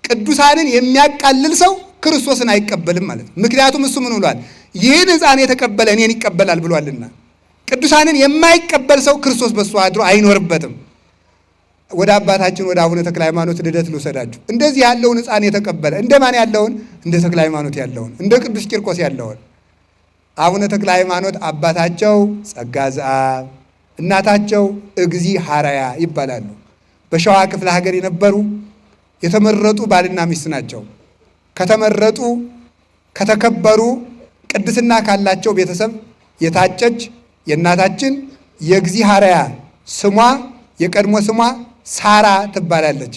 ቅዱሳንን የሚያቃልል ሰው ክርስቶስን አይቀበልም ማለት ነው። ምክንያቱም እሱ ምን ብሏል? ይህን ሕፃን የተቀበለ እኔን ይቀበላል ብሏልና። ቅዱሳንን የማይቀበል ሰው ክርስቶስ በሱ አድሮ አይኖርበትም። ወደ አባታችን ወደ አቡነ ተክለ ሃይማኖት ልደት ልውሰዳችሁ። እንደዚህ ያለውን ሕፃን የተቀበለ እንደማን ያለውን? እንደ ተክለ ሃይማኖት ያለውን፣ እንደ ቅዱስ ቂርቆስ ያለውን። አቡነ ተክለ ሃይማኖት አባታቸው ጸጋ ዘአብ፣ እናታቸው እግዚ ሐረያ ይባላሉ። በሸዋ ክፍለ ሀገር የነበሩ የተመረጡ ባልና ሚስት ናቸው። ከተመረጡ ከተከበሩ ቅድስና ካላቸው ቤተሰብ የታጨች የእናታችን የእግዚ ሐረያ ስሟ የቀድሞ ስሟ ሳራ ትባላለች።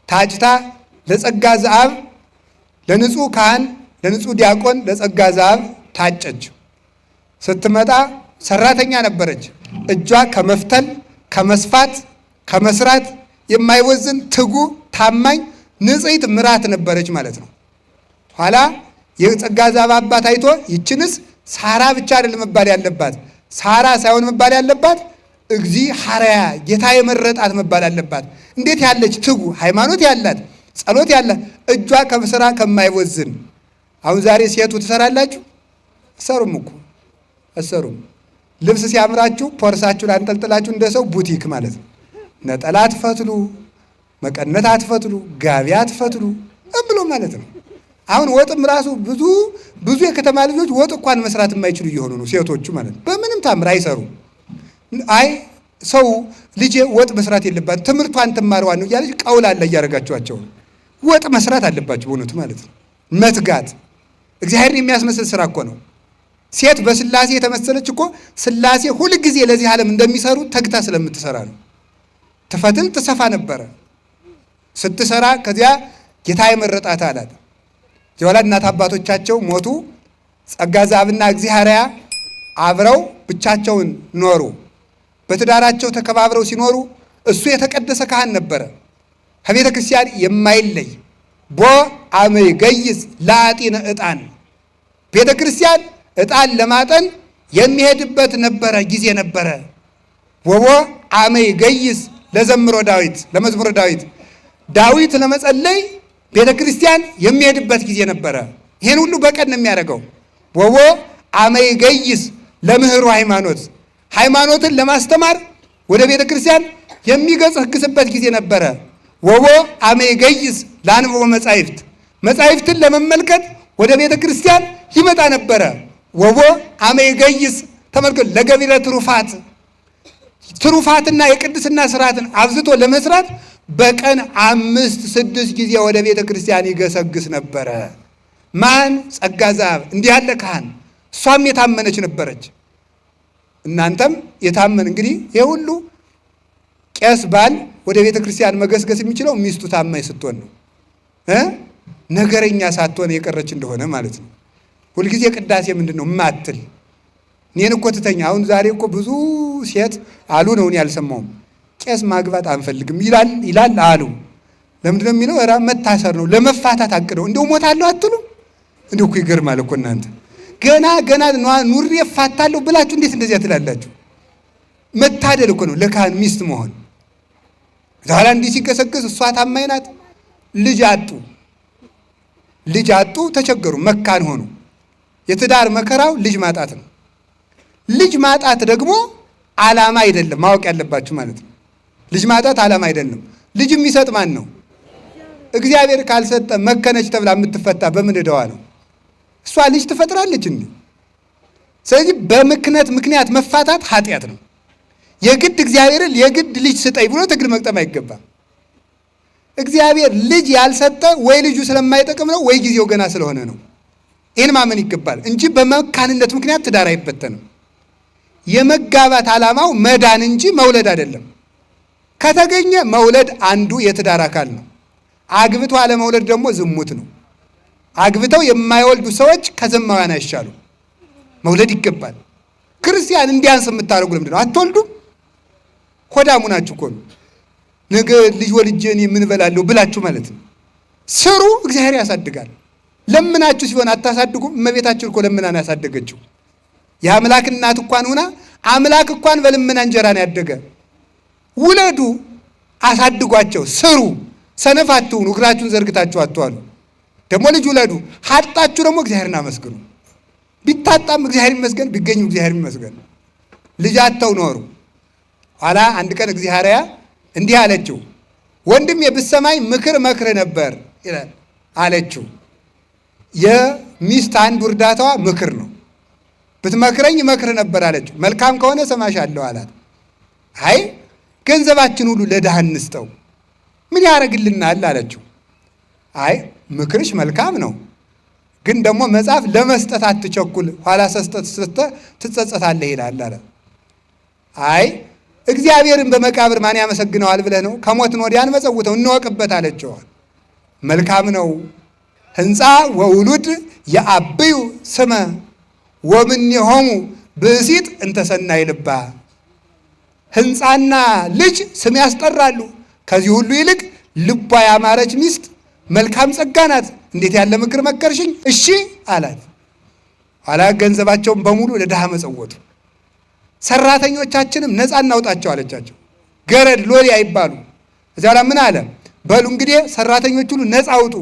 ታጭታ ለጸጋ ዘአብ ለንጹሕ ካህን ለንጹሕ ዲያቆን ለጸጋ ዘአብ ታጨች። ስትመጣ ሰራተኛ ነበረች። እጇ ከመፍተል ከመስፋት ከመስራት የማይወዝን ትጉ ታማኝ ንጽሕት ምራት ነበረች ማለት ነው። ኋላ የጸጋ ዘአብ አባት አይቶ ይችንስ ሳራ ብቻ አይደል መባል ያለባት፣ ሳራ ሳይሆን መባል ያለባት እግዚ ሐረያ ጌታ የመረጣት መባል አለባት። እንዴት ያለች ትጉ ሃይማኖት ያላት ጸሎት ያላት እጇ ከስራ ከማይወዝን። አሁን ዛሬ ሴቱ ትሰራላችሁ? አሰሩም እኮ አሰሩም። ልብስ ሲያምራችሁ ፖርሳችሁን አንጠልጥላችሁ እንደ ሰው ቡቲክ ማለት ነው። ነጠላ አትፈትሉ፣ መቀነት አትፈትሉ፣ ጋቢ አትፈትሉ ብሎ ማለት ነው። አሁን ወጥም ራሱ ብዙ የከተማ ልጆች ወጥ እንኳን መስራት የማይችሉ እየሆኑ ነው ሴቶቹ ማለት ነው። በምንም ታምር አይሰሩ። አይ ሰው ልጄ ወጥ መስራት የለባት ትምህርቷን ትማረዋን ነው እያለች ቀውላላ እያደረጋችኋቸው። ወጥ መስራት አለባችሁ በእውነቱ ማለት ነው። መትጋት እግዚአብሔርን የሚያስመስል ስራ እኮ ነው። ሴት በስላሴ የተመሰለች እኮ ስላሴ ሁል ጊዜ ለዚህ ዓለም እንደሚሰሩ ተግታ ስለምትሰራ ነው። ትፈትል ትሰፋ ነበረ ስትሰራ ከዚያ ጌታ የመረጣት አላት። ጀዋላ እናት አባቶቻቸው ሞቱ። ጸጋ ዘአብና እግዚአብሔር አብረው ብቻቸውን ኖሩ። በትዳራቸው ተከባብረው ሲኖሩ እሱ የተቀደሰ ካህን ነበረ፣ ከቤተ ክርስቲያን የማይለይ ቦ አመይ ገይዝ ለአጢነ ዕጣን ቤተ ክርስቲያን ዕጣን ለማጠን የሚሄድበት ነበረ ጊዜ ነበረ። ወቦ አመይ ገይዝ ለዘምሮ ዳዊት ለመዝሙረ ዳዊት ለመጸለይ ቤተ ክርስቲያን የሚሄድበት ጊዜ ነበረ። ይሄን ሁሉ በቀን ነው የሚያደርገው። ወቦ አመይ ገይዝ ለምህሩ ሃይማኖትን ለማስተማር ወደ ቤተ ክርስቲያን የሚገሰግስበት ጊዜ ነበረ። ወቦ አመይ ገይዝ ለአንብቦ መጻሕፍትን ለመመልከት ወደ ቤተ ክርስቲያን ይመጣ ነበረ። ወቦ አመይ ገይዝ ተመልከቱ ለገቢረ ትሩፋትና የቅድስና ስርዓትን አብዝቶ ለመስራት በቀን 5-6 ጊዜ ወደ ቤተ ክርስቲያን ይገሰግስ ነበረ። ማን? ጸጋ ዘአብ እንዲህ ያለ ካህን። እሷም የታመነች ነበረች። እናንተም የታመን እንግዲህ የሁሉ ቄስ ባል ወደ ቤተ ክርስቲያን መገስገስ የሚችለው ሚስቱ ታማኝ ስትሆን ነው። ነገረኛ ሳትሆን የቀረች እንደሆነ ማለት ነው። ሁልጊዜ ቅዳሴ ምንድን ነው ማትል እኔን እኮ ትተኛ። አሁን ዛሬ እኮ ብዙ ሴት አሉ ነው እኔ አልሰማሁም። ቄስ ማግባት አንፈልግም ይላል አሉ። ለምንድን ነው የሚለው? ኧረ መታሰር ነው ለመፋታት አቅደው እንደው ሞታለሁ አትሉም? እንደው እኮ ይገርማል እኮ እናንተ ገና ኑሬ እፋታለሁ ብላችሁ እንዴት እንደዚያ ትላላችሁ? መታደል እኮ ነው ለካህን ሚስት መሆን። ዛሬ እንዲህ ሲገሰግስ እሷ ታማኝ ናት። ልጅ አጡ ተቸገሩ፣ መካን ሆኑ። የትዳር መከራው ልጅ ማጣት ነው። ልጅ ማጣት ደግሞ ዓላማ አይደለም፣ ማወቅ ያለባችሁ ማለት ነው። ልጅ ማጣት ዓላማ አይደለም። ልጅ የሚሰጥ ማን ነው? እግዚአብሔር ካልሰጠ መከነች ተብላ የምትፈታ በምን ዕዳዋ ነው? እሷ ልጅ ትፈጥራለች እንዴ? ስለዚህ ምክንያት መፋታት ኃጢአት ነው። የግድ እግዚአብሔርን የግድ ልጅ ስጠኝ ብሎ ትግል መቅጠም አይገባም። እግዚአብሔር ልጅ ያልሰጠ ወይ ልጁ ስለማይጠቅም ነው ወይ ጊዜው ገና ስለሆነ ነው። ይህን ማመን ይገባል እንጂ በመካንነት ምክንያት ትዳር አይበተንም። የመጋባት ዓላማው መዳን እንጂ መውለድ አይደለም። ከተገኘ መውለድ አንዱ የትዳር አካል ነው። አግብቶ አለመውለድ ደግሞ ዝሙት ነው። አግብተው የማይወልዱ ሰዎች ከዘማውያን አይሻሉ። መውለድ ይገባል። ክርስቲያን እንዲያንስ የምታደርጉ ለምንድን ነው? አትወልዱም? ሆዳሙ ናችሁ እኮ ነው። ነገ ልጅ ወልጄ እኔ ምን እበላለሁ ብላችሁ ማለት ነው። ስሩ፣ እግዚአብሔር ያሳድጋል። ለምናችሁ ሲሆን አታሳድጉም? እመቤታችን እኮ ለምናን ያሳደገችው የአምላክ እናት እንኳን ሆና አምላክ እንኳን በልመና እንጀራ ነው ያደገ። ውለዱ፣ አሳድጓቸው፣ ስሩ፣ ሰነፍ አትሁኑ፣ እግራችሁን ዘርግታችሁ አትዋሉ። ደግሞ ልጅ ውለዱ። ሀጣችሁ ደግሞ እግዚአብሔርን አመስግኑ። ቢታጣም እግዚአብሔር ይመስገን፣ ቢገኙ እግዚአብሔር ይመስገን። ልጅ አጥተው ኖሩ። ኋላ አንድ ቀን እግዚአብሔር እንዲህ አለችው፣ ወንድሜ ብትሰማኝ ምክር መክር ነበር ይላል አለችው። የሚስት አንዱ እርዳታዋ ምክር ነው። ብትመክረኝ መክር ነበር አለችው። መልካም ከሆነ ሰማሻለሁ አላት። አይ ገንዘባችን ሁሉ ለድሃ እንስጠው ምን ያደርግልናል አለችው። አይ ምክርሽ መልካም ነው፣ ግን ደግሞ መጽሐፍ ለመስጠት አትቸኩል፣ ኋላ ሰስጠት ትጸጸታለህ ይላል አለ። አይ እግዚአብሔርን በመቃብር ማን ያመሰግነዋል ብለህ ነው? ከሞትን ወዲያን መጸውተው እንወቅበት አለችዋል። መልካም ነው። ህንፃ ወውሉድ የአብዩ ስመ ወምኔሆሙ ብእሲት እንተሰናይ ልባ። ህንፃና ልጅ ስም ያስጠራሉ። ከዚህ ሁሉ ይልቅ ልቧ ያማረች ሚስት መልካም ጸጋ ናት። እንዴት ያለ ምክር መከርሽኝ? እሺ አላት። ኋላ ገንዘባቸውን በሙሉ ለድሃ መጸወቱ። ሰራተኞቻችንም ነፃ እናውጣቸው አለቻቸው። ገረድ ሎሌ አይባሉ። እዚያ ላይ ምን አለ? በሉ እንግዲህ ሰራተኞች ሁሉ ነፃ አውጡ።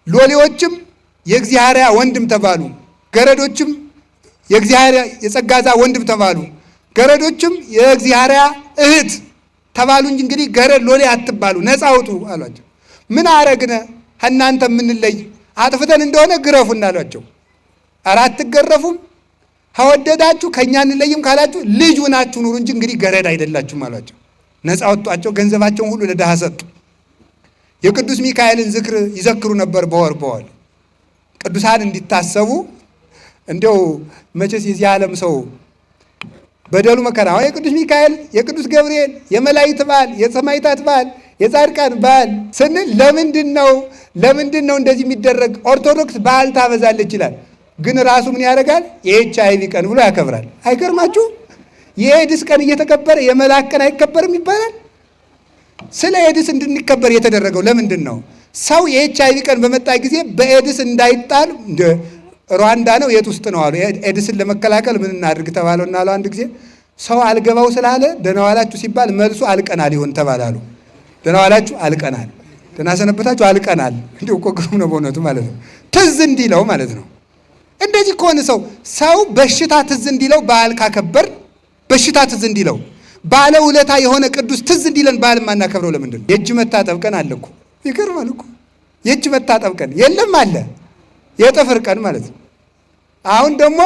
ሎሌዎችም የእግዚአብሔር ወንድም ተባሉ፣ ገረዶችም የእግዚአብሔር የጸጋ ዘአብ ወንድም ተባሉ፣ ገረዶችም የእግዚአብሔር እህት ተባሉ እንጂ እንግዲህ ገረድ ሎሌ አትባሉ፣ ነፃ አውጡ አሏቸው። ምን አረግነ እናንተ የምንለይ አጥፍተን እንደሆነ ግረፉ እንዳሏቸው። ኧረ አትገረፉም፣ ከወደዳችሁ ከእኛ እንለይም ካላችሁ ልጅ ሆናችሁ ኑሩ እንጂ እንግዲህ ገረድ አይደላችሁም አሏቸው። ነፃ ወጧቸው። ገንዘባቸውን ሁሉ ለድሃ ሰጡ። የቅዱስ ሚካኤልን ዝክር ይዘክሩ ነበር በወር ቅዱሳን እንዲታሰቡ እንደው መቼስ የዚህ ዓለም ሰው በደሉ መከራ የቅዱስ ሚካኤል፣ የቅዱስ ገብርኤል፣ የመላእክት በዓል፣ የሰማዕታት በዓል፣ የጻድቃን በዓል ስንል ለምንድን ነው እንደዚህ የሚደረግ? ኦርቶዶክስ በዓል ታበዛለች ይላል። ግን ራሱ ምን ያደርጋል? የኤችአይቪ ቀን ብሎ ያከብራል። አይገርማችሁ? የኤድስ ቀን እየተከበረ የመልአክ ቀን አይከበርም ይባላል። ስለ ኤድስ እንድንከበር የተደረገው ለምንድን ነው? ሰው የኤችአይቪ ቀን በመጣ ጊዜ በኤድስ እንዳይጣል ሩዋንዳ ነው የት ውስጥ ነው አሉ። ኤድስን ለመከላከል ምን እናድርግ ተባለውና አሉ አንድ ጊዜ ሰው አልገባው ስላለ ደህና ዋላችሁ ሲባል መልሱ አልቀናል ይሆን ተባላሉ። ደህና ዋላችሁ አልቀናል፣ ደህና ሰነበታችሁ አልቀናል። እንዲሁ እኮ ግሩም ነው በእውነቱ ማለት ነው። ትዝ እንዲለው ማለት ነው። እንደዚህ ከሆነ ሰው በሽታ ትዝ እንዲለው በዓል ካከበር በሽታ ትዝ እንዲለው ባለ ውለታ የሆነ ቅዱስ ትዝ እንዲለን በዓል ማናከብረው ለምንድን ነው? የእጅ መታጠብ ቀን አለ እኮ ይገርማል እኮ የእጅ መታጠብ ቀን የለም አለ። የጥፍር ቀን ማለት ነው። አሁን ደግሞ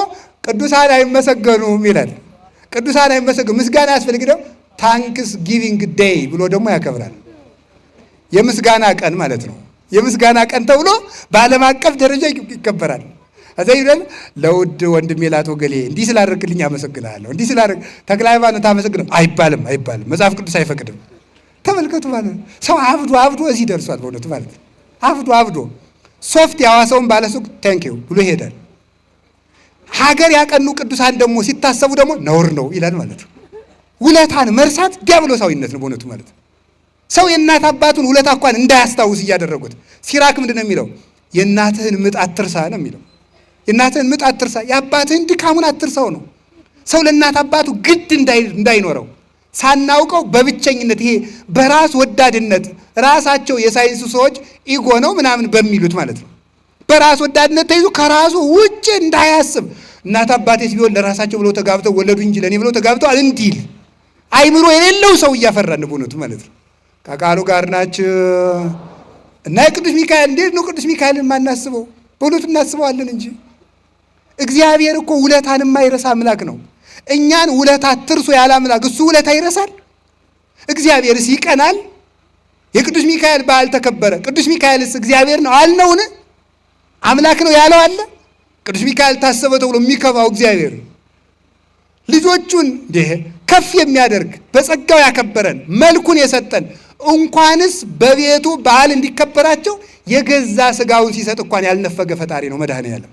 ቅዱሳን አይመሰገኑም ይላል። ቅዱሳን አይመሰገኑ ምስጋና ያስፈልግ ነው። ታንክስ ጊቪንግ ዴይ ብሎ ደግሞ ያከብራል። የምስጋና ቀን ማለት ነው። የምስጋና ቀን ተብሎ በዓለም አቀፍ ደረጃ ይከበራል። እዛ ይደል ለውድ ወንድሜ ላቶ ገሌ እንዲህ ስላደረግልኝ አመሰግናለሁ፣ እንዲህ ስላደረግ ተክለ ሃይማኖት አመሰግናለሁ አይባልም። መጽሐፍ ቅዱስ አይፈቅድም። ተመልከቱ ማለት ነው። ሰው አብዶ እዚህ ደርሷል በእውነቱ ማለት ነው። አብዶ ሶፍት ያዋሰውን ባለሱቅ ቴንኪው ብሎ ይሄዳል። ሀገር ያቀኑ ቅዱሳን ደግሞ ሲታሰቡ ደግሞ ነውር ነው ይላል ማለት ነው። ውለታን መርሳት ዲያብሎሳዊነት ነው በእውነቱ ማለት ነው። ሰው የእናት አባቱን ውለታ እንኳን እንዳያስታውስ እያደረጉት። ሲራክ ምንድን ነው የሚለው? የእናትህን ምጥ አትርሳ ነው የሚለው። የእናትህን ምጥ አትርሳ፣ የአባትህን ድካሙን አትርሳው ነው። ሰው ለእናት አባቱ ግድ እንዳይኖረው ሳናውቀው በብቸኝነት ይሄ በራስ ወዳድነት ራሳቸው የሳይንሱ ሰዎች ኢጎ ነው ምናምን በሚሉት ማለት ነው። በራስ ወዳድነት ተይዞ ከራሱ ውጭ እንዳያስብ እናት አባቴስ ቢሆን ለራሳቸው ብለው ተጋብተው ወለዱ እንጂ ለእኔ ብለው ተጋብተው እንዲል አይምሮ የሌለው ሰው እያፈራን በእውነቱ ማለት ነው። ከቃሉ ጋር ናቸው እና የቅዱስ ሚካኤል እንዴት ነው ቅዱስ ሚካኤልን ማናስበው? በእውነቱ እናስበዋለን እንጂ እግዚአብሔር እኮ ውለታን የማይረሳ አምላክ ነው። እኛን ውለታ ትርሶ ያለ አምላክ እሱ ውለታ ይረሳል? እግዚአብሔርስ ይቀናል? የቅዱስ ሚካኤል በዓል ተከበረ። ቅዱስ ሚካኤልስ እግዚአብሔር ነው አልነውን? አምላክ ነው ያለው አለ? ቅዱስ ሚካኤል ታሰበ ተብሎ የሚከፋው እግዚአብሔር ልጆቹን ከፍ የሚያደርግ በጸጋው ያከበረን መልኩን የሰጠን እንኳንስ በቤቱ በዓል እንዲከበራቸው የገዛ ስጋውን ሲሰጥ እንኳን ያልነፈገ ፈጣሪ ነው መድኃኔዓለም።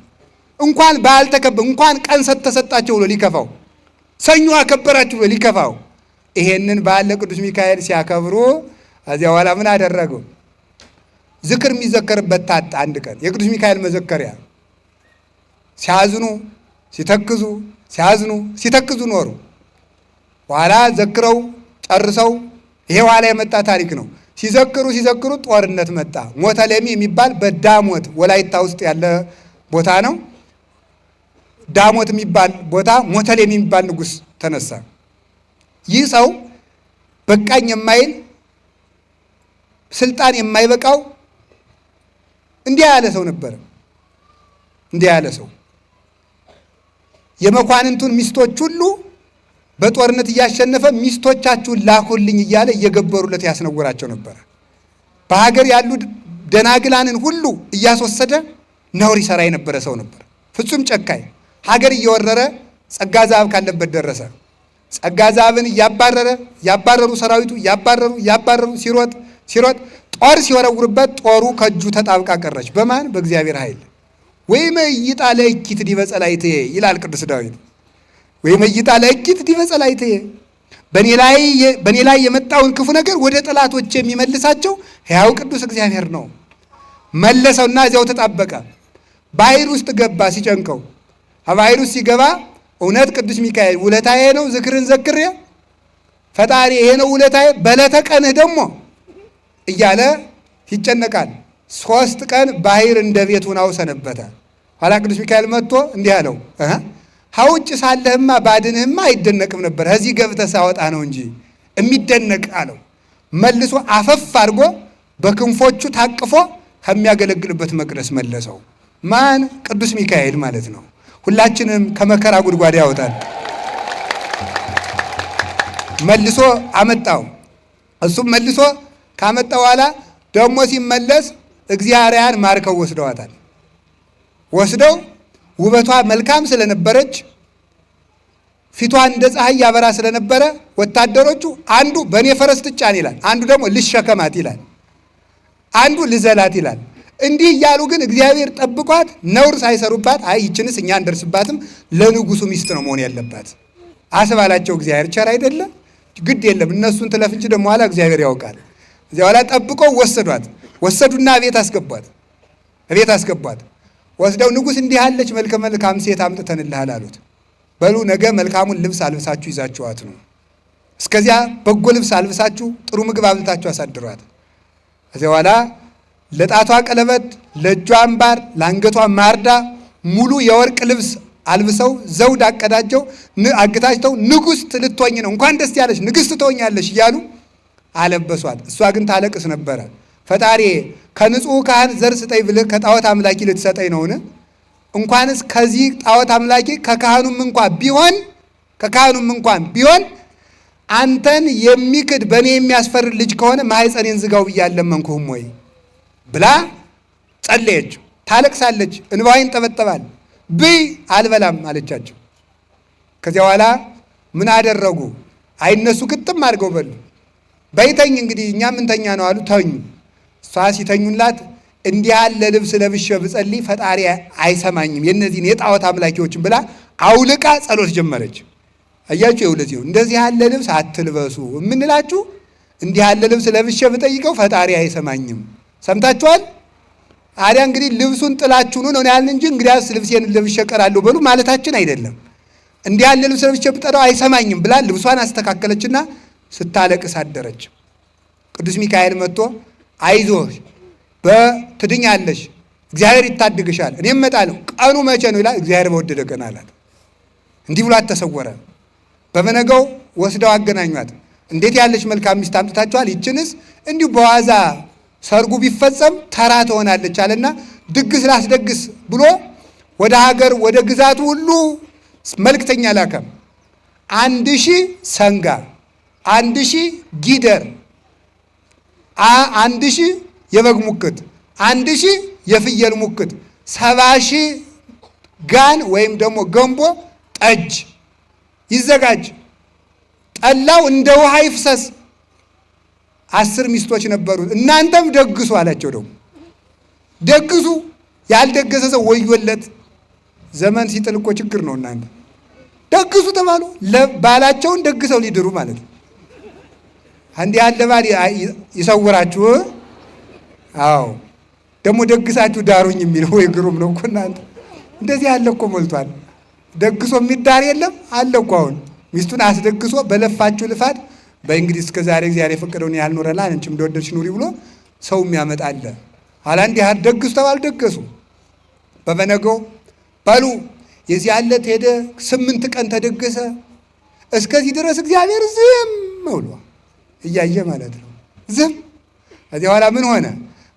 እንኳን በዓል ተከበረ እንኳን ቀን ተሰጣቸው ብሎ ሊከፋው፣ ሰኞ አከበራችሁ ብሎ ሊከፋው፣ ይሄንን በዓል ለቅዱስ ሚካኤል ሲያከብሩ ከዚያ በኋላ ምን አደረገው? ዝክር የሚዘከርበት ታጣ። አንድ ቀን የቅዱስ ሚካኤል መዘከሪያ ሲያዝኑ ሲተክዙ ሲያዝኑ ሲተክዙ ኖሩ። ኋላ ዘክረው ጨርሰው ይሄ ኋላ የመጣ ታሪክ ነው። ሲዘክሩ ጦርነት መጣ። ሞተሌሚ የሚባል በዳሞት ወላይታ ውስጥ ያለ ቦታ ነው። ዳሞት የሚባል ቦታ ሞተሌሚ የሚባል ንጉሥ ተነሳ። ይህ ሰው በቃኝ የማይል ስልጣን የማይበቃው እንዲህ ያለ ሰው ነበር። እንዲህ ያለ ሰው የመኳንንቱን ሚስቶች ሁሉ በጦርነት እያሸነፈ ሚስቶቻችሁን ላኩልኝ እያለ እየገበሩለት ያስነወራቸው ነበር። በሀገር ያሉ ደናግላንን ሁሉ እያስወሰደ ነውር ይሰራ የነበረ ሰው ነበር። ፍጹም ጨካኝ። ሀገር እየወረረ ጸጋ ዛብ ካለበት ደረሰ። ጸጋ ዛብን ያባረሩ ሰራዊቱ ያባረሩ ሲሮጥ ጦር ሲወረውርበት ጦሩ ከእጁ ተጣብቃ ቀረች። በማን? በእግዚአብሔር ኃይል። ወይመይጣ ለእኪት ዲበ ጸላእትየ ይላል ቅዱስ ዳዊት። ወይመይጣ ለእኪት ዲበ ጸላእትየ፣ በእኔ ላይ የመጣውን ክፉ ነገር ወደ ጠላቶች የሚመልሳቸው ሕያው ቅዱስ እግዚአብሔር ነው። መለሰውና እዚያው ተጣበቀ። ባህር ውስጥ ገባ ሲጨንቀው። ከባህር ውስጥ ሲገባ እውነት ቅዱስ ሚካኤል ውለታዬ ነው ዝክርን ዘክሬ ፈጣሪ ይሄ ነው ውለታዬ በዕለተ ቀንህ ደግሞ እያለ ይጨነቃል። 3 ቀን ባህር እንደ ቤት ሆናው ሰነበተ። ኋላ ቅዱስ ሚካኤል መጥቶ እንዲህ አለው፣ ሀውጭ ሳለህማ ባድንህማ አይደነቅም ነበር፣ ከዚህ ገብተህ ሳወጣ ነው እንጂ የሚደነቅ አለው። መልሶ አፈፍ አድርጎ በክንፎቹ ታቅፎ ከሚያገለግልበት መቅደስ መለሰው። ማን? ቅዱስ ሚካኤል ማለት ነው። ሁላችንም ከመከራ ጉድጓድ ያወጣል። መልሶ አመጣው። እሱም መልሶ ካመጣ በኋላ ደግሞ ሲመለስ እግዚአብሔርን ማርከው ወስደዋታል። ወስደው ውበቷ መልካም ስለነበረች ፊቷ እንደ ፀሐይ ያበራ ስለነበረ ወታደሮቹ አንዱ በእኔ ፈረስ ትጫን ይላል፣ አንዱ ደግሞ ልሸከማት ይላል፣ አንዱ ልዘላት ይላል። እንዲህ እያሉ ግን እግዚአብሔር ጠብቋት ነውር ሳይሰሩባት አይ ይችንስ እኛ እንደርስባትም ለንጉሱ ሚስት ነው መሆን ያለባት አስባላቸው። እግዚአብሔር ቸር አይደለ? ግድ የለም እነሱን ትለፍ እንጂ ደግሞ ኋላ እግዚአብሔር ያውቃል። እዚያ ኋላ ጠብቀው ወሰዱና ቤት አስገቧት። ወስደው ንጉሥ እንዲህ ያለች መልከ መልካም ሴት አምጥተንልሃል አሉት። በሉ ነገ መልካሙን ልብስ አልብሳችሁ ይዛችኋት ነው። እስከዚያ በጎ ልብስ አልብሳችሁ ጥሩ ምግብ አብልታችሁ አሳድሯት። ከዚያ በኋላ ለጣቷ ቀለበት፣ ለእጇ አምባር፣ ለአንገቷ ማርዳ ሙሉ የወርቅ ልብስ አልብሰው ዘውድ አገታጅተው ንጉሥ ልትሆኝ ነው፣ እንኳን ደስ ያለሽ ንግሥት ትሆኛለሽ እያሉ አለበሷት። እሷ ግን ታለቅስ ነበረ። ፈጣሪ ከንጹሕ ካህን ዘር ስጠኝ ብለህ ከጣዖት አምላኪ ልትሰጠኝ ነውን? እንኳንስ ከዚህ ጣዖት አምላኪ ከካህኑም እንኳን ቢሆን አንተን የሚክድ በእኔ የሚያስፈርድ ልጅ ከሆነ ማኅፀኔን ዝጋው ብዬ አልለመንኩህም ወይ ብላ ጸለየች። ታለቅሳለች፣ እንባዋ ይንጠበጠባል። ብይ አልበላም አለቻቸው። ከዚያ በኋላ ምን አደረጉ? አይነሱ ግጥም አድርገው በሉ። በይተኝ እንግዲህ እኛ ምንተኛ ነው አሉ። ተኙ። እሷ ሲተኙላት እንዲህ ያለ ልብስ ለብሼ ብጸልይ ፈጣሪ አይሰማኝም የእነዚህን የጣዖት አምላኪዎችን ብላ አውልቃ ጸሎት ጀመረች። አያችሁ የውለዚው እንደዚህ ያለ ልብስ አትልበሱ የምንላችሁ እንዲህ ያለ ልብስ ለብሼ ብጠይቀው ፈጣሪ አይሰማኝም። ሰምታችኋል? አዲያ እንግዲህ ልብሱን ጥላችሁ ነው ያልን እንጂ እንግዲያስ ልብሴን ለብሼ እቀራለሁ በሉ ማለታችን አይደለም። እንዲህ ያለ ልብስ ለብሼ ብጠራው አይሰማኝም ብላ ልብሷን አስተካከለችና ስታለቅስ አደረች። ቅዱስ ሚካኤል መጥቶ አይዞሽ በትድኛለሽ፣ እግዚአብሔር ይታድግሻል፣ እኔም እመጣለሁ። ቀኑ መቼ ነው ይላል። እግዚአብሔር በወደደ ቀን አላት። እንዲህ ብሎ ተሰወረ። በመነገው ወስደው አገናኟት። እንዴት ያለች መልካም ሚስት አምጥታችኋል፣ ይችንስ እንዲሁ በዋዛ ሰርጉ ቢፈጸም ተራ ትሆናለች አለና ድግስ ላስደግስ ብሎ ወደ ሀገር ወደ ግዛቱ ሁሉ መልክተኛ ላከም። 1000 ሰንጋ፣ 1000 ጊደር፣ 1000 የበግ ሙክት፣ 1000 የፍየል ሙክት፣ 70,000 ጋን ወይም ደግሞ ገንቦ ጠጅ ይዘጋጅ፣ ጠላው እንደ ውሃ ይፍሰስ። 10 ሚስቶች ነበሩት። እናንተም ደግሱ አላቸው። ደግሞ ደግሱ፣ ያልደገሰ ሰው ወዮለት። ዘመን ሲጥል እኮ ችግር ነው። እናንተ ደግሱ ተባሉ። ባላቸውን ደግሰው ሊድሩ ማለት ነው። እንዲህ ያለ ባል ይሰውራችሁ። አዎ ደግሞ ደግሳችሁ ዳሩኝ የሚለው ወይ ግሩም ነው እኮ እናንተ። እንደዚህ ያለ እኮ ሞልቷል። ደግሶ የሚዳር የለም አለ እኮ። አሁን ሚስቱን አስደግሶ በለፋችሁ ልፋት በእንግዲህ እስከ ዛሬ እግዚአብሔር የፈቀደውን ያህል ኖረናል አንቺም እንደወደድሽ ኑሪ ብሎ ሰው የሚያመጣለ። ኋላ እንዲህ ደግሱ ተባሉ፣ ደገሱ። በበነገው ባሉ የዚህ ያለት ሄደ። 8 ቀን ተደገሰ። እስከዚህ ድረስ እግዚአብሔር ዝም ብሎ እያየ ማለት ነው። ዝም። ከዚህ በኋላ ምን ሆነ?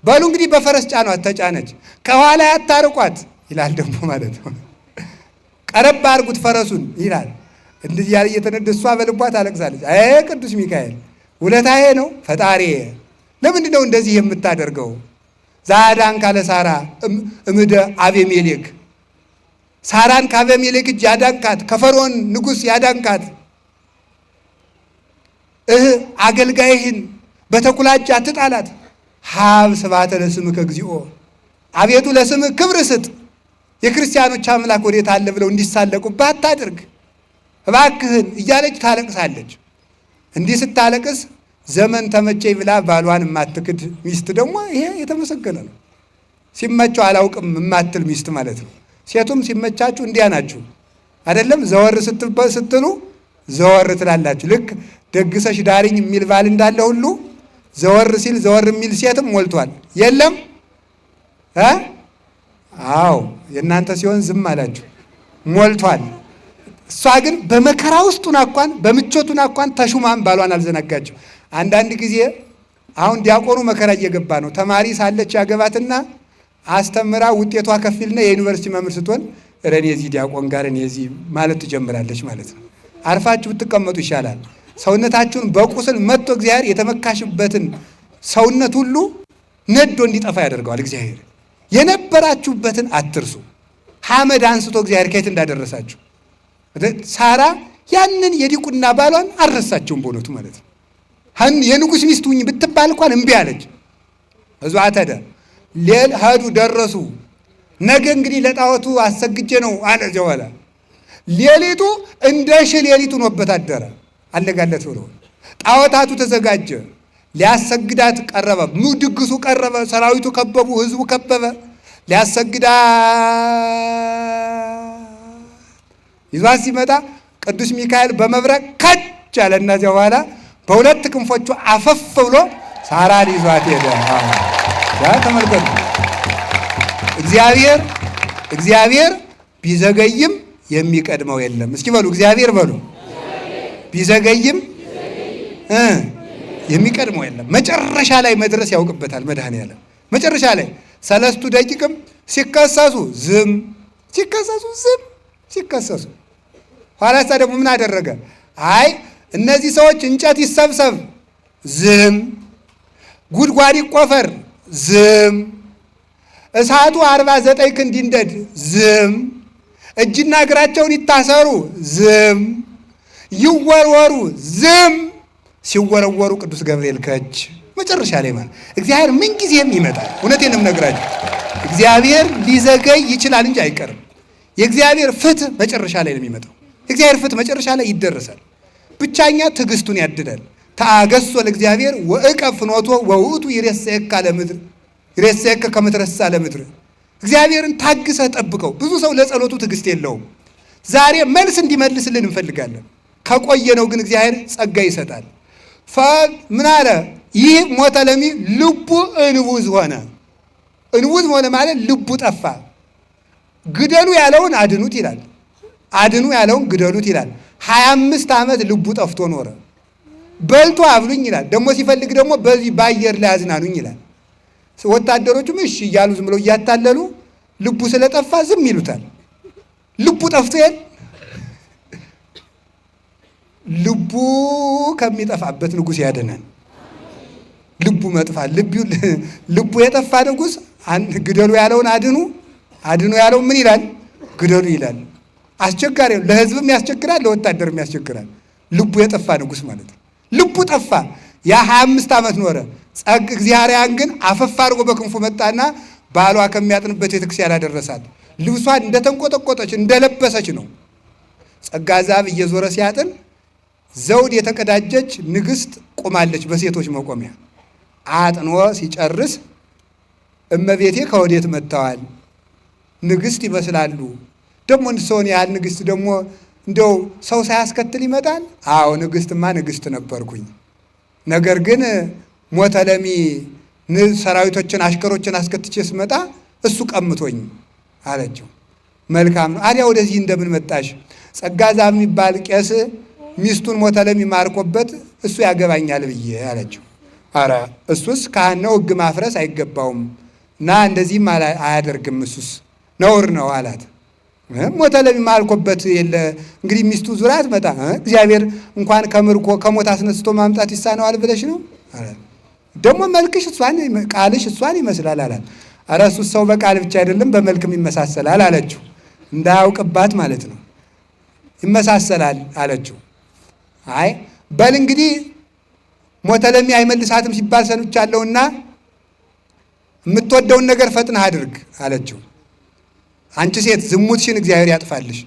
በሉ እንግዲህ በፈረስ ጫኗት፣ ተጫነች። ከኋላ ያታርቋት ይላል ደግሞ ማለት ነው። ቀረብ አድርጉት ፈረሱን ይላል። እንደዚህ ያለ እየተነደ እሷ በልቧ ታለቅሳለች። አይ ቅዱስ ሚካኤል ውለታዬ ነው ፈጣሪ፣ ለምንድን ነው እንደዚህ የምታደርገው? ዛዳን ካለ ሳራ እምደ አቤሜሌክ፣ ሳራን ከአቤሜሌክ እጅ ያዳንካት፣ ከፈርዖን ንጉሥ ያዳንካት፣ አገልጋይህን በተኩላ እጅ አትጣላት። ሀብ ስብሐተ ለስምከ እግዚኦ፣ አቤቱ ለስምህ ክብር ስጥ። የክርስቲያኖች አምላክ ወዴት አለ ብለው እንዲሳለቁብህ አታድርግ እባክህን እያለች ታለቅሳለች። እንዲህ ስታለቅስ ዘመን ተመቸኝ ብላ ባሏን የማትክድ ሚስት ደግሞ ይሄ የተመሰገነ ነው። ሲመቸው አላውቅም የማትል ሚስት ማለት ነው። ሴቱም ሲመቻችሁ እንዲያ ናችሁ አይደለም? ዘወር ስትሉ ዘወር ትላላችሁ። ልክ ደግሰሽ ዳሪኝ የሚል ባል እንዳለ ሁሉ ዘወር ሲል ዘወር የሚል ሴትም ሞልቷል። የለም? አዎ የእናንተ ሲሆን ዝም አላችሁ፣ ሞልቷል። እሷ ግን በመከራ ውስጡን አኳን በምቾቱን አኳን ተሹማም ባሏን አልዘነጋችው። አንዳንድ ጊዜ አሁን ዲያቆኑ መከራ እየገባ ነው። ተማሪ ሳለች ያገባትና አስተምራ ውጤቷ ከፊልና የዩኒቨርሲቲ መምህር ስትሆን ረኔ የዚህ ዲያቆን ጋር እኔ የዚህ ማለት ትጀምራለች ማለት ነው። አርፋችሁ ብትቀመጡ ይሻላል። ሰውነታችሁን በቁስል መጥቶ እግዚአብሔር የተመካሽበትን ሰውነት ሁሉ ነዶ እንዲጠፋ ያደርገዋል። እግዚአብሔር የነበራችሁበትን አትርሱ። ሐመድ አንስቶ እግዚአብሔር ከየት እንዳደረሳቸው። ሳራ ያንን የዲቁና ባሏን አልረሳቸውም በእውነቱ ማለት ነው። የንጉሥ ሚስት ሁኚ ብትባል እንኳን እምቢ አለች። እዙ አተደ ሄዱ ደረሱ። ነገ እንግዲህ ለጣዖቱ አሰግጄ ነው አለ። ዘወላ ሌሊቱ እንደ ሽል ሌሊቱ ሆኖበት አደረ። አለጋለት ብሎ ጣዖታቱ ተዘጋጀ። ሊያሰግዳት ቀረበ። ድግሱ ቀረበ። ሰራዊቱ ከበቡ፣ ህዝቡ ከበበ። ሊያሰግዳ ይዟት ሲመጣ ቅዱስ ሚካኤል በመብረቅ ከች አለና እዚያ በኋላ በሁለት ክንፎቹ አፈፍ ብሎ ሳራን ይዟት ሄደ። ያ ተመልከቱ። እግዚአብሔር ቢዘገይም የሚቀድመው የለም። እስኪ በሉ እግዚአብሔር በሉ። ቢዘገይም የሚቀድመው የለም። መጨረሻ ላይ መድረስ ያውቅበታል መድኃኔዓለም። መጨረሻ ላይ 3 ደቂቅም ሲከሰሱ ዝም ሲከሰሱ ኋላሳ ደግሞ ምን አደረገ? አይ እነዚህ ሰዎች እንጨት ይሰብሰብ ዝም፣ ጉድጓድ ይቆፈር ዝም፣ እሳቱ 49 ክንድ ይንደድ ዝም፣ እጅና እግራቸውን ይታሰሩ ዝም፣ ይወርወሩ ዝም። ሲወረወሩ ቅዱስ ገብርኤል ከች። መጨረሻ ላይ ማለት እግዚአብሔር ምን ጊዜም ይመጣል። እውነቴን ነው የምነግራችሁ። እግዚአብሔር ሊዘገይ ይችላል እንጂ አይቀርም። የእግዚአብሔር ፍትህ መጨረሻ ላይ ነው የሚመጣው። የእግዚአብሔር ፍትህ መጨረሻ ላይ ይደረሳል። ብቻኛ ትዕግስቱን ያድላል። ተአገሶ ለእግዚአብሔር ወእቀብ ፍኖቶ ወውእቱ ይሬሰየከ ለምድር ይሬሰየከ ከመ ትሬስሳ ለምድር። እግዚአብሔርን ታግሰህ ጠብቀው። ብዙ ሰው ለጸሎቱ ትዕግስት የለውም። ዛሬ መልስ እንዲመልስልን እንፈልጋለን። ከቆየነው ግን እግዚአብሔር ጸጋ ይሰጣል። ምን አለ? ይህ ሞተ ለሚ ልቡ እንቡዝ ሆነ። እንቡዝ ሆነ ማለት ልቡ ጠፋ። ግደሉ ያለውን አድኑት ይላል፣ አድኑ ያለውን ግደሉት ይላል። 25 ዓመት ልቡ ጠፍቶ ኖረ። በልቶ አብሉኝ ይላል። ደግሞ ሲፈልግ ደግሞ በዚህ በአየር ላይ አዝናኑኝ ይላል። ወታደሮቹም እሺ እያሉ ዝም ብለው እያታለሉ ልቡ ስለጠፋ ዝም ይሉታል። ልቡ ጠፍቶ ልቡ ከሚጠፋበት ንጉሥ ያድነን። ልቡ መጥፋት ልቡ የጠፋ ንጉሥ ግደሉ ያለውን አድኑ ያለውን ምን ይላል? ግደሉ ይላል። አስቸጋሪ ነው። ለሕዝብም ያስቸግራል፣ ለወታደርም ያስቸግራል። ልቡ የጠፋ ንጉሥ ማለት ነው። ልቡ ጠፋ። ያ 25 ዓመት ኖረ። እግዚአብሔርን ግን አፈፍ አድርጎ በክንፉ መጣና ባሏ ከሚያጥንበት ቤተክርስቲያን አደረሳት። ልብሷን እንደተንቆጠቆጠች እንደለበሰች ነው። ጸጋ ዛብ እየዞረ ሲያጥን ዘውድ የተቀዳጀች ንግሥት ቆማለች በሴቶች መቆሚያ። አጥኖ ሲጨርስ እመቤቴ ከወዴት መጥተዋል? ንግሥት ይመስላሉ። ደግሞ ሰውን ያህል ንግሥት ደግሞ እንደው ሰው ሳያስከትል ይመጣል? አዎ ንግሥትማ ንግሥት ነበርኩኝ። ነገር ግን ሞተ ለሚ ሰራዊቶችን አሽከሮችን አስከትቼ ስመጣ እሱ ቀምቶኝ አለችው። መልካም ነው። አዲያ ወደዚህ እንደምን መጣሽ? ጸጋ ዛብ የሚባል ቄስ ሚስቱን ሞተ ለሚ ማርኮበት እሱ ያገባኛል ብዬ አለችው። አረ እሱስ ካህን ነው፣ ሕግ ማፍረስ አይገባውም እና እንደዚህም አያደርግም፣ እሱስ ነውር ነው አላት። ሞተ ለሚ ማርኮበት የለ እንግዲህ ሚስቱ ዙራ ትመጣ እግዚአብሔር እንኳን ከምርኮ ከሞት አስነስቶ ማምጣት ይሳነዋል ብለሽ ነው? ደግሞ መልክሽ ቃልሽ እሷን ይመስላል አላት። አረ እሱስ ሰው በቃል ብቻ አይደለም በመልክም ይመሳሰላል አለችው። እንዳያውቅባት ማለት ነው። ይመሳሰላል አለችው። አይ በል እንግዲህ ሞተ ለሚ አይመልሳትም ሲባል ሰምቻለሁና የምትወደውን ነገር ፈጥነህ አድርግ አለችው። አንቺ ሴት ዝሙትሽን እግዚአብሔር ያጥፋልሽ።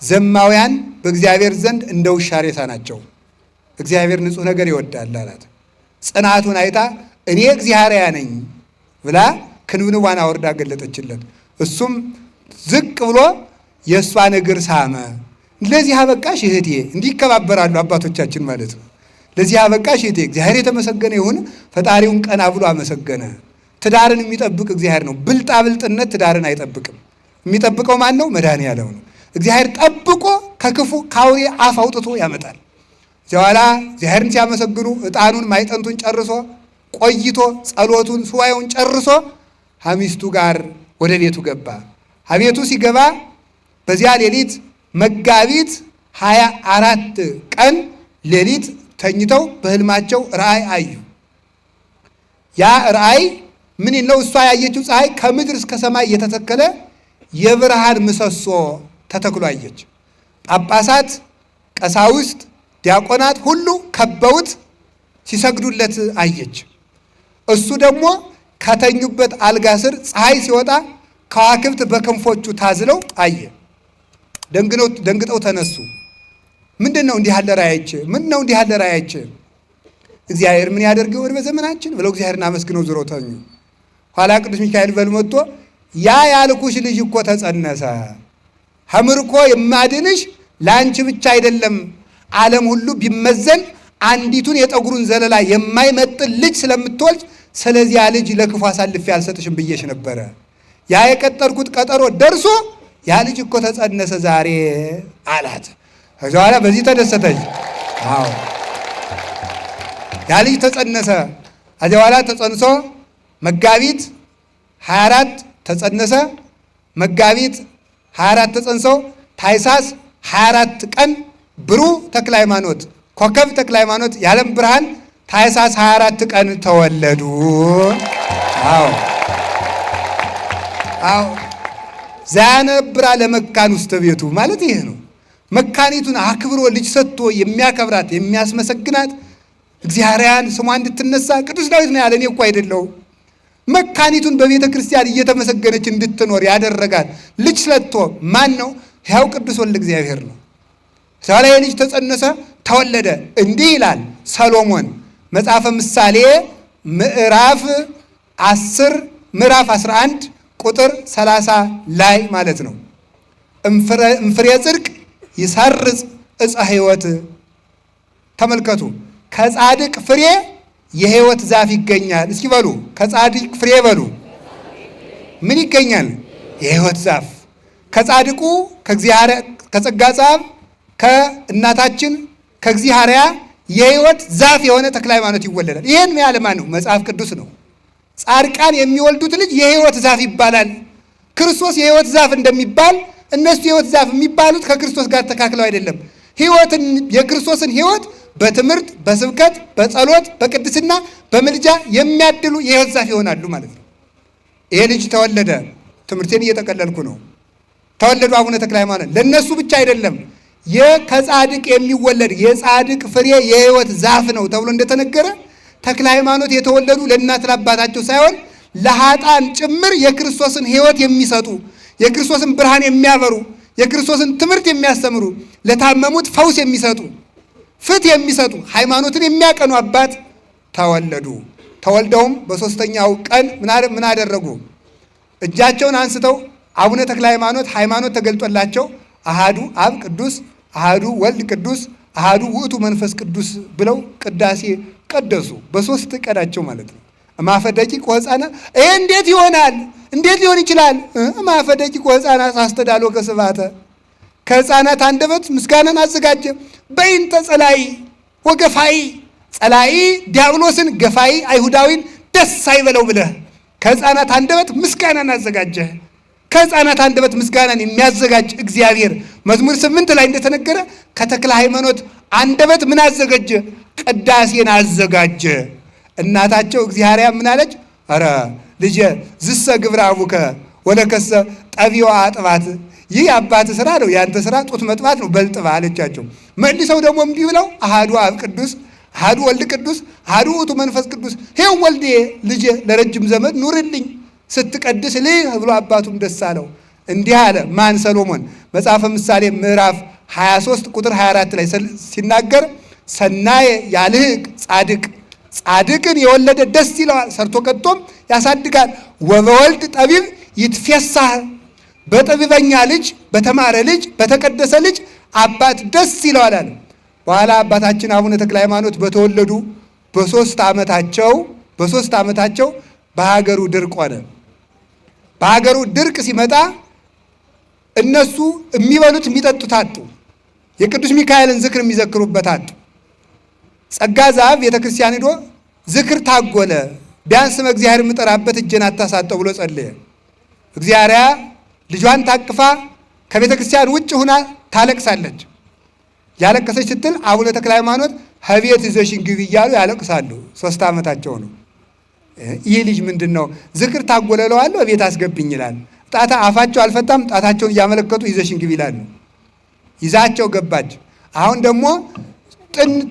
ዘማውያን በእግዚአብሔር ዘንድ እንደ ውሻ ሬሳ ናቸው። እግዚአብሔር ንጹሕ ነገር ይወዳል አላት። ጽናቱን አይታ እኔ እግዚአብሔር ነኝ ብላ ክንብንቧን አወርዳ ገለጠችለት። እሱም ዝቅ ብሎ የእሷን እግር ሳመ። ለዚህ አበቃሽ እህቴ። እንዲህ ይከባበራሉ አባቶቻችን ማለት ነው። ለዚህ አበቃሽ እህቴ፣ እግዚአብሔር የተመሰገነ ይሁን። ፈጣሪውን ቀና ብሎ አመሰገነ። ትዳርን የሚጠብቅ እግዚአብሔር ነው። ብልጣብልጥነት ትዳርን አይጠብቅም። የሚጠብቀው ማን ነው? መድኃኔዓለም ነው። እግዚአብሔር ጠብቆ ከክፉ ከአውሬ አፍ አውጥቶ ያመጣል። እዚያ በኋላ እግዚአብሔርን ሲያመሰግኑ ዕጣኑን ማይጠንቱን ጨርሶ ቆይቶ ጸሎቱን ሱባኤውን ጨርሶ ከሚስቱ ጋር ወደ ቤቱ ገባ። ከቤቱ ሲገባ በዚያ ሌሊት መጋቢት 24 ቀን ሌሊት ተኝተው በሕልማቸው ራእይ አዩ። ያ ራእይ ምን ነው? እሷ ያየችው ፀሐይ ከምድር እስከ ሰማይ የተተከለ የብርሃን ምሰሶ ተተክሎ አየች። ጳጳሳት፣ ቀሳውስት፣ ዲያቆናት ሁሉ ከበውት ሲሰግዱለት አየች። እሱ ደግሞ ከተኙበት አልጋ ስር ፀሐይ ሲወጣ ከዋክብት በክንፎቹ ታዝለው አየ። ደንግጠው ተነሱ። ምንድን ነው እንዲህ ያለ ራእይ አይቼ? ምንድን ነው እንዲህ ያለ ራእይ አይቼ? እግዚአብሔር ምን ያደርገው ወደ በዘመናችን ብለው እግዚአብሔርን አመስግነው ዙረው ተኙ። ኋላ ቅዱስ ሚካኤል በል መጥቶ ያ ያልኩሽ ልጅ እኮ ተጸነሰ፣ ከምርኮ የማድንሽ ለአንቺ ብቻ አይደለም፣ ዓለም ሁሉ ቢመዘን አንዲቱን የጠጉሩን ዘለላ የማይመጥን ልጅ ስለምትወልድ ስለዚያ ልጅ ለክፉ አሳልፌ አልሰጥሽም ብዬሽ ነበረ። ያ የቀጠርኩት ቀጠሮ ደርሶ ያ ልጅ እኮ ተጸነሰ ዛሬ አላት። ከዚያ በኋላ በዚህ ተደሰተች። አዎ ያ ልጅ ተጸነሰ። ከዚያ በኋላ ተጸንሶ መጋቢት 24 ተጸነሰ። መጋቢት 24 ተጸንሶ ታኅሳስ 24 ቀን ብሩህ ተክለ ሃይማኖት ኮከብ ተክለ ሃይማኖት የዓለም ብርሃን ታኅሳስ 24 ቀን ተወለዱ። አዎ ዛነብራ ለመካን ውስተ ቤቱ ማለት ይሄ ነው። መካኒቱን አክብሮ ልጅ ሰጥቶ የሚያከብራት የሚያስመሰግናት እግዚአብሔርን ስሟ እንድትነሳ ቅዱስ ዳዊት ነው ያለ፣ እኔ እኮ አይደለሁም። መካኒቱን በቤተ ክርስቲያን እየተመሰገነች እንድትኖር ያደረጋት ልጅ ሰጥቶ ማን ነው? ሕያው ቅዱስ ወልደ እግዚአብሔር ነው። ዛሬ ልጅ ተጸነሰ፣ ተወለደ። እንዲህ ይላል ሰሎሞን መጽሐፈ ምሳሌ ምዕራፍ 10 ምዕራፍ 11 ቁጥር 30 ላይ ማለት ነው። እምፍሬ ጽድቅ ይሰርጽ ዕፀ ሕይወት። ተመልከቱ፣ ከጻድቅ ፍሬ የሕይወት ዛፍ ይገኛል። እስኪ በሉ ከጻድቅ ፍሬ በሉ ምን ይገኛል? የሕይወት ዛፍ። ከጻድቁ ከጸጋ ዛፍ ከእናታችን ከእግዚአብሔር የሕይወት ዛፍ የሆነ ተክለ ሃይማኖት ይወለዳል። ይህን ያለ ማን ነው? መጽሐፍ ቅዱስ ነው። ጻድቃን የሚወልዱት ልጅ የሕይወት ዛፍ ይባላል። ክርስቶስ የሕይወት ዛፍ እንደሚባል እነሱ የሕይወት ዛፍ የሚባሉት ከክርስቶስ ጋር ተካክለው አይደለም። ሕይወትን የክርስቶስን ሕይወት በትምህርት በስብከት በጸሎት በቅድስና በምልጃ የሚያድሉ የሕይወት ዛፍ ይሆናሉ ማለት ነው። ይሄ ልጅ ተወለደ። ትምህርቴን እየጠቀለልኩ ነው። ተወለዱ አቡነ ተክለ ሃይማኖት። ለእነሱ ብቻ አይደለም ከጻድቅ የሚወለድ የጻድቅ ፍሬ የሕይወት ዛፍ ነው ተብሎ እንደተነገረ ተክለ ሃይማኖት የተወለዱ ለእናት ለአባታቸው ሳይሆን ለኃጥአን ጭምር የክርስቶስን ሕይወት የሚሰጡ የክርስቶስን ብርሃን የሚያበሩ የክርስቶስን ትምህርት የሚያስተምሩ ለታመሙት ፈውስ የሚሰጡ ፍትሕ የሚሰጡ ሃይማኖትን የሚያቀኑ አባት ተወለዱ። ተወልደውም በሦስተኛው ቀን ምን አደረጉ? እጃቸውን አንስተው አቡነ ተክለ ሃይማኖት ሃይማኖት ተገልጦላቸው አሃዱ አብ ቅዱስ አሃዱ ወልድ ቅዱስ አሃዱ ውእቱ መንፈስ ቅዱስ ብለው ቅዳሴ ቀደሱ። በሶስት ቀናቸው ማለት ነው። እማፈ ደቂቅ ወሕፃናት ይሄ እንዴት ይሆናል? እንዴት ሊሆን ይችላል? እማፈ ደቂቅ ወሕፃናት አስተዳልወ ከስብሐተ ከሕፃናት አንደበት ምስጋናን አዘጋጀ በይንተ ጸላኢ ወገፋኢ ጸላኢ ዲያብሎስን ገፋኢ አይሁዳዊን ደስ አይበለው ብለህ ከሕፃናት አንደበት ምስጋናን አዘጋጀ። ከሕፃናት አንደበት ምስጋናን የሚያዘጋጅ እግዚአብሔር መዝሙር 8 ላይ እንደተነገረ ከተክለ ሃይማኖት አንደበት ምን አዘጋጀ? ቅዳሴን አዘጋጀ። እናታቸው እግዚአብሔር ምን አለች? ኧረ ልጄ ዝሰ ግብረ አቡከ ወለከሰ ጠቢዋ አጥባት፣ ይህ አባት ስራ ነው፣ ያንተ ስራ ጡት መጥባት ነው፣ በልጥባ አለቻቸው። መልሰው ደግሞ እምቢ ብለው አሃዱ አብ ቅዱስ አሃዱ ወልድ ቅዱስ አሃዱ ውእቱ መንፈስ ቅዱስ ሄው ወልዴ ልጄ ለረጅም ዘመን ኑርልኝ ስትቀድስ ልህ ብሎ አባቱም ደስ አለው። እንዲህ አለ ማን? ሰሎሞን መጽሐፈ ምሳሌ ምዕራፍ 23 ቁጥር 24 ላይ ሲናገር ሰናየ ያልህቅ ጻድቅ፣ ጻድቅን የወለደ ደስ ይለዋል፣ ሰርቶ ቀጥቶም ያሳድጋል። ወበወልድ ጠቢብ ይትፌሳህ፣ በጠቢበኛ ልጅ በተማረ ልጅ በተቀደሰ ልጅ አባት ደስ ይለዋል አለ። በኋላ አባታችን አቡነ ተክለ ሃይማኖት በተወለዱ በሶስት ዓመታቸው በሀገሩ ድርቅ ሆነ። በሀገሩ ድርቅ ሲመጣ እነሱ የሚበሉት የሚጠጡት አጡ። የቅዱስ ሚካኤልን ዝክር የሚዘክሩበት አጡ። ጸጋ ዘአብ ቤተ ክርስቲያን ሄዶ ዝክር ታጎለ፣ ቢያንስ እግዚአብሔር የምጠራበት እጄን አታሳጠው ብሎ ጸለየ። እግዚአብሔር ልጇን ታቅፋ ከቤተ ክርስቲያን ውጭ ሁና ታለቅሳለች። ያለቀሰች ስትል አቡነ ተክለ ሃይማኖት ከቤት ይዘሽን ግቢ እያሉ ያለቅሳሉ። 3 ዓመታቸው ነው። ይህ ልጅ ምንድን ነው ዝክር ታጎለለዋለሁ ቤት አስገብኝ ይላል። አፋቸው አልፈታም። ጣታቸውን እያመለከቱ ይዘሽን ግቢ ይላሉ። ይዛቸው ገባች። አሁን ደግሞ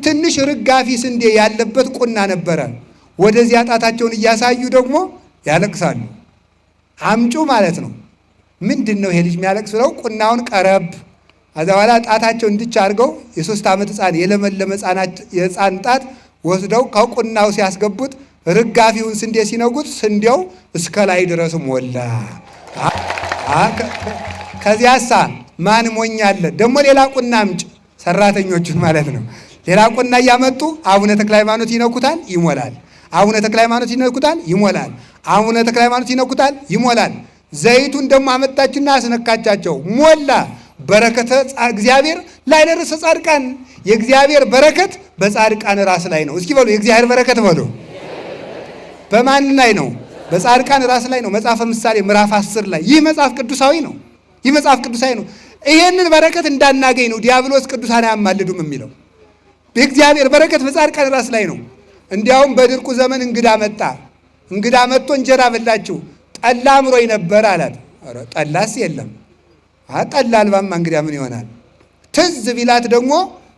ትንሽ ርጋፊ ስንዴ ያለበት ቁና ነበረ። ወደዚያ ጣታቸውን እያሳዩ ደግሞ ያለቅሳሉ። አምጩ ማለት ነው። ምንድን ነው ይሄ ልጅ የሚያለቅስ ብለው ቁናውን ቀረብ ከዛ በኋላ ጣታቸው እንድች አድርገው የ3 ዓመት ሕፃን የለመለመ የሕፃን ጣት ወስደው ከቁናው ሲያስገቡት ርጋፊውን ስንዴ ሲነጉት ስንዴው እስከ ላይ ድረስ ሞላ። ከዚያሳ ማን ሞኛለ ደግሞ ሌላ ቁና አምጭ፣ ሰራተኞቹን ማለት ነው። ሌላ ቁና እያመጡ አቡነ ተክለ ሃይማኖት ይነኩታል፣ ይሞላል። አቡነ ተክለ ሃይማኖት ይነኩታል፣ ይሞላል። አቡነ ተክለ ሃይማኖት ይነኩታል፣ ይሞላል። ዘይቱን ደግሞ አመጣችና አስነካቻቸው፣ ሞላ። በረከተ እግዚአብሔር ላይ ለርዕሰ ጻድቃን፣ የእግዚአብሔር በረከት በጻድቃን ራስ ላይ ነው። እስኪ በሉ የእግዚአብሔር በረከት በሉ። በማን ላይ ነው? በጻድቃን ራስ ላይ ነው። መጽሐፈ ምሳሌ ምዕራፍ 10 ላይ ይህ መጽሐፍ ቅዱሳዊ ነው። ይህ መጽሐፍ ቅዱሳዊ ነው። ይሄንን በረከት እንዳናገኝ ነው ዲያብሎስ ቅዱሳን አያማልዱም የሚለው። የእግዚአብሔር በረከት በጻድቃን ራስ ላይ ነው። እንዲያውም በድርቁ ዘመን እንግዳ መጣ። እንግዳ መጥቶ እንጀራ በላችሁ፣ ጠላ አምሮኝ ነበር አላት። ኧረ ጠላስ የለም። ጠላ አልባማ እንግዳ ምን ይሆናል? ትዝ ቢላት ደግሞ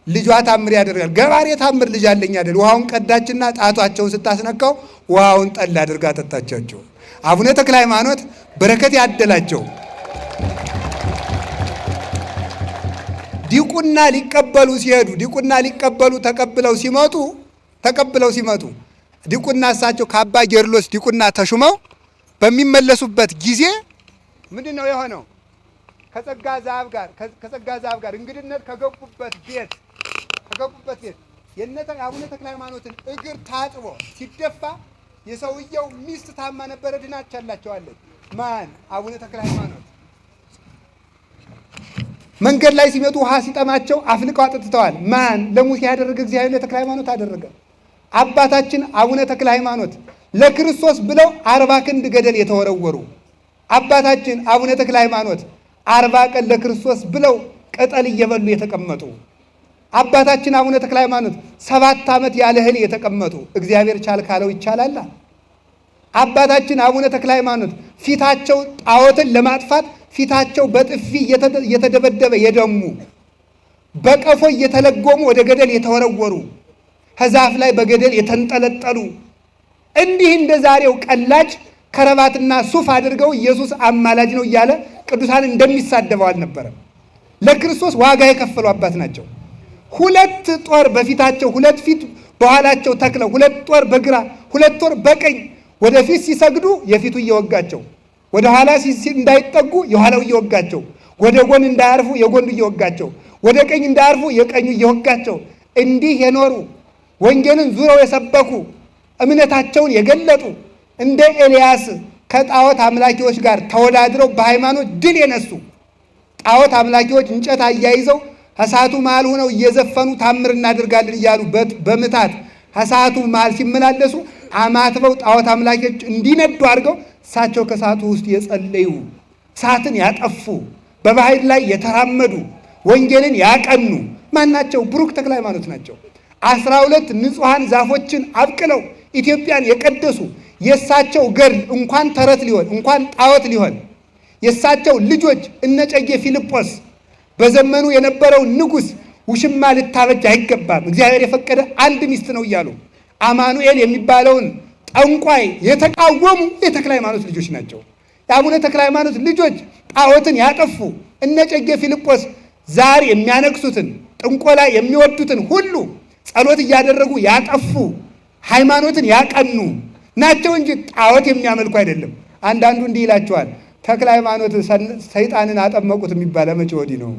ልጇ ታምር ያደርጋል። ገባሬ ታምር ልጅ አለኝ አይደል? ውሃውን ቀዳችና ጣቷቸውን ስታስነካው ውሃውን ጠላ አድርጋ ጠጣቻቸው። አቡነ ተክለ ሃይማኖት በረከት ያደላቸው። ዲቁና ሊቀበሉ ሲሄዱ ዲቁና ሊቀበሉ ተቀብለው ሲመጡ ዲቁና እሳቸው ከአባ ጌርሎስ ዲቁና ተሹመው በሚመለሱበት ጊዜ ምንድን ነው የሆነው? ከጸጋ ዛብ ጋር እንግድነት ከገቡበት ቤት አቡነ ተክለ ሃይማኖትን እግር ታጥቦ ሲደፋ የሰውየው ሚስት ታማ ነበረ፣ ድናቻላቸዋለች። ማን? አቡነ ተክለ ሃይማኖት። መንገድ ላይ ሲመጡ ውሃ ሲጠማቸው አፍልቀው አጠጥተዋል። ማን? ለሙሴ ያደረገ እግዚአብሔር ለተክለ ሃይማኖት አደረገ። አባታችን አቡነ ተክለ ሃይማኖት ለክርስቶስ ብለው 40 ክንድ ገደል የተወረወሩ አባታችን አቡነ ተክለ ሃይማኖት 40 ቀን ለክርስቶስ ብለው ቅጠል እየበሉ የተቀመጡ አባታችን አቡነ ተክለ ሃይማኖት 7 ዓመት ያለ እህል የተቀመጡ እግዚአብሔር ቻል ካለው ይቻላል። አባታችን አቡነ ተክለ ሃይማኖት ፊታቸው ጣዖትን ለማጥፋት ፊታቸው በጥፊ እየተደበደበ የደሙ በቀፎ እየተለጎሙ ወደ ገደል የተወረወሩ ከዛፍ ላይ በገደል የተንጠለጠሉ እንዲህ እንደ ዛሬው ቀላጅ ከረባትና ሱፍ አድርገው ኢየሱስ አማላጅ ነው እያለ ቅዱሳን እንደሚሳደበው አልነበረም። ለክርስቶስ ዋጋ የከፈሉ አባት ናቸው። 2 ጦር በፊታቸው 2 ፊት በኋላቸው ተክለው 2 ጦር በግራ 2 ጦር በቀኝ ወደፊት ሲሰግዱ የፊቱ እየወጋቸው፣ ወደ ኋላ እንዳይጠጉ የኋላው እየወጋቸው፣ ወደ ጎን እንዳያርፉ የጎኑ እየወጋቸው፣ ወደ ቀኝ እንዳያርፉ የቀኙ እየወጋቸው እንዲህ የኖሩ ወንጌልን ዙረው የሰበኩ እምነታቸውን የገለጡ እንደ ኤልያስ ከጣዖት አምላኪዎች ጋር ተወዳድረው በሃይማኖት ድል የነሱ ጣዖት አምላኪዎች እንጨት አያይዘው እሳቱ መሃል ሆነው እየዘፈኑ ታምር እናደርጋለን እያሉ በምታት እሳቱ መሃል ሲመላለሱ አማትበው ጣዖት አምላኪዎች እንዲነዱ አድርገው እሳቸው ከእሳቱ ውስጥ የጸለዩ እሳትን ያጠፉ በባህር ላይ የተራመዱ ወንጌልን ያቀኑ ማናቸው? ብሩክ ተክለ ሃይማኖት ናቸው። 12 ንጹሐን ዛፎችን አብቅለው ኢትዮጵያን የቀደሱ የእሳቸው ገድል እንኳን ተረት ሊሆን እንኳን ጣዖት ሊሆን የእሳቸው ልጆች እነ እጨጌ ፊልጶስ በዘመኑ የነበረው ንጉሥ ውሽማ ልታበጅ አይገባም፣ እግዚአብሔር የፈቀደ አንድ ሚስት ነው እያሉ አማኑኤል የሚባለውን ጠንቋይ የተቃወሙ የተክለ ሃይማኖት ልጆች ናቸው። የአቡነ ተክለ ሃይማኖት ልጆች ጣዖትን ያጠፉ እነ እጨጌ ፊልጶስ ዛሬ የሚያነክሱትን ጥንቆላ የሚወዱትን ሁሉ ጸሎት እያደረጉ ያጠፉ ሃይማኖትን ያቀኑ ናቸው እንጂ ጣዖት የሚያመልኩ አይደለም። አንዳንዱ እንዲህ ይላቸዋል፣ ተክለ ሃይማኖት ሰይጣንን አጠመቁት የሚባል መቼ ወዲህ ነው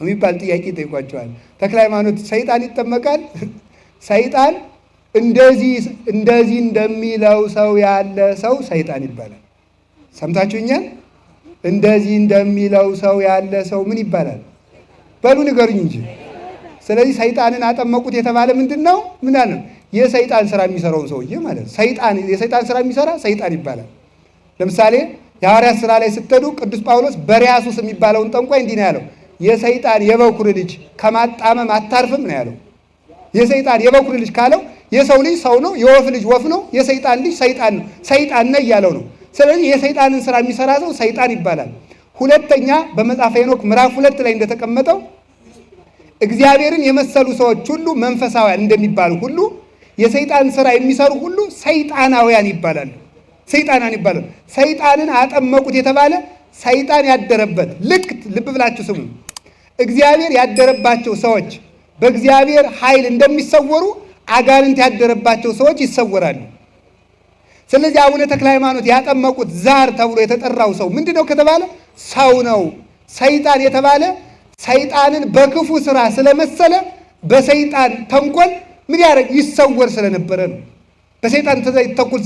የሚባል ጥያቄ ይጠይቋቸዋል። ተክለ ሃይማኖት ሰይጣን ይጠመቃል? ሰይጣን እንደዚህ እንደሚለው ሰው ያለ ሰው ሰይጣን ይባላል። ሰምታችሁኛል? እንደዚህ እንደሚለው ሰው ያለ ሰው ምን ይባላል? በሉ ንገሩኝ እንጂ። ስለዚህ ሰይጣንን አጠመቁት የተባለ ምንድን ነው? ምን አለ? የሰይጣን ስራ የሚሰራውን ሰውዬ ማለት ነው። የሰይጣን ስራ የሚሰራ ሰይጣን ይባላል። ለምሳሌ የሐዋርያት ስራ ላይ ስትሄዱ ቅዱስ ጳውሎስ በሪያሱስ የሚባለውን ጠንቋይ እንዲህ ነው ያለው፣ የሰይጣን የበኩር ልጅ ከማጣመም አታርፍም ነው ያለው። የሰይጣን የበኩር ልጅ ካለው የሰው ልጅ ሰው ነው፣ የወፍ ልጅ ወፍ ነው፣ የሰይጣን ልጅ ሰይጣን ነው፣ ሰይጣን ነው እያለው ነው። ስለዚህ የሰይጣንን ስራ የሚሰራ ሰው ሰይጣን ይባላል። ሁለተኛ በመጽሐፈ ሄኖክ ምዕራፍ 2 ላይ እንደተቀመጠው እግዚአብሔርን የመሰሉ ሰዎች ሁሉ መንፈሳውያን እንደሚባሉ ሁሉ የሰይጣን ስራ የሚሰሩ ሁሉ ሰይጣናውያን ይባላሉ። ሰይጣናን ይባላሉ። ሰይጣንን አጠመቁት የተባለ ሰይጣን ያደረበት ልክ ልብ ብላችሁ ስሙ። እግዚአብሔር ያደረባቸው ሰዎች በእግዚአብሔር ኃይል እንደሚሰወሩ አጋንንት ያደረባቸው ሰዎች ይሰወራሉ። ስለዚህ አቡነ ተክለ ሃይማኖት ያጠመቁት ዛር ተብሎ የተጠራው ሰው ምንድነው ከተባለ ሰው ነው። ሰይጣን የተባለ ሰይጣንን በክፉ ስራ ስለመሰለ በሰይጣን ተንኮል ምን ያደርግ ይሰወር ስለነበረ ነው። በሰይጣን ተንኮል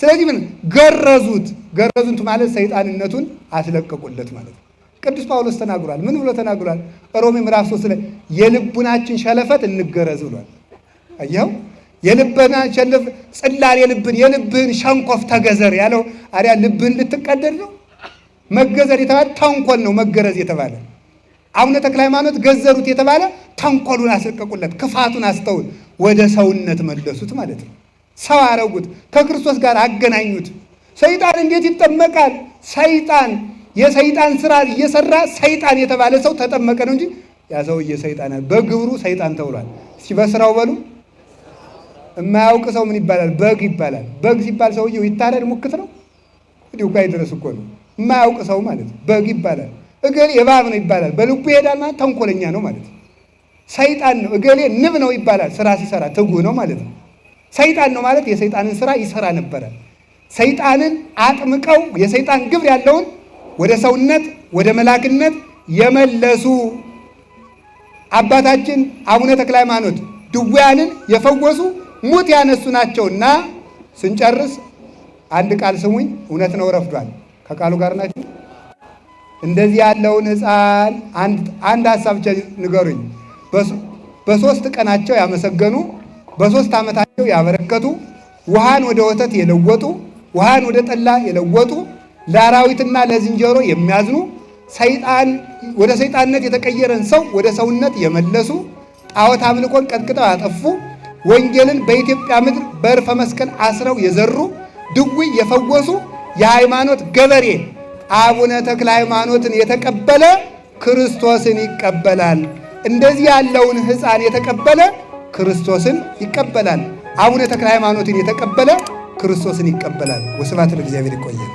ስለዚህ ምን ገረዙት። ገረዙት ማለት ሰይጣንነቱን አስለቀቁለት ማለት ነው። ቅዱስ ጳውሎስ ተናግሯል። ምን ብሎ ተናግሯል? ሮሜ ምዕራፍ 3 ላይ የልቡናችን ሸለፈት እንገረዝ ብሏል። አየው የልብህን ሸለፍ ጽላል የልብህን ሸንኮፍ ተገዘር ያለው አሪያ ልብህን ልትቀደድ ነው። መገዘር የተባለ ተንኮል ነው። መገረዝ የተባለ አቡነ ተክለ ሃይማኖት ገዘሩት የተባለ ተንኮሉን አስለቀቁለት፣ ክፋቱን አስተውል ወደ ሰውነት መለሱት ማለት ነው። ሰው አረጉት፣ ከክርስቶስ ጋር አገናኙት። ሰይጣን እንዴት ይጠመቃል? ሰይጣን የሰይጣን ስራ እየሰራ ሰይጣን የተባለ ሰው ተጠመቀ ነው እንጂ ያ ሰውዬ ሰይጣን በግብሩ ሰይጣን ተብሏል። እስኪ በስራው በሉ። የማያውቅ ሰው ምን ይባላል? በግ ይባላል። በግ ሲባል ሰውዬው ይታረድ ሙክት ነው እንዲሁ ጋር ድረስ እኮ ነው። የማያውቅ ሰው ማለት ነው በግ ይባላል። እገሌ እባብ ነው ይባላል። በልቡ ይሄዳል ማለት ተንኮለኛ ነው ማለት ነው። ሰይጣን ነው። እገሌ ንብ ነው ይባላል። ስራ ሲሰራ ትጉ ነው ማለት ነው። ሰይጣን ነው ማለት የሰይጣንን ስራ ይሰራ ነበረ። ሰይጣንን አጥምቀው የሰይጣን ግብር ያለውን ወደ ሰውነት ወደ መላክነት የመለሱ አባታችን አቡነ ተክለ ሃይማኖት ድውያንን የፈወሱ ሙት ያነሱ ናቸውና ስንጨርስ አንድ ቃል ስሙኝ። እውነት ነው ረፍዷል። ከቃሉ ጋር ናችሁ። እንደዚህ ያለውን ሕፃን አንድ ሀሳብ ብቻ ንገሩኝ። በሶስት ቀናቸው ያመሰገኑ፣ በሶስት ዓመታቸው ያበረከቱ፣ ውሃን ወደ ወተት የለወጡ፣ ውሃን ወደ ጠላ የለወጡ፣ ለአራዊትና ለዝንጀሮ የሚያዝኑ፣ ሰይጣን ወደ ሰይጣንነት የተቀየረን ሰው ወደ ሰውነት የመለሱ፣ ጣዖት አምልኮን ቀጥቅጠው ያጠፉ፣ ወንጌልን በኢትዮጵያ ምድር በእርፈ መስቀል አስረው የዘሩ፣ ድውይ የፈወሱ የሃይማኖት ገበሬ አቡነ ተክለ ሃይማኖትን የተቀበለ ክርስቶስን ይቀበላል። እንደዚህ ያለውን ሕፃን የተቀበለ ክርስቶስን ይቀበላል። አቡነ ተክለ ሃይማኖትን የተቀበለ ክርስቶስን ይቀበላል። ወስብሐት ለእግዚአብሔር። ይቆያል።